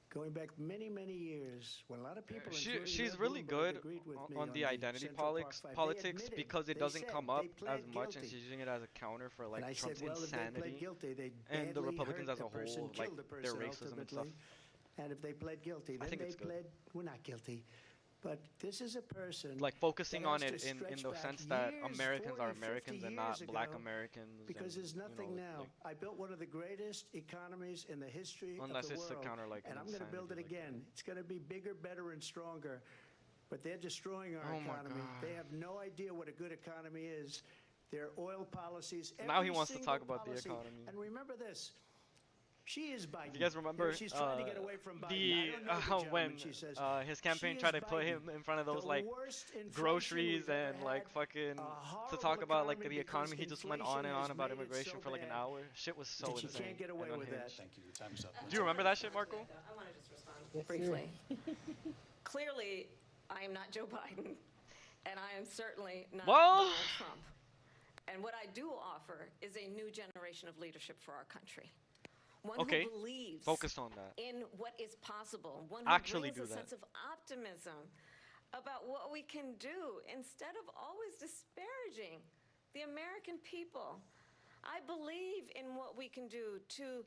Going back many, many years, when a lot of people, including She's Mayor really Bloomberg, good agreed with me on the identity Central Park Five, they politics admitted, because it they doesn't said, come up they as pled much, and guilty. she's using it as a counter for like And I Trump's said, well, if they pled insanity guilty, they and the badly Republicans hurt as a the person, whole, like killed the their person racism and stuff. ultimately. And if they pled guilty, then think they it's good. pled, we're not guilty. But this is a person Like focusing that on has it to in stretch the back sense that years, Americans 40, are 50 Americans and years not black ago, Americans. because and, there's nothing now. like, I built one of the greatest economies in the history unless of the it's to world, counter like and an I'm going to build it insanity like again. It's going to be bigger, better, and stronger. But they're destroying our Oh my economy. God. They have no idea what a good economy is. Their oil policies. Now he every wants to talk single about the policy. economy. And remember this. She is Biden. You guys remember She's trying to get away from Biden. I the don't know the gentleman, when she says. his campaign She tried is to put Biden. him in front of those The like worst inflation groceries we've ever and like had, fucking a to horrible talk about like the because economy. He just went on and inflation on has about made it immigration so for like an bad hour. Shit was so that she insane. can't get away and with that. unhinged. Thank you. Your time is up. Do you remember that shit, Marco? I want to just respond Yes, sir. briefly. Clearly, I am not Joe Biden, and I am certainly not Well- Donald Trump. And what I do offer is a new generation of leadership for our country. One Okay. who believes Focus on that. in what is possible. One who Actually brings do a that. sense of optimism about what we can do instead of always disparaging the American people. I believe in what we can do to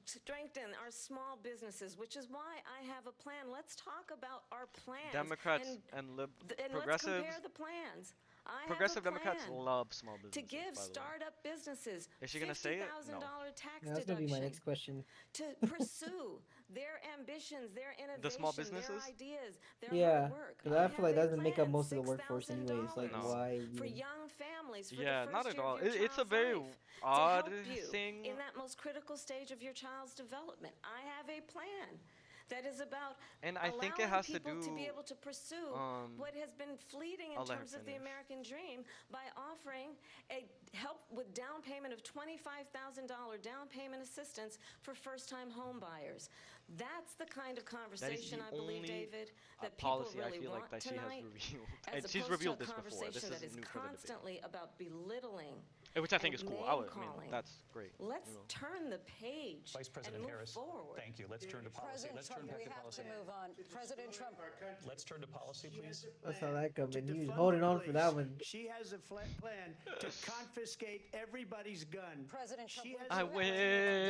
strengthen our small businesses, which is why I have a plan. Let's talk about our plans. Democrats and and let's progressives. compare the plans. I Progressive have a Democrats plan love small businesses. to give by the way. startup businesses Is she gonna say it? No. $50,000 tax Yeah, that's gonna be my deduction next question. to pursue their ambitions, their innovation, small businesses? their ideas, their Yeah, hard work. because I feel like have that a doesn't make up plan, most of the workforce anyways. Like, No. why? for even- young families, for Yeah, the not first at year all. of your It's a child's very life, odd to help you thing. in that most critical stage of your child's development. I have a plan that is about And I think it allowing has to people to be do, able to pursue what has been fleeting in I'll let her terms of the finish. American dream by offering a help with down payment of $25,000 down payment assistance for first-time home buyers. That's the kind of conversation, I believe, only, David, that people policy I really feel want like that she tonight, has revealed. as And she's opposed revealed to a this before. This conversation that is is new for the debate. constantly about belittling. Which I think is and cool. name-calling. That's great. Let's you know. turn the page Vice President and move Harris, forward. thank you. Let's turn to policy. President Let's Trump, turn back we to have policy. to move on. President Trump. Let's turn to policy, please. I saw that coming. To He was defund holding the on for that police. one. She has a plan to confiscate everybody's gun. President Trump, She we- has I a plan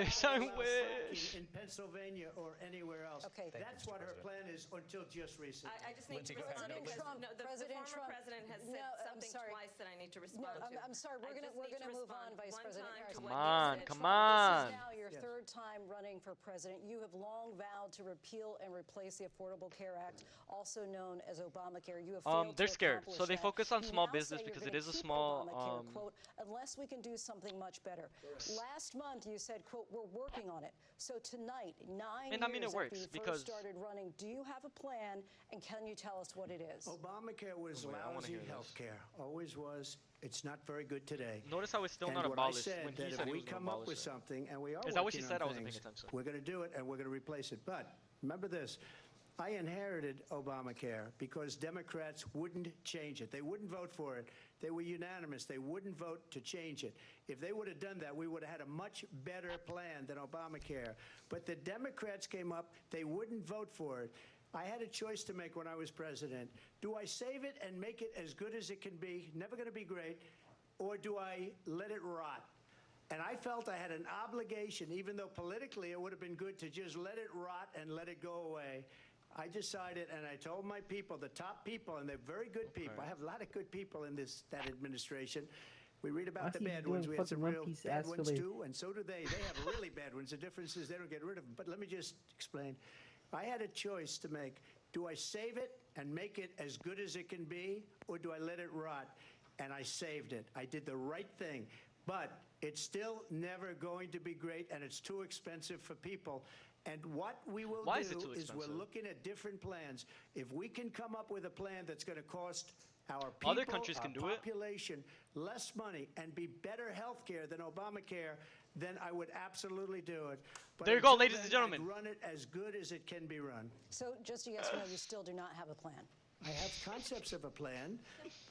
wish, to I allow fracking wish. in Pennsylvania or anywhere else. Okay. Thank That's you, what Mr. her President. plan is until just recently. I just need Lindsay, to go ahead. respond No, because Trump, the President former Trump. president has No, said I'm something sorry. twice that I need to No, respond to. I'm sorry. We're I just gonna need to move on, respond Vice one President time Harris. to Come what on, you said. come Trump, on. This is now your Yes. third time running for president. You have long vowed to repeal and replace the Affordable Care Act, also known as Obamacare. You have failed They're to scared, accomplish so they that. focus on You small now business say you're because gonna it is a keep small, Obamacare, quote, unless we can do something much better. Last month you said, quote, we're working on it. So tonight, 9 And I mean, years it works after you because- first started running, do you have a plan, and can you tell us what it is? Obamacare was Wait, I wanna lousy hear this. health care. Always was. It's not very good today. Notice how it's still And not what abolished I said, when that he if said he we was going come to up abolish with it. something, and we are Is that what she working said? on I wasn't paying things, attention. we're going to do it, and we're going to replace it. But remember this. I inherited Obamacare because Democrats wouldn't change it. They wouldn't vote for it. They were unanimous. They wouldn't vote to change it. If they would have done that, we would have had a much better plan than Obamacare. But the Democrats came up. They wouldn't vote for it. I had a choice to make when I was president. Do I save it and make it as good as it can be, never going to be great, or do I let it rot? And I felt I had an obligation, even though politically it would have been good to just let it rot and let it go away. I decided, and I told my people, the top people, and they're very good people. I have a lot of good people in that administration. We read about Why the is he bad doing ones. We had some fucking One real Piece bad ass ones related? too, and so do they. They have really bad ones. The difference is they don't get rid of them. But let me just explain. I had a choice to make. Do I save it and make it as good as it can be, or do I let it rot? And I saved it. I did the right thing. But it's still never going to be great, and it's too expensive for people. And what we will Why is it do too is we're expensive? looking at different plans. If we can come up with a plan that's going to cost our people, Other countries can do our it. population less money and be better health care than Obamacare, then I would absolutely do it. But There you go, until ladies and then, gentlemen. I'd run it as good as it can be run. So just a yes or no, you still do not have a plan. I have concepts of a plan.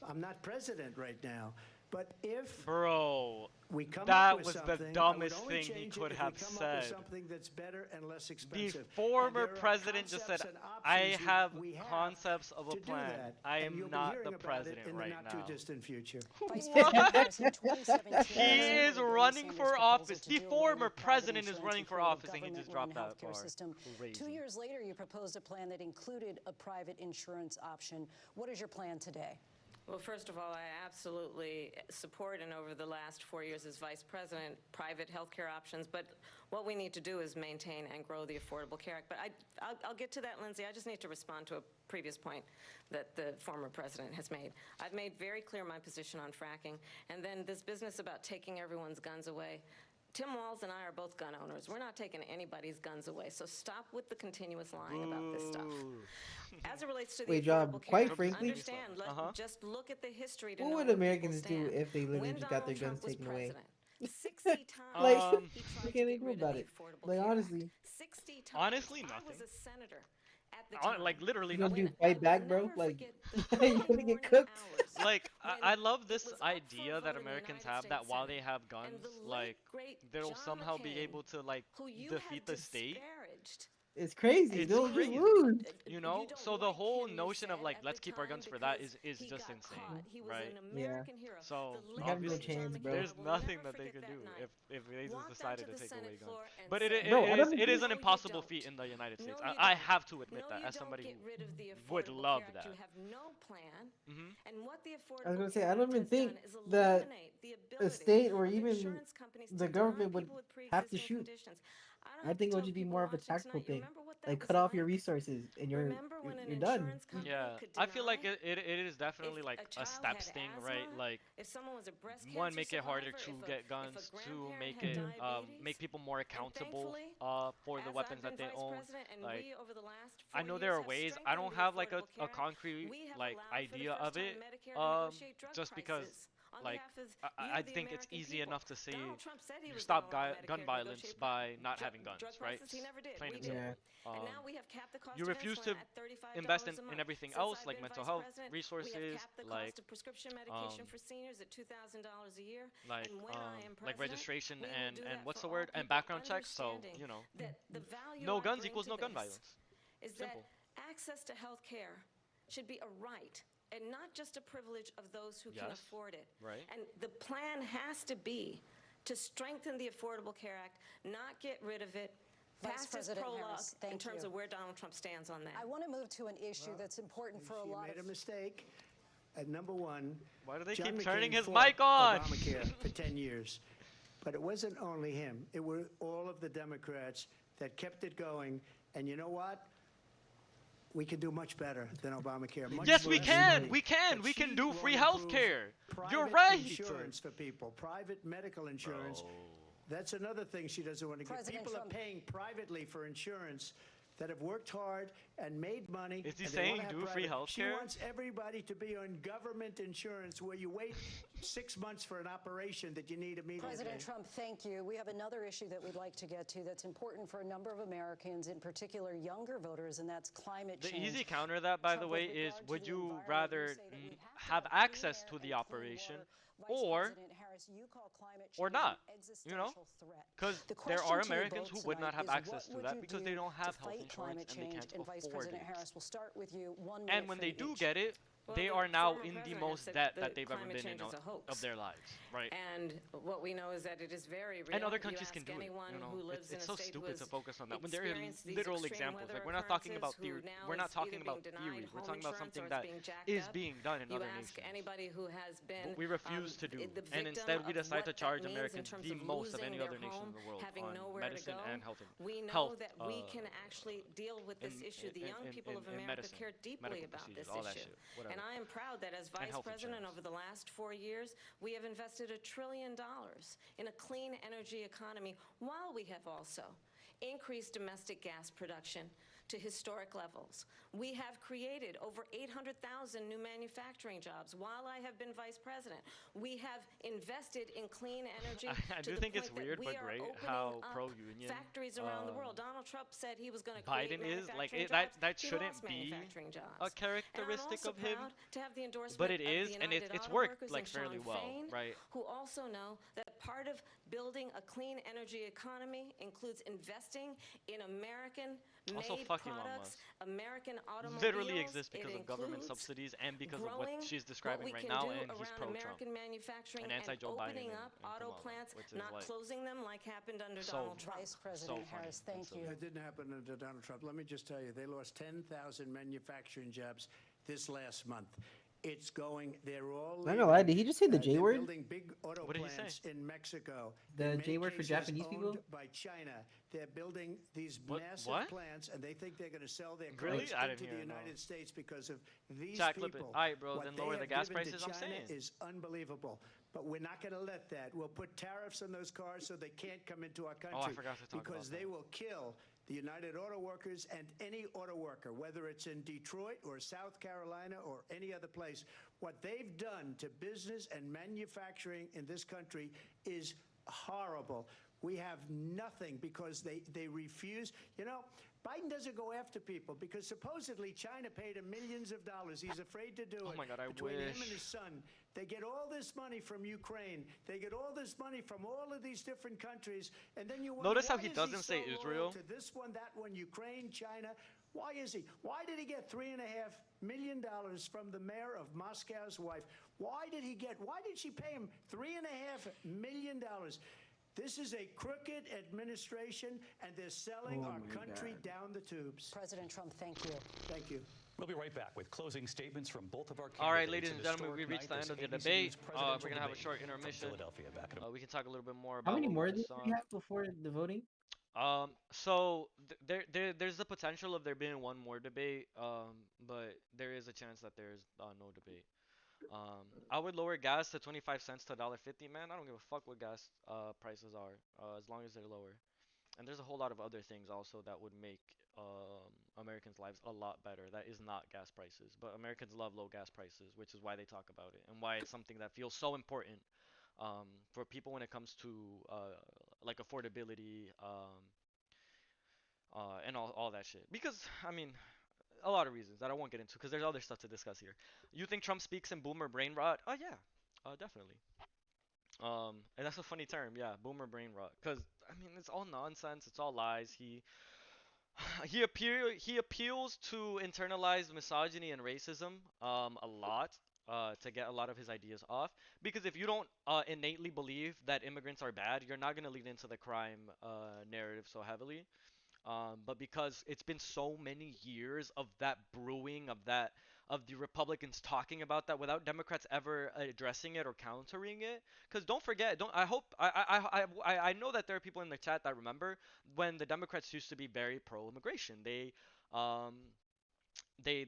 I'm not president right now. But if Bro, we we come That up with was the something, dumbest I would only thing he change could it have if we come up with said. something that's better and less The expensive. And former there are president just said, concepts and I options have we have concepts of a to do plan. that. I And you'll am be not hearing the about it president in the right not now. too distant future. Vice President Harris, in What? 2017, He you is supported running Bernie for Sanders' office. proposal to The do away former with private president is insurance running and for create a office, and he just government-run dropped that healthcare part. system. Crazy. 2 years later, you proposed a plan that included a private insurance option. What is your plan today? Well, first of all, I absolutely support, and over the last 4 years as vice president, private health care options. But what we need to do is maintain and grow the Affordable Care Act. But I'll get to that, Lindsay. I just need to respond to a previous point that the former president has made. I've made very clear my position on fracking. And then this business about taking everyone's guns away. Tim Walz and I are both gun owners. We're not taking anybody's guns away. So stop with the continuous lying about this stuff. As it relates to the Wait, Affordable Job, Care quite Act, frankly, understand, just look at the history to what know would where Americans people do stand. if they literally When just got their Donald guns Trump was taken away? president, 60 times Like, he what tried can to they get do rid of about the it? Affordable Like, Care honestly. Act. 60 times. Honestly, I nothing. was a senator at the time. Like, literally You gonna nothing. do fight back, bro? Like, you gonna get cooked? Like, I love this it was up for a idea vote that in the Americans United have that States while Senate, they have and guns, the like, late, great they'll John somehow be McCain, able to, like, who you defeat had the state. disparaged. It's crazy. It's They'll just crazy. lose. You know? don't So the like whole him, you notion of, said, like, at let's the keep our time guns for that because is he just got insane, caught. He was right? an Yeah. American hero. So, The You late, have no obviously, great John chance, bro. McCain, I there's will nothing never that they forget can do that night. if they just Walked decided onto to the take away Senate guns. floor and But said, Bro, what it is "No, an you impossible don't. feat in the United No, States. you I don't. have to admit No, that you as somebody don't get rid of the would Affordable love Care Act. that. You have no plan. Hmm. And what the I was Affordable gonna say, Care I don't Act even has think done is that eliminate the a ability state or of even insurance companies the to deny government would people with have to pre-existing shoot. conditions. I don't I have think to it would tell just be people more of a watching tactical tonight. You thing. remember what that Like, was cut off your like? resources and Remember when an you're done. insurance company Yeah, could I feel like deny it is definitely if like a a child steps had thing, right? asthma, Like, if someone was a breast cancer one, make it harder survivor, to if get a guns, two, grandparent make had it diabetes. make people more accountable thankfully, for the as weapons I've been that they vice own. president and Like, we over the last I 4 know years there are have ways. I strengthened don't the have like Affordable a Care Act, concrete we have like allowed for the idea first of time it. Medicare to negotiate drug Just because prices on like behalf of I you, the think it's American easy people. enough to say Donald Trump said he was stop gonna allow gun Medicare to violence negotiate by not having guns, drug right? prices. He never did. Plain We and did. simple. And now we have capped the cost You of refuse to insulin at $35 invest a month. in everything Since else, I've like been mental vice health president, resources, we have capped the like cost of prescription medication for seniors at $2,000 a year. like And when I am like president, registration we will and do that what's for the all word and people, background checks. So understanding you know, that the value no I guns bring equals to no gun this violence. is Simple. that access to health care should be a right and not just a privilege of those who can Yes, afford it. right. And the plan has to be to strengthen the Affordable Care Act, not get rid of it. Vice Past is President prologue Harris, in thank terms you. of where Donald Trump stands on that. I want to move to an issue that's important for a She lot made of a mistake. At number one, Why do they John keep turning McCain his fought mic on? Obamacare for 10 years. But it wasn't only him. It were all of the Democrats that kept it going. And you know what? We can do much better than Obamacare. Much Yes, we less can. money. We can. But We can she do won't free approve health care. You're private right. insurance for people, private medical insurance. That's another thing she doesn't want to give. President People Trump- are paying privately for insurance that have worked hard and made money. Is he and they wanna saying have do free private. health She care? wants everybody to be on government insurance where you wait 6 months for an operation that you need immediately. President Trump, thank you. We have another issue that we'd like to get to that's important for a number of Americans, in particular younger voters, and that's climate The change. easy counter to that, by the Trump, way, with is regard to would the you environment, rather say that we have to have clean access air to and the clean operation water. Vice or President Harris, you call climate or change not, an you know? existential threat. Because The there question are to you Americans both who would not tonight have is, access what to would that you because do they don't have to health fight insurance climate and they change? can't And Vice afford President it. Harris, we'll start with you. 1 minute And when from they do each. get it, Well, they the are now former in the president most said debt that that they've ever climate been in change is a hoax. of their lives, right? And what we know is that it is very real. And other You countries can ask do it. anyone You know, who lives it's in so a state who stupid to has focus on that when there are experienced these literal extreme examples. weather Like we're not talking occurrences, about who theory. now We're not is talking either about being theory. denied We're home talking about insurance something or that it's being jacked is up. being done in You other ask nations. anybody who has been What we refuse to do, the and victim instead we of decide to what that charge means in Americans terms the of most of losing any their other nation home, in the world having on nowhere to medicine go. and health. We know health, that we can actually deal with this issue. The young people of in America medicine, care deeply medical about this procedures, all that issue. shit, whatever. And I am proud that as vice health president insurance. over the last 4 years, we have invested $1 trillion in a clean energy economy while we have also increased domestic gas production to historic levels. We have created over 800,000 new manufacturing jobs while I have been vice president. We have invested in clean energy I to do the think point it's that weird we but are great opening how up pro-union factories around the world. Donald Trump said he was going to Biden create is. Like manufacturing that jobs. that He shouldn't lost be manufacturing jobs. a And I'm characteristic also of him, proud to have the endorsement but it of is, the and United it's Auto worked Workers like and fairly Sean well, Fain, right? who also know that part of building a clean energy economy includes investing in Also, American-made fuck Elon products, Musk. American automobiles. Literally exists It because of government includes subsidies and because of what growing she's what describing we right can now, do and he's around pro-Trump American manufacturing and and anti-Joe Biden opening and, up and auto Kamala, plants, which is not like closing them like happened under so Donald Trump. Vice President funny Harris, and thank silly. you. It didn't happen under Donald Trump. Let me just tell you, they lost 10,000 manufacturing jobs this last month. It's going, they're all Not gonna lie, did he just say the J they're word? building big auto What did he say? plants in Mexico. The in many J word for cases Japanese owned people? by China. They're building these What? massive plants, and they think they're going to sell their Really? cars I didn't into hear the it, no. United States because of these Chat, clip it. people. Alright, bro, What then they lower the have gas given to prices, I'm China saying. is unbelievable. But we're not going to let that. We'll put tariffs on those cars so they can't come into our country. Oh, I forgot to talk because about they that. will kill the United Auto Workers and any auto worker, whether it's in Detroit or South Carolina or any other place. What they've done to business and manufacturing in this country is horrible. We have nothing because they refuse. You know, Biden doesn't go after people because supposedly China paid him millions of dollars. He's afraid to do it. Oh my God, I between him wish. and his son. They get all this money from Ukraine. They get all this money from all of these different countries. And then you wonder, Notice how why he is doesn't say so Israel? loyal to this one, that one, Ukraine, China. Why is he? Why did he get $3.5 million from the mayor of Moscow's wife? Why did she pay him $3.5 million? This is a crooked administration, and they're selling our country down the tubes. President Trump, thank you. Thank you. We'll be right back with closing statements from both of our candidates. All right, ladies and An gentlemen, we historic reached the night end of the as debate. ABC's We're presidential gonna have a debate short from intermission. Philadelphia. Back in a We can talk a little bit more How about many what more we do just saw. we have before the voting? So there's the potential of there being one more debate. But there is a chance that there's no debate. I would lower gas to 25 cents to $1.50, man. I don't give a fuck what gas prices are, as long as they're lower. And there's a whole lot of other things also that would make Americans' lives a lot better. That is not gas prices, but Americans love low gas prices, which is why they talk about it and why it's something that feels so important for people when it comes to like affordability and all that shit. Because I mean, a lot of reasons that I won't get into because there's other stuff to discuss here. You think Trump speaks in boomer brain rot? Oh yeah, definitely. And that's a funny term, yeah, boomer brain rot. Because I mean, it's all nonsense. It's all lies. He appeals to internalized misogyny and racism a lot to get a lot of his ideas off. Because if you don't innately believe that immigrants are bad, you're not gonna lean into the crime narrative so heavily. But because it's been so many years of that brewing, of the Republicans talking about that without Democrats ever addressing it or countering it. Because don't forget, don't I hope I know that there are people in the chat that remember when the Democrats used to be very pro-immigration. Um they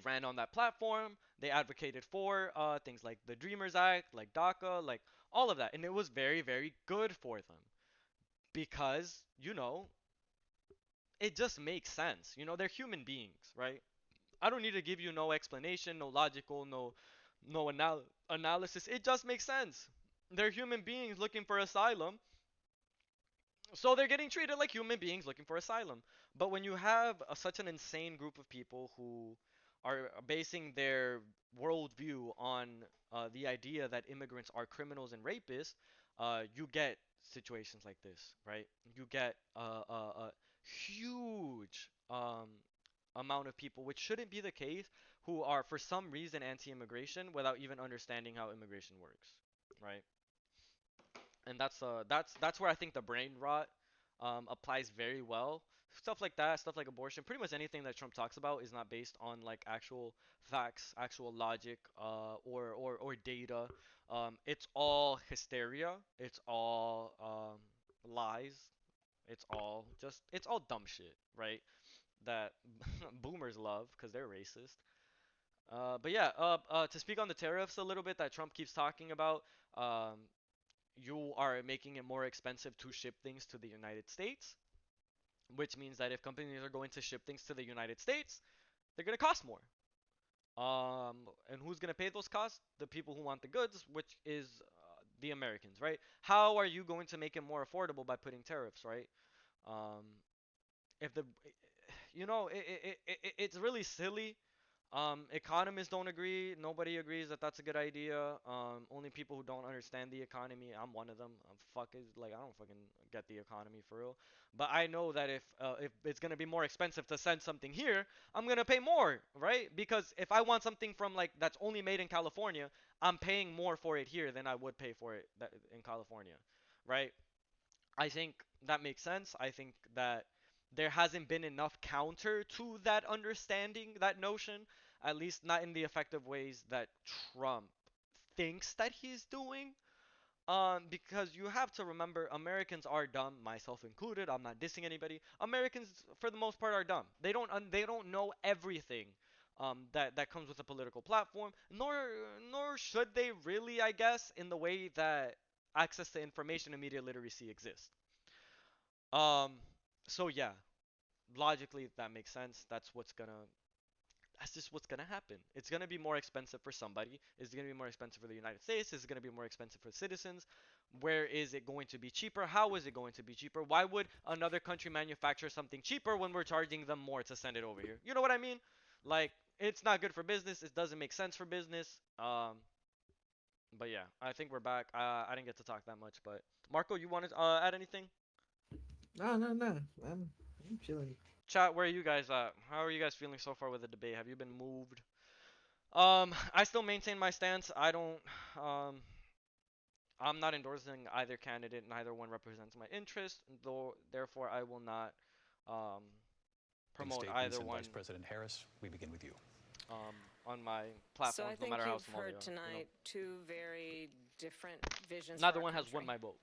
ran on that platform. They advocated for things like the Dreamers Act, like DACA, like all of that, and it was very very good for them because it just makes sense. They're human beings, right? I don't need to give you no explanation, no logical, no analysis. It just makes sense. They're human beings looking for asylum, so they're getting treated like human beings looking for asylum. But when you have such an insane group of people who are basing their worldview on the idea that immigrants are criminals and rapists, you get situations like this, right? You get a huge amount of people, which shouldn't be the case, who are for some reason anti-immigration without even understanding how immigration works, right? And that's where I think the brain rot applies very well. Stuff like that, stuff like abortion, pretty much anything that Trump talks about is not based on like actual facts, actual logic, or data. It's all hysteria. It's all lies. It's all dumb shit, right? That boomers love because they're racist. But yeah, to speak on the tariffs a little bit that Trump keeps talking about, um, you are making it more expensive to ship things to the United States. which means that if companies are going to ship things to the United States, they're going to cost more. And who's going to pay those costs? The people who want the goods, which is the Americans, right? How are you going to make it more affordable by putting tariffs, right? Um, if the, it's really silly. Economists don't agree. Nobody agrees that that's a good idea. Only people who don't understand the economy. I'm one of them. I don't fucking get the economy for real. But I know that if it's gonna be more expensive to send something here, I'm gonna pay more, right? Because if I want something from like that's only made in California, I'm paying more for it here than I would pay for it in California, right? I think that makes sense. I think that there hasn't been enough counter to that understanding, that notion, at least not in the effective ways that Trump thinks that he's doing. Because you have to remember, Americans are dumb, myself included. I'm not dissing anybody. Americans, for the most part, are dumb. They don't know everything. That comes with a political platform, nor should they really, I guess, in the way that access to information and media literacy exists. Um, so yeah, logically that makes sense. That's just what's gonna happen. It's gonna be more expensive for somebody. It's gonna be more expensive for the United States. It's gonna be more expensive for citizens. Where is it going to be cheaper? How is it going to be cheaper? Why would another country manufacture something cheaper when we're charging them more to send it over here? You know what I mean? Like, it's not good for business. It doesn't make sense for business. But yeah, I think we're back. I didn't get to talk that much, but Marco, you want to add anything? No, no, no. I'm chilling. Chat, where are you guys at? How are you guys feeling so far with the debate? Have you been moved? I still maintain my stance. Um, I'm not endorsing either candidate. Neither one represents my interest, though. Therefore, I will not um, promote Statements either and one Vice President Harris, we begin with you. on my So I platforms, no think matter how you've small they heard are. tonight two very different visions Neither for our one has country. won my vote.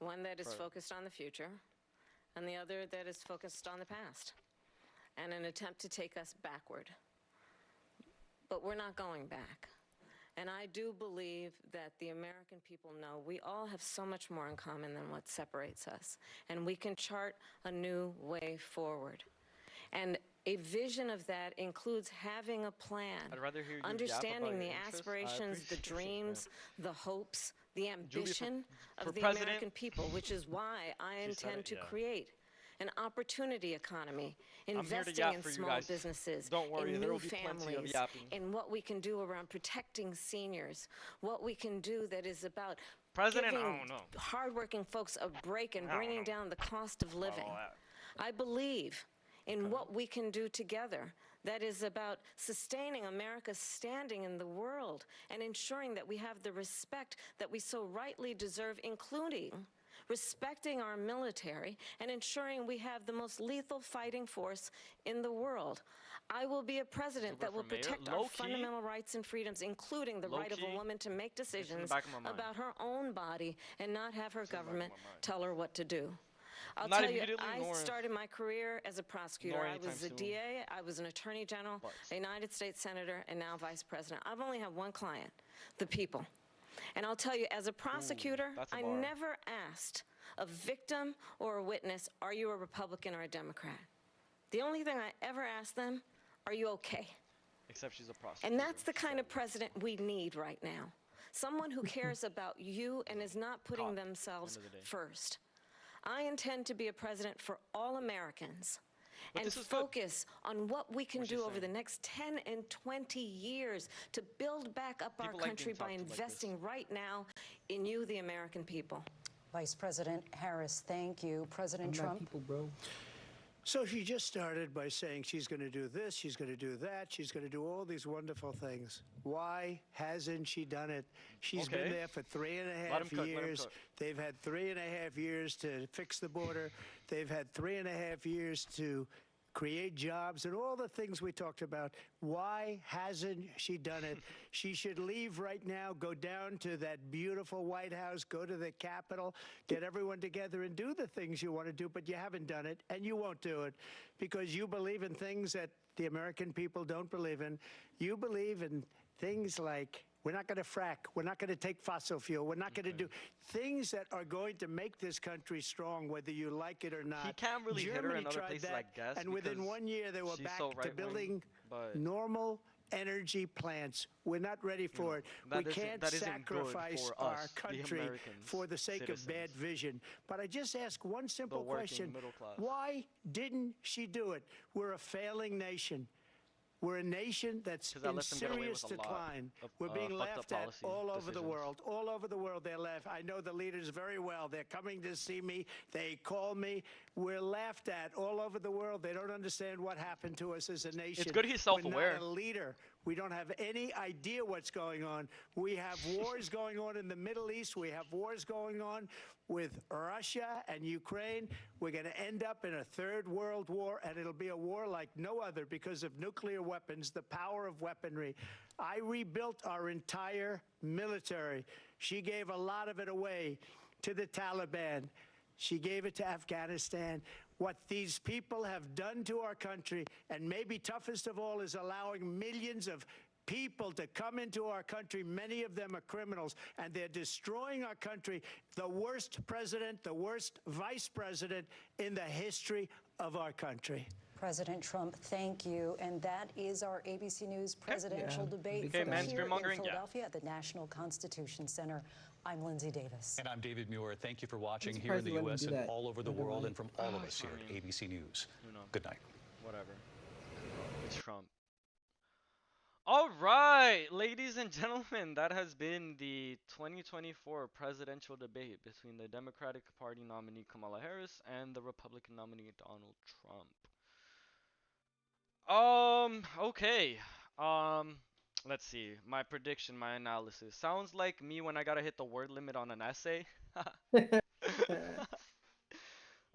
One that is Right. focused on the future, and the other that is focused on the past, and an attempt to take us backward. But we're not going back. And I do believe that the American people know we all have so much more in common than what separates us. And we can chart a new way forward. And a vision of that includes having a plan, I'd rather hear you yap understanding about the your interests. I aspirations, the appreciate it, dreams, the hopes, the Julie, ambition for of the president- American people, which is why I She said intend it, to yeah. create an opportunity economy, here to investing yap in for you small guys. businesses, Don't worry, in there new will be plenty of families, yapping. in what we can do around protecting seniors, what we can do that is about President, I giving don't know. hardworking folks a break and I don't bringing know down the cost of about living. all that. I believe in what we can do together that is about sustaining America's standing in the world and ensuring that we have the respect that we so rightly deserve, including respecting our military and ensuring we have the most lethal fighting force in the world. I will be a president Joaber that will for mayor? protect our Low-key? fundamental rights and freedoms, including the right of a Low-key? woman to make It's in the decisions back of my mind. about her own body and not have her in the back of government my mind. tell her what to do. I'll Not tell you, immediately, I nor- started my career as a prosecutor. nor I anytime was a soon. DA, I was an attorney general, But- a United States senator, and now vice president. I've only had one client, the people. And I'll tell you, as a prosecutor, that's a I bar. never asked a victim or a witness, are you a Republican or a Democrat? The only thing I ever asked them, are you okay? Except she's a prostitute. And that's the kind of president we need right now. Someone who cares about you and is not putting Cop, themselves end of the day. first. I intend to be a president for all Americans But and this is good. focus on what we can What she's do over saying. the next 10 and 20 years to build back up our People like country being by talked to like this. investing right now in you, the American people. Vice President Harris, thank you. President I'm Trump. not people, bro. So she just started by saying she's going to do this, she's going to do that, she's going to do all these wonderful things. Why hasn't she done it? She's Okay. been there for 3.5 Let him cook, let him years. cook. They've had 3.5 years to fix the border. They've had 3.5 years to create jobs and all the things we talked about. Why hasn't she done it? She should leave right now, go down to that beautiful White House, go to the Capitol, get everyone together and do the things you want to do, but you haven't done it, and you won't do it because you believe in things that the American people don't believe in. You believe in things like We're not going to frack. We're not going to take fossil fuel. We're not going to do things that are going to make this country strong, whether you like it or not. He can't really hit her Germany in other tried places, that, I guess, and within because 1 year they were she's back so to right-wing, building but normal energy plants. We're not ready for it. We can't sacrifice for our us, the country American for the sake of bad citizens. vision. But I just ask one simple working question. middle class. Why didn't she do it? We're a failing nation. We're a nation that's 'Cause that in lets them get away serious with a lot decline. of, We're being fucked up laughed at policy all over the decisions. world. All over the world, they're laughed. I know the leaders very well. They're coming to see me. They call me. We're laughed at all over the world. They don't understand what happened to us as a nation. It's good he's We're self-aware. not a leader. We don't have any idea what's going on. We have wars going on in the Middle East. We have wars going on with Russia and Ukraine. We're going to end up in a third world war, and it'll be a war like no other because of nuclear weapons, the power of weaponry. I rebuilt our entire military. She gave a lot of it away to the Taliban. She gave it to Afghanistan. What these people have done to our country, and maybe toughest of all, is allowing millions of people to come into our country. Many of them are criminals, and they're destroying our country. The worst president, the worst vice president in the history of our country. President Trump, thank you. And that is our ABC News presidential debate Okay, from man, here in fear-mongering, Philadelphia at the National Constitution Center. I'm Lindsay Davis. And I'm David Muir. Thank you for watching I'm here in surprised the they let him U.S. do and that all over the overnight. world, and from all of us here at ABC News. Good night. Whatever. It's Trump. All right, ladies and gentlemen, that has been the 2024 presidential debate between the Democratic Party nominee Kamala Harris and the Republican nominee Donald Trump. Okay. Let's see. My prediction, my analysis. Sounds like me when I gotta hit the word limit on an essay.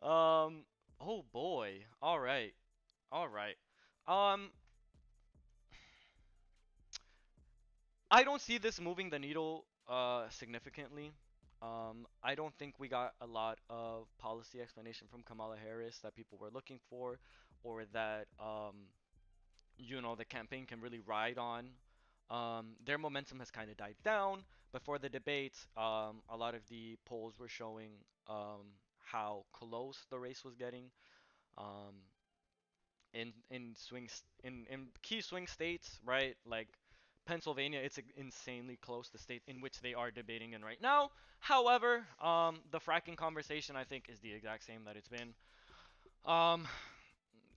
Oh boy. All right. All right. I don't see this moving the needle significantly. I don't think we got a lot of policy explanation from Kamala Harris that people were looking for, or that the campaign can really ride on. Their momentum has kind of died down. Before the debate, a lot of the polls were showing how close the race was getting. Um, in key swing states, right? Like Pennsylvania, it's insanely close, the state in which they are debating in right now. However, the fracking conversation I think is the exact same that it's been.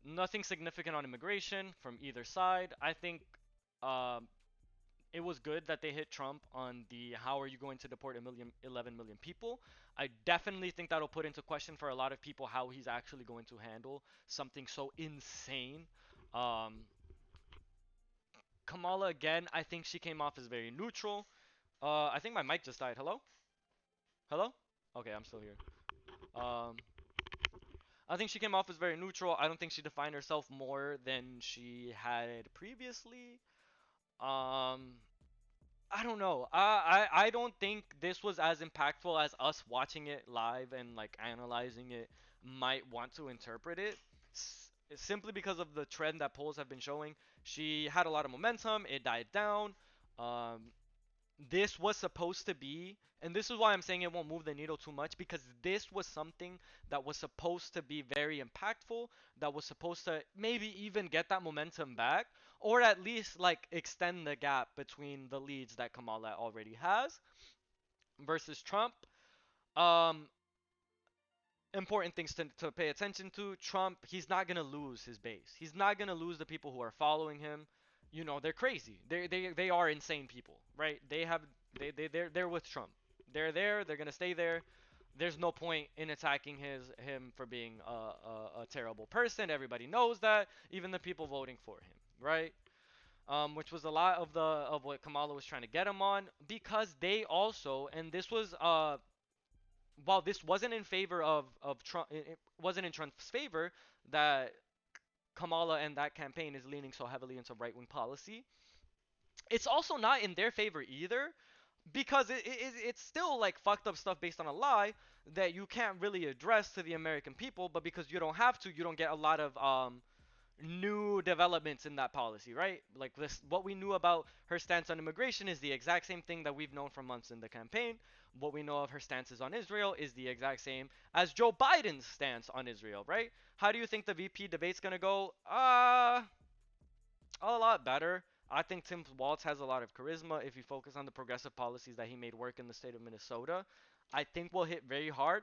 Nothing significant on immigration from either side. I think it was good that they hit Trump on the how are you going to deport 11 million people. I definitely think that'll put into question for a lot of people how he's actually going to handle something so insane. Kamala, again, I think she came off as very neutral. I think my mic just died. Hello? Hello? Okay, I'm still here. I think she came off as very neutral. I don't think she defined herself more than she had previously. I don't know. I don't think this was as impactful as us watching it live and like analyzing it might want to interpret it. Simply because of the trend that polls have been showing. She had a lot of momentum. It died down. This was supposed to be, and this is why I'm saying it won't move the needle too much, because this was something that was supposed to be very impactful, that was supposed to maybe even get that momentum back, or at least like extend the gap between the leads that Kamala already has versus Trump. Important things to pay attention to. Trump, he's not going to lose his base. He's not going to lose the people who are following him. They're crazy. They are insane people, right? They're with Trump. They're there. They're gonna stay there. There's no point in attacking him for being a terrible person. Everybody knows that. Even the people voting for him, right? Which was a lot of what Kamala was trying to get him on, because they also, and this was while this wasn't in favor of Trump, it wasn't in Trump's favor that Kamala and that campaign is leaning so heavily into right-wing policy. It's also not in their favor either, because it's still like fucked up stuff based on a lie that you can't really address to the American people, but because you don't have to, you don't get a lot of new developments in that policy, right? Like this, what we knew about her stance on immigration is the exact same thing that we've known for months in the campaign. What we know of her stances on Israel is the exact same as Joe Biden's stance on Israel, right? How do you think the VP debate's gonna go? A lot better. I think Tim Walz has a lot of charisma. If you focus on the progressive policies that he made work in the state of Minnesota, I think will hit very hard.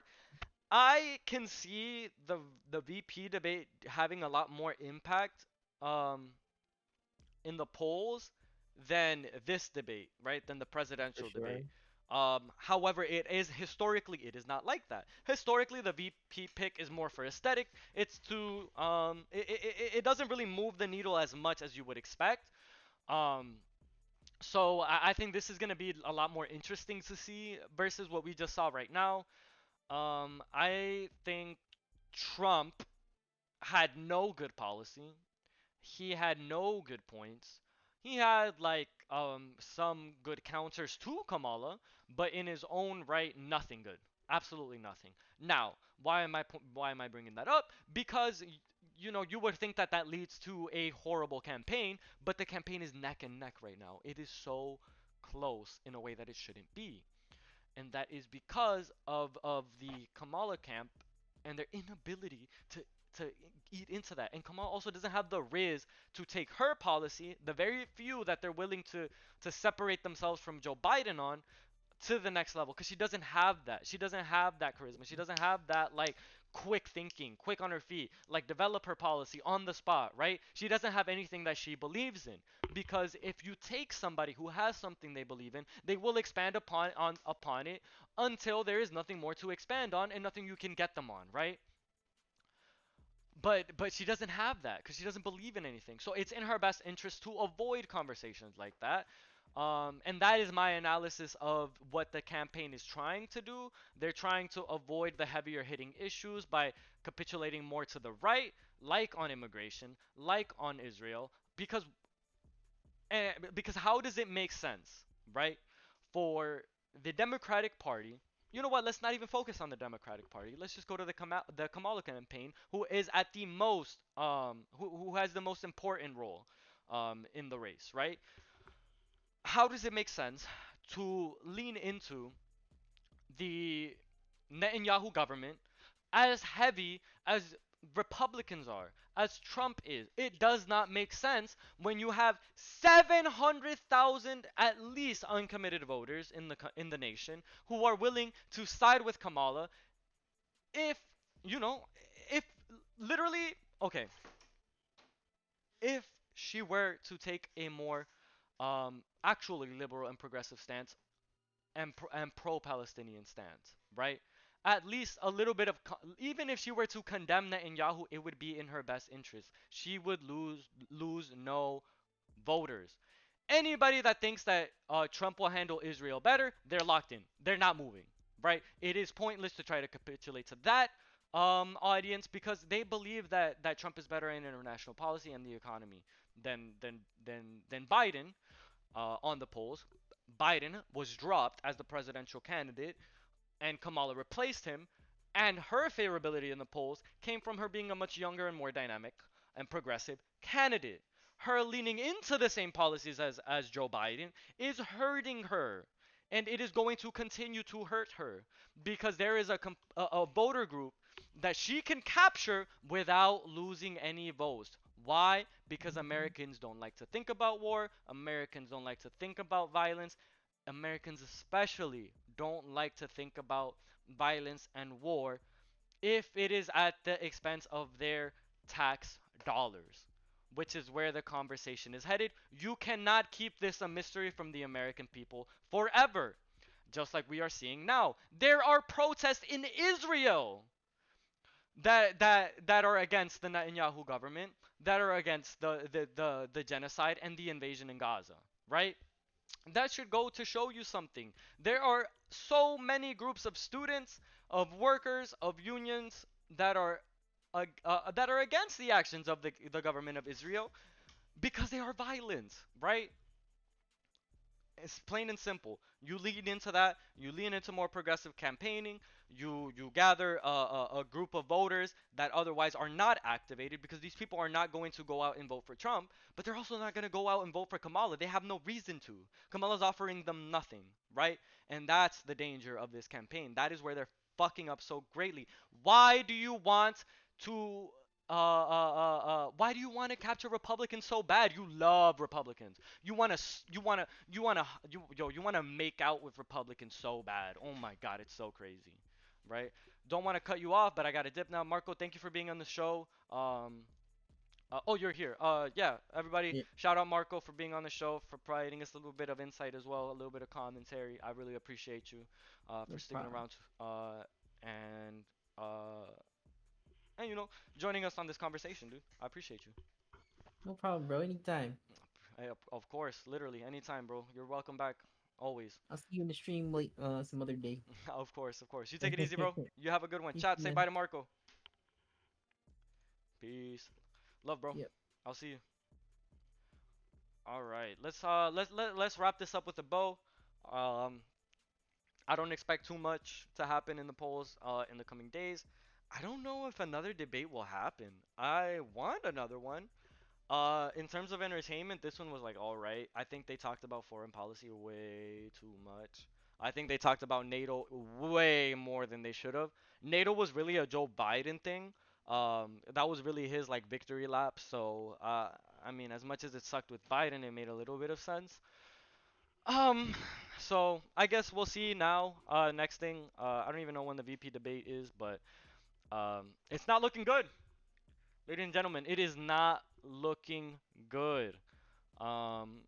I can see the VP debate having a lot more impact um, in the polls than this debate, right? Than the For presidential sure. debate. However, it is not like that. Historically, the VP pick is more for aesthetic. It's to it doesn't really move the needle as much as you would expect. Um, so I think this is gonna be a lot more interesting to see versus what we just saw right now. I think Trump had no good policy. He had no good points. He had like some good counters to Kamala, but in his own right, nothing good. Absolutely nothing. Now, why am I bringing that up? Because you know, you would think that that leads to a horrible campaign, but the campaign is neck and neck right now. It is so close in a way that it shouldn't be, and that is because of the Kamala camp and their inability to eat into that. And Kamala also doesn't have the riz to take her policy, the very few that they're willing to separate themselves from Joe Biden on, to the next level, because she doesn't have that. She doesn't have that charisma. She doesn't have that like quick thinking, quick on her feet, like develop her policy on the spot, right? She doesn't have anything that she believes in, because if you take somebody who has something they believe in, they will expand upon it until there is nothing more to expand on and nothing you can get them on, right? But she doesn't have that because she doesn't believe in anything. So it's in her best interest to avoid conversations like that. And that is my analysis of what the campaign is trying to do. They're trying to avoid the heavier hitting issues by capitulating more to the right, like on immigration, like on Israel, because how does it make sense, right? For the Democratic Party, you know what? Let's not even focus on the Democratic Party. Let's just go to the Kamala campaign, who is at the most who has the most important role in the race, right? How does it make sense to lean into the Netanyahu government as heavy as Republicans are, as Trump is? It does not make sense when you have 700,000 at least uncommitted voters in the nation who are willing to side with Kamala if, you know, if literally, okay, if she were to take a more actually liberal and progressive stance and pro-Palestinian stance, right? At least a little bit of even if she were to condemn Netanyahu, it would be in her best interest. She would lose no voters. Anybody that thinks that Trump will handle Israel better, they're locked in. They're not moving, right? It is pointless to try to capitulate to that audience because they believe that Trump is better in international policy and the economy than Biden on the polls. Biden was dropped as the presidential candidate, and Kamala replaced him. And her favorability in the polls came from her being a much younger and more dynamic and progressive candidate. Her leaning into the same policies as Joe Biden is hurting her. And it is going to continue to hurt her because there is a voter group that she can capture without losing any votes. Why? Because Americans don't like to think about war. Americans don't like to think about violence. Americans, especially, don't like to think about violence and war if it is at the expense of their tax dollars, which is where the conversation is headed. You cannot keep this a mystery from the American people forever, just like we are seeing now. There are protests in Israel that are against the Netanyahu government, that are against the genocide and the invasion in Gaza, right? That should go to show you something. There are so many groups of students, of workers, of unions that are against the actions of the government of Israel because they are violent, right? It's plain and simple. You lean into that. You lean into more progressive campaigning. you gather a group of voters that otherwise are not activated because these people are not going to go out and vote for Trump, but they're also not going to go out and vote for Kamala. They have no reason to. Kamala's offering them nothing, right? And that's the danger of this campaign. That is where they're fucking up so greatly. Why do you want to why do you want to capture Republicans so bad? You love Republicans. You want to make out with Republicans so bad. Oh my God, it's so crazy, right? Don't want to cut you off, but I got to dip now. Marco, thank you for being on the show. Oh, you're here. Yeah, everybody, Yeah, shout out Marco for being on the show, for providing us a little bit of insight as well, a little bit of commentary. I really appreciate you, for no sticking problem. around, and uh, and joining us on this conversation, dude. I appreciate you. No problem, bro. Anytime. Of course, literally anytime, bro. You're welcome back, always. I'll see you in the stream late some other day. Of course, of course. You take it easy, bro. You have a good one. Peace, Chat, say bye man. to Marco. Peace. Love, bro. Yep. I'll see you. All right. Let's wrap this up with a bow. Um, I don't expect too much to happen in the polls in the coming days. I don't know if another debate will happen. I want another one. In terms of entertainment, this one was like all right. I think they talked about foreign policy way too much. I think they talked about NATO way more than they should have. NATO was really a Joe Biden thing. That was really his like victory lap. So, I mean, as much as it sucked with Biden, it made a little bit of sense. Um, so I guess we'll see now. Next thing, I don't even know when the VP debate is, but it's not looking good. Ladies and gentlemen, it is not looking good. Um,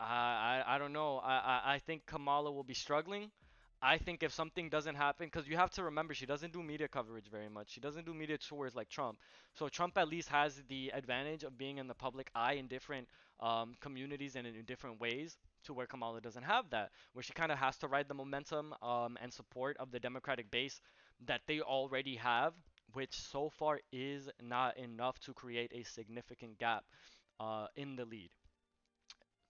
I don't know. I think Kamala will be struggling. I think if something doesn't happen, because you have to remember she doesn't do media coverage very much. She doesn't do media tours like Trump. So Trump at least has the advantage of being in the public eye in different communities and in different ways, to where Kamala doesn't have that, where she kind of has to ride the momentum and support of the Democratic base that they already have, which so far is not enough to create a significant gap in the lead.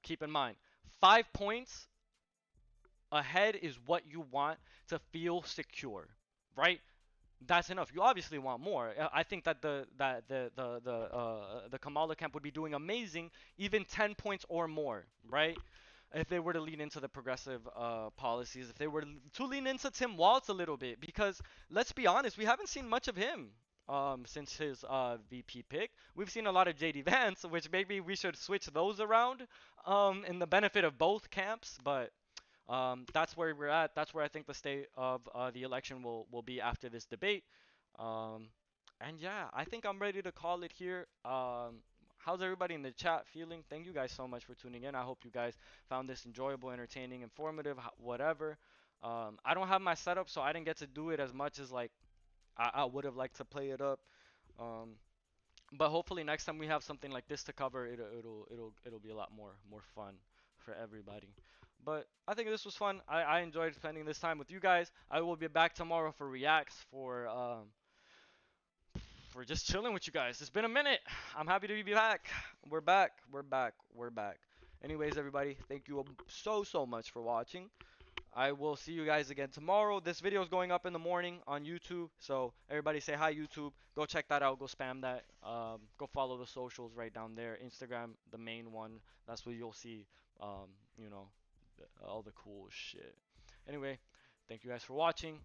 Keep in mind, 5 points ahead is what you want to feel secure, right? That's enough. You obviously want more. I think that the Kamala camp would be doing amazing, even 10 points or more, right? If they were to lean into the progressive policies, if they were to lean into Tim Walz a little bit, because let's be honest, we haven't seen much of him since his VP pick. We've seen a lot of JD Vance, which maybe we should switch those around in the benefit of both camps, but that's where we're at. That's where I think the state of the election will be after this debate. Um, and yeah, I think I'm ready to call it here. How's everybody in the chat feeling? Thank you guys so much for tuning in. I hope you guys found this enjoyable, entertaining, informative, whatever. I don't have my setup, so I didn't get to do it as much as like I would have liked to play it up. Um, but hopefully next time we have something like this to cover, it'll be a lot more fun for everybody. But I think this was fun. I enjoyed spending this time with you guys. I will be back tomorrow for reacts for just chilling with you guys. It's been a minute. I'm happy to be back. We're back. We're back. We're back. Anyways, everybody, thank you so much for watching. I will see you guys again tomorrow. This video is going up in the morning on YouTube, so everybody say hi YouTube. Go check that out. Go spam that. Go follow the socials right down there. Instagram, the main one. That's where you'll see, you know, all the cool shit. Anyway, thank you guys for watching.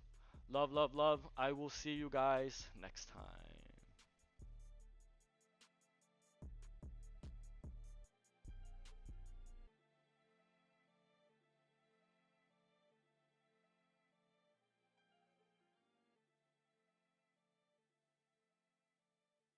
Love, love, love. I will see you guys next time.